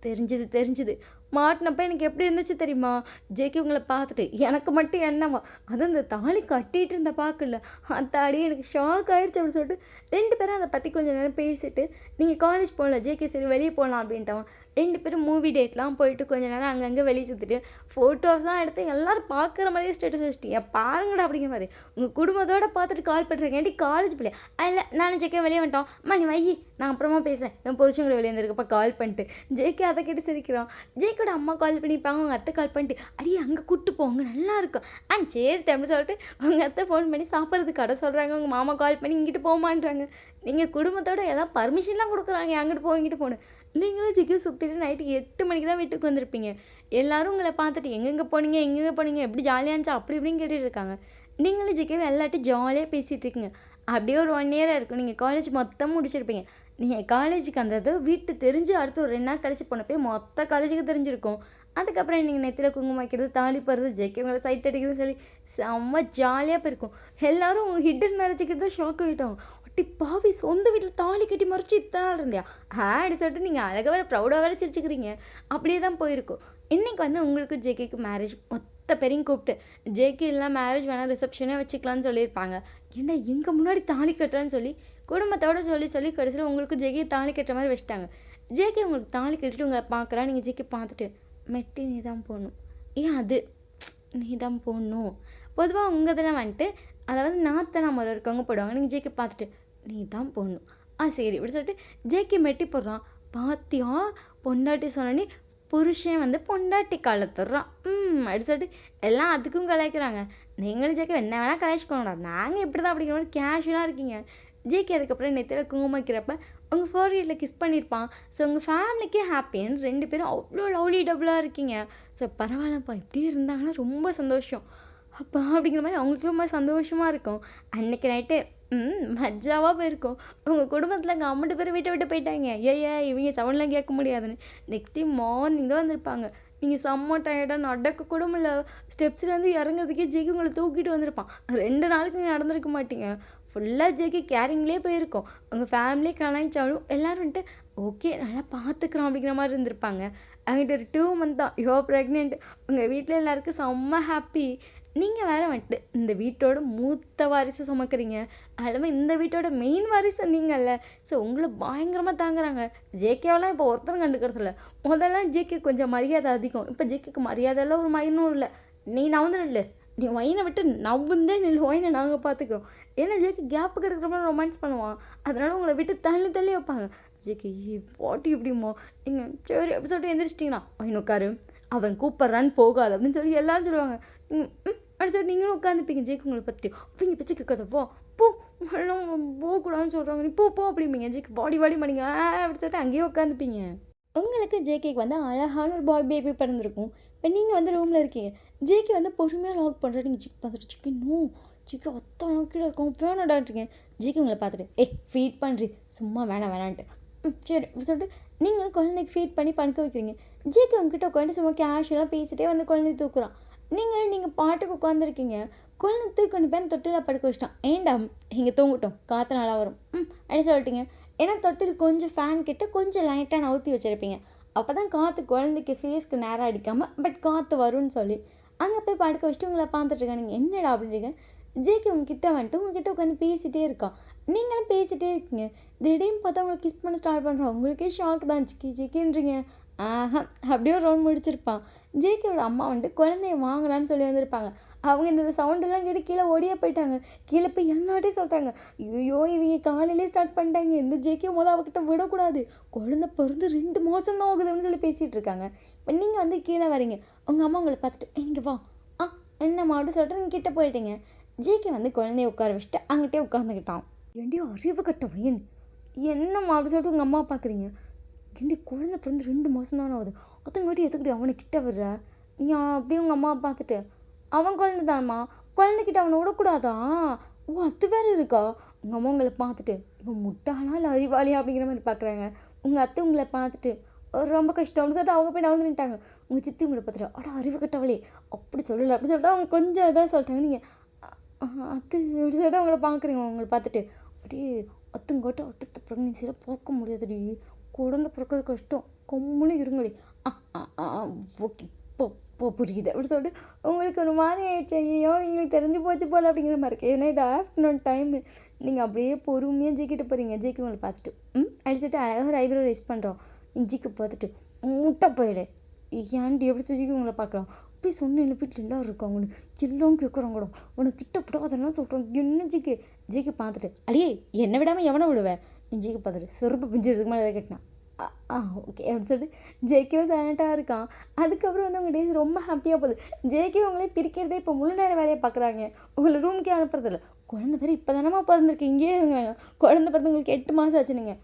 Speaker 1: தெரிஞ்சுது மாட்டினப்போ எனக்கு எப்படி இருந்துச்சு தெரியுமா? ஜேகே உங்களை பார்த்துட்டு எனக்கு மட்டும் என்னவா அதுவும் இந்த தாலி கட்டிகிட்டு இருந்த பார்க்கல அத்தாடி எனக்கு ஷாக் ஆயிடுச்சு அப்படின்னு சொல்லிட்டு ரெண்டு பேரும் அதை பற்றி கொஞ்சம் நேரம் பேசிட்டு நீங்கள் காலேஜ் போகல ஜேகே சரி வெளியே போகலாம் அப்படின்ட்டவன். ரெண்டு பேரும் மூவி டேட்லாம் போயிட்டு கொஞ்சம் நேரம் அங்கங்கே வெளியே சுற்றிட்டு ஃபோட்டோஸ்லாம் எடுத்து எல்லோரும் பார்க்குற மாதிரியே ஸ்டேட்டஸ் வச்சுட்டு பாருங்கடா அப்படிங்கிற மாதிரி உங்கள் குடும்பத்தோடு பார்த்துட்டு கால் பண்ணுறேன். ஏன்டி காலேஜ் பிள்ளையா? இல்லை நானும் ஜேகே வெளியே வந்துட்டோம். நீ வை நான் அப்புறமா பேசுகிறேன். என் புருஷங்களை வெளியே இருந்திருக்கப்பா கால் பண்ணிட்டு. ஜேகே அதை கேட்டு சிரிக்கிறான். ஜேகேட அம்மா கால் பண்ணிப்பாங்க, உங்கள் அத்தை கால் பண்ணிட்டு அடியே அங்கே கூப்பிட்டு போங்க நல்லா இருக்கும். சரி அப்படின்னு சொல்லிட்டு உங்கள் அத்தை ஃபோன் பண்ணி சாப்பிட்றதுக்கு கடை சொல்கிறாங்க. உங்கள் மாமா கால் பண்ணி இங்கிட்டு போமான்றாங்க. நீங்கள் குடும்பத்தோடு எல்லாம் பர்மிஷன்லாம் கொடுக்குறாங்க அங்கிட்டு போ இங்கிட்டு போகணும். நீங்களும் ஜேகே சுற்றிட்டு நைட்டு 8 மணிக்கு தான் வீட்டுக்கு வந்திருப்பீங்க. எல்லோரும் உங்களை பார்த்துட்டு எங்கெங்கே போனீங்க எப்படி ஜாலியாக இருந்துச்சா அப்படி இப்படின்னு கேட்டுட்டு இருக்காங்க. நீங்களும் ஜேகேவை எல்லாட்டும் ஜாலியாக பேசிகிட்டு இருக்கீங்க. அப்படியே ஒரு 1 இயராக இருக்கும். நீங்கள் காலேஜ் மொத்தம் முடிச்சிருப்பீங்க. நீங்கள் காலேஜுக்கு அந்த வீட்டு தெரிஞ்சு அடுத்து ஒரு 2 நாள் கழிச்சு போனப்போ மொத்த காலேஜுக்கு தெரிஞ்சிருக்கும். அதுக்கப்புறம் நீங்கள் நெத்தியில் குங்குமம் வைக்கிறது தாலி போடுறது ஜேகே உங்களை சைட் அடிக்கிறதுன்னு சொல்லி செம்ம ஜாலியாக போயிருக்கும். எல்லோரும் ஹிடன் மேரேஜுக்கு தான் ஷாக் ஆகிட்டோம். அட்டி பாவி சொந்த வீட்டில் தாலி கட்டி மறைச்சி இத்தனை நாள் இருந்தியா ஆடி சொல்லிட்டு நீங்கள் அழகாக வேறு ப்ரௌடாக வேறு சிரிச்சுக்கிறீங்க. அப்படியே தான் போயிருக்கும். இன்றைக்கி வந்து உங்களுக்கு ஜேகேக்கு மேரேஜ் மொத்த பேரையும் கூப்பிட்டு ஜேகே இல்லை மேரேஜ் வேணால் ரிசப்ஷனே வச்சுக்கலான்னு சொல்லியிருப்பாங்க. ஏன்னா எங்கள் முன்னாடி தாலி கட்டுறேன்னு சொல்லி குடும்பத்தோடு சொல்லி கடைசியில் உங்களுக்கு ஜேகே தாலி கட்டுற மாதிரி வச்சுட்டாங்க. ஜேகே உங்களுக்கு தாலி கட்டிட்டு உங்களை பார்க்குறா. நீங்கள் ஜேகே பார்த்துட்டு மெட்டி நீ தான் போடணும், ஏன் அது நீ தான் போடணும். பொதுவாக உங்கள் இதில் வந்துட்டு அதாவது நாத்தனா முறை இருக்கவங்க போடுவாங்க. நீங்கள் ஜேகே பார்த்துட்டு நீ தான் போடணும். சரி இப்படி சொல்லிட்டு ஜேகே மெட்டி போடுறான். பாத்தியா பொண்டாட்டி சொன்னோன்னே புருஷன் வந்து பொண்டாட்டி கலத்துட்றான் அப்படி சொல்லிட்டு எல்லாம் அதுக்கும் கலாய்க்கிறாங்க. நீங்களும் ஜேகே என்ன வேணால் கலாய்ச்சிக்கோங்கடா, நாங்கள் இப்படி தான் அப்படிங்கிற மாதிரி கேஷுவலாக இருக்கீங்க. ஜேகே அதுக்கப்புறம் நெத்தியில் குங்குமம் வைக்கிறப்ப உங்கள் ஃபோர்ஹெட்டில் கிஸ் பண்ணியிருப்பான். ஸோ உங்கள் ஃபேமிலிக்கே ஹாப்பின்னு 2 பேரும் அவ்வளோ லவ்லி டபுளாக இருக்கீங்க. ஸோ பரவாயில்லப்பா இப்படியே இருந்தாங்கன்னா ரொம்ப சந்தோஷம் அப்பா அப்படிங்கிற மாதிரி அவங்களுக்கு ரொம்ப சந்தோஷமாக இருக்கும். அன்றைக்கி நைட்டு மஜாவாக போயிருக்கும். உங்கள் குடும்பத்தில் அங்கே 50 பேர் வீட்டை விட்டு போயிட்டாங்க. ஏயா இவங்க சவுண்ட்லாம் கேட்க முடியாதுன்னு. நெக்ஸ்ட் டே மார்னிங் தான் வந்திருப்பாங்க. நீங்கள் செம்ம டயர்டாக நடக்க கூட முடியல. ஸ்டெப்ஸ்லேருந்து இறங்குறதுக்கே ஜேகே உங்களை தூக்கிட்டு வந்திருப்பான். 2 நாளுக்கு நீங்கள் நடந்திருக்க மாட்டீங்க. ஃபுல்லாக ஜேகே கேரிங்லேயே போயிருக்கோம். உங்கள் ஃபேமிலி கலாய்ச்சாலும் எல்லோரும் வந்துட்டு ஓகே நல்லா பார்த்துக்குறோம் அப்படிங்கிற மாதிரி இருந்திருப்பாங்க. அங்கிட்ட ஒரு 2 மந்த் தான் யூ ஆர் ப்ரெக்னென்ட். உங்கள் வீட்டில் எல்லாருக்கும் செம்ம ஹாப்பி. நீங்கள் வேறு வந்துட்டு இந்த வீட்டோட மூத்த வாரிசு சுமக்கிறீங்க. அதுவும் இந்த வீட்டோட மெயின் வாரிசு நீங்கள்ல. ஸோ உங்களை பயங்கரமாக தாங்குறாங்க. ஜேகேவெல்லாம் இப்போ ஒருத்தரும் கண்டுக்கிறதில்ல. முதல்லாம் ஜேகே கொஞ்சம் மரியாதை அதிகம். இப்போ ஜேகேக்கு மரியாதையெல்லாம் ஒரு மைனும் இல்லை. நீ நவுந்துடல, நீ ஒயினை விட்டு நவுந்தே நில், ஒயினை நாங்கள் பார்த்துக்குறோம். ஏன்னா ஜேகே கேப்பு கிடைக்கிறப்ப ரொமான்ஸ் பண்ணுவான். அதனால உங்களை விட்டு தள்ளி தள்ளி வைப்பாங்க. ஜேகே வாட்டி இப்படிமோ நீங்கள் சரி அப்படி சொல்லிட்டு எந்திரிச்சிட்டிங்கன்னா ஒயின் உட்காரு, அவன் கூப்பிட்றான்னு போகாது அப்படின்னு சொல்லி எல்லாரும் சொல்லுவாங்க. அப்படி சொல்லிட்டு நீங்களும் உட்காந்துப்பீங்க. ஜேகே உங்களை பற்றி அவங்க பிச்சை கேட்காத போ போகக்கூடாதுன்னு சொல்கிறாங்க. நீ போ அப்படிம்பீங்க. ஜேகே பாடி பண்ணிங்க அப்படி சொல்லிட்டு அங்கேயே உட்காந்துப்பீங்க. உங்களுக்கு ஜேகேக்கு வந்து அழகான ஒரு பாய் பேபி பிறந்திருக்கும். இப்போ நீங்கள் வந்து ரூமில் இருக்கீங்க. ஜேகே வந்து பொறுமையாக லாக் பண்ணுற. நீங்கள் ஜேகே பார்த்துட்டு ஜேகே அத்தனை கீழே இருக்கும் வேணாடான்ட்ருக்கேன். ஜேகே உங்களை பார்த்துட்டு ஃபீட் பண்ணுறி சும்மா வேணான்ட்டு சரி அப்படி சொல்லிட்டு நீங்களும் குழந்தைக்கு ஃபீட் பண்ணி படுக்க வைக்கிறீங்க. ஜேகே உங்ககிட்ட உட்காந்து சும்மா கேஷுவலாக பேசிகிட்டே வந்து குழந்தைய தூக்குறான். நீங்கள் பாட்டுக்கு உட்காந்துருக்கீங்க. குழந்தை தூக்கி கொண்டு போய் தொட்டில் படுக்க வச்சிட்டான். ஏண்டா இங்கே தூங்கட்டும் காற்று நல்லா வரும் அப்படி சொல்லிட்டீங்க. ஏன்னா தொட்டில் கொஞ்சம் ஃபேன் கிட்ட கொஞ்சம் லைட்டாக நவுத்தி வச்சுருப்பீங்க. அப்போ தான் காற்று குழந்தைக்கு ஃபேஸ்க்கு நேராக அடிக்காமல் பட் காற்று வரும்னு சொல்லி அங்கே போய் படுக்க வச்சுட்டு உங்களை பார்த்துட்ருக்கேன். நீங்கள் என்னடா அப்படின்றீங்க. ஜேகே உங்ககிட்ட வந்துட்டு உங்ககிட்ட உட்காந்து பேசிகிட்டே இருக்கான். நீங்களும் பேசிகிட்டே இருக்கீங்க. திடீர்னு பார்த்தா உங்களை கிஸ் பண்ண ஸ்டார்ட் பண்ணுறான். உங்களுக்கே ஷாக் தான். ஜேகேன்றீங்க. அப்படியே ஒரு ரவுண்ட் முடிச்சிருப்பான். ஜேகேவோட அம்மா வந்துட்டு குழந்தைய வாங்கலான்னு சொல்லி வந்திருப்பாங்க. அவங்க இந்த சவுண்டெல்லாம் கேட்டு கீழே ஓடியே போயிட்டாங்க. கீழே போய் எல்லாட்டையும் சொல்லிட்டாங்க. ஐயோ இவங்க காலையிலே ஸ்டார்ட் பண்ணிட்டாங்க. இந்த ஜேகே அவகிட்ட விடக்கூடாது. குழந்தை பிறந்து 2 மாதம் தான் ஆகுதுன்னு சொல்லி பேசிகிட்டு இருக்காங்க. இப்போ நீங்கள் வந்து கீழே வரீங்க. உங்கள் அம்மா உங்களை பார்த்துட்டு இங்கே வா என்னம்மா அப்படின்னு சொல்லிட்டு நீங்கள் கிட்டே போயிட்டீங்க. ஜேகே வந்து குழந்தைய உட்கார வச்சுட்டு அங்கிட்டே உட்காந்துக்கிட்டான். ஏண்டி அறிவு கட்ட வயன் என்னம்மா அப்படின்னு சொல்லிட்டு உங்கள் அம்மா பார்க்குறீங்க. ஏண்டி குழந்தை பிறந்து 2 மாதம் தானே ஆகுது, அதங்காட்டி எதுக்கிட்ட அவனுக்கிட்ட வர்ற நீங்கள் அப்படியே உங்கள் அம்மா பார்த்துட்டு அவன் குழந்தை தான்மா குழந்தைக்கிட்ட அவனை விடக்கூடாதா. அது வேறு இருக்கா. உங்கள் அம்மா உங்களை பார்த்துட்டு இவன் முட்டாளா இல்லை அறிவாளியா அப்படிங்கிற மாதிரி பார்க்குறாங்க. உங்கள் அத்தை உங்களை பார்த்துட்டு ரொம்ப கஷ்டம்னு சொல்லிட்டு அவங்க போய் நான் நின்ட்டாங்க. உங்கள் சித்தி உங்களை பார்த்துட்டு அறிவு கட்டவளே அப்படி சொல்லலை அப்படி சொல்லிட்டு அவங்க கொஞ்சம் இதாக சொல்லிட்டாங்க. நீங்கள் அத்து இப்படி சொல்லிட்டு அவங்கள பார்க்குறீங்க. அவங்களை பார்த்துட்டு அப்படியே அத்துங்கோட்டு அடுத்த ப்ரெக்னென்சியில் பார்க்க முடியாதுடி, குழந்தை பிறக்கிறது கஷ்டம், கொம்முன்னு இருங்கடி. ஓகே புரியுது அப்படி சொல்லிட்டு உங்களுக்கு ஒரு மாதிரி ஆயிடுச்சு. ஐயோ எங்களுக்கு தெரிஞ்சு போச்சு போல் அப்படிங்கிற மாதிரி இருக்குது. ஏன்னா இது ஆஃப்டர்நூன் டைமு. நீங்கள் அப்படியே பொறுமையாக ஜேக்கிட்டு போகிறீங்க. ஜேக்கி உங்களை பார்த்துட்டு அடிச்சுட்டு அழகாக ஒரு ஐப்ரோ ரைஸ் பண்ணுறோம். ஜிக்கு பார்த்துட்டு முட்டை போயிடு ஏன்டி எப்படி சொல்லி உங்களை பார்க்கலாம். போய் சொன்ன வீட்டில் எல்லோரும் இருக்காங்கன்னு எல்லாம் கேட்குறாங்க. உனக்கு கிட்ட விடாதெல்லாம் சொல்கிறோம். என்ன ஜேக்கி பார்த்துட்டு அடியே என்னை விடாமல் எவனை விடுவேன். நீ ஜேக்கி பார்த்துட்டு செருப்பு பிஞ்சிறதுக்கு மேலே எதை கேட்டினா ஓகே அப்படின்னு சொல்லிட்டு ஜேகேவும் சைலண்ட்டாக இருக்கான். அதுக்கப்புறம் வந்து அவங்க டேஸ் ரொம்ப ஹாப்பியாக போகுது. ஜேகே உங்களே பிரிக்கிறதே இப்போ முழு நேர வேலையை பார்க்குறாங்க. உங்களை ரூமுக்கே அனுப்புறதில்ல. குழந்தை பேர் இப்போ தானமா பிறந்திருக்கு, இங்கேயே இருங்க. குழந்தை பிறந்து உங்களுக்கு 8 மாதம் ஆச்சுனுங்க.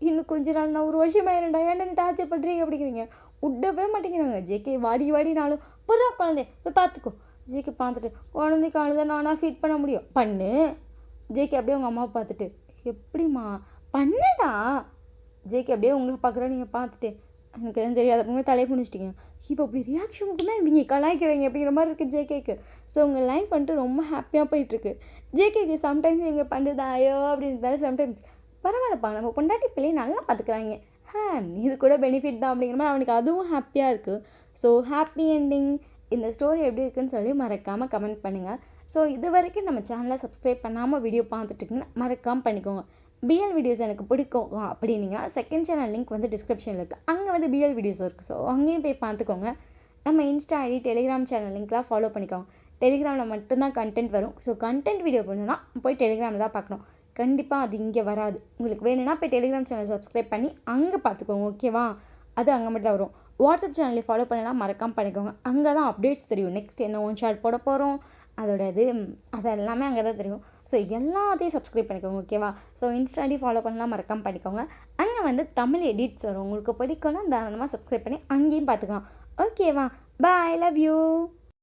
Speaker 1: இன்னும் கொஞ்ச நாள் நான் 1 வருஷம் ஆயிருண்டா ஏன்டா டார்ச்சர் பண்ணுறீங்க அப்படிங்கிறீங்க. விடவே மாட்டேங்கிறாங்க. ஜேகே வாடினாலும் புறா குழந்தைய போய் பார்த்துக்கோ. ஜேகே பார்த்துட்டு குழந்தைக்கு அழுத நானாக ஃபீட் பண்ண முடியும் பண்ணு. ஜேகே அப்படியே உங்கள் அம்மாவை பார்த்துட்டு எப்படிம்மா பண்ணடா. ஜேகே அப்படியே உங்களை பார்க்குறா. நீங்கள் பார்த்துட்டு எனக்கு எதுவும் தெரியாது அப்படின்னு தலையை குனிச்சிட்டிங்க. இப்போ அப்படி ரியாக்ஷன் மட்டும் தான் இவங்க கலாய்க்கிறாங்க அப்படிங்கிற மாதிரி இருக்குது ஜேகேக்கு. ஸோ உங்கள் லைஃப் வந்துட்டு ரொம்ப ஹாப்பியாக போயிட்டுருக்கு. ஜேகேக்கு சம்டைம்ஸ் இவங்க பண்ணுறது ஐயோ அப்படின்னு இருந்தாலும் சம்டைம்ஸ் பரவாயில்லப்பா நம்ம பொண்டாட்டி பிள்ளையை நல்லா பார்த்துக்குறாங்க, இது கூட பெனிஃபிட் தான் அப்படிங்கிற மாதிரி அவனுக்கு அதுவும் ஹாப்பியாக இருக்குது. So happy ending. இந்த ஸ்டோரி எப்படி இருக்குன்னு சொல்லி மறக்காமல் கமெண்ட் பண்ணுங்கள். ஸோ இது வரைக்கும் நம்ம சேனலை சப்ஸ்கிரைப் பண்ணாமல் வீடியோ பார்த்துட்டுருக்குன்னு மறக்காமல் பண்ணிக்கோங்க. பிஎல் வீடியோஸ் எனக்கு பிடிக்கும் அப்படின்னீங்கன்னா செகண்ட் சேனல் லிங்க் வந்து டிஸ்கிரிப்ஷனில் இருக்குது. அங்கே வந்து பிஎல் வீடியோஸ் இருக்குது. ஸோ அங்கேயும் போய் பார்த்துக்கோங்க. நம்ம இன்ஸ்டா ஐடி டெலிகிராம் சேனல் லிங்க்லாம் ஃபாலோ பண்ணிக்கோங்க. டெலிகிராமில் மட்டும்தான் கண்டென்ட் வரும். ஸோ கண்டென்ட் வீடியோ பண்ணணும்னா போய் டெலிகிராமில் தான் பார்க்கணும். கண்டிப்பாக அது இங்கே வராது. உங்களுக்கு வேணும்னா போய் டெலிகிராம் சேனல் சப்ஸ்கிரைப் பண்ணி அங்கே பார்த்துக்கோங்க, ஓகேவா? அது அங்கே மட்டும் தான் வரும். வாட்ஸ்அப் சேனலை ஃபாலோ பண்ணலாம் மறக்காமல் பண்ணிக்கோங்க. அங்கே தான் அப்டேட்ஸ் தெரியும். நெக்ஸ்ட் என்ன ஒன் ஷார்ட் போட போகிறோம் அதோட அது எல்லாமே அங்கே தான் தெரியும். ஸோ எல்லாத்தையும் சப்ஸ்கிரைப் பண்ணிக்கோங்க, ஓகேவா? ஸோ இன்ஸ்டா ஐடி ஃபாலோ பண்ணலாம் மறக்காமல் பண்ணிக்கோங்க. அங்கே வந்து தமிழ் எடிட்ஸ் வரும். உங்களுக்கு பிடிக்கும்னா தாராளமாக சப்ஸ்கிரைப் பண்ணி அங்கேயும் பார்த்துக்கலாம், ஓகேவா? பாய், லவ் யூ.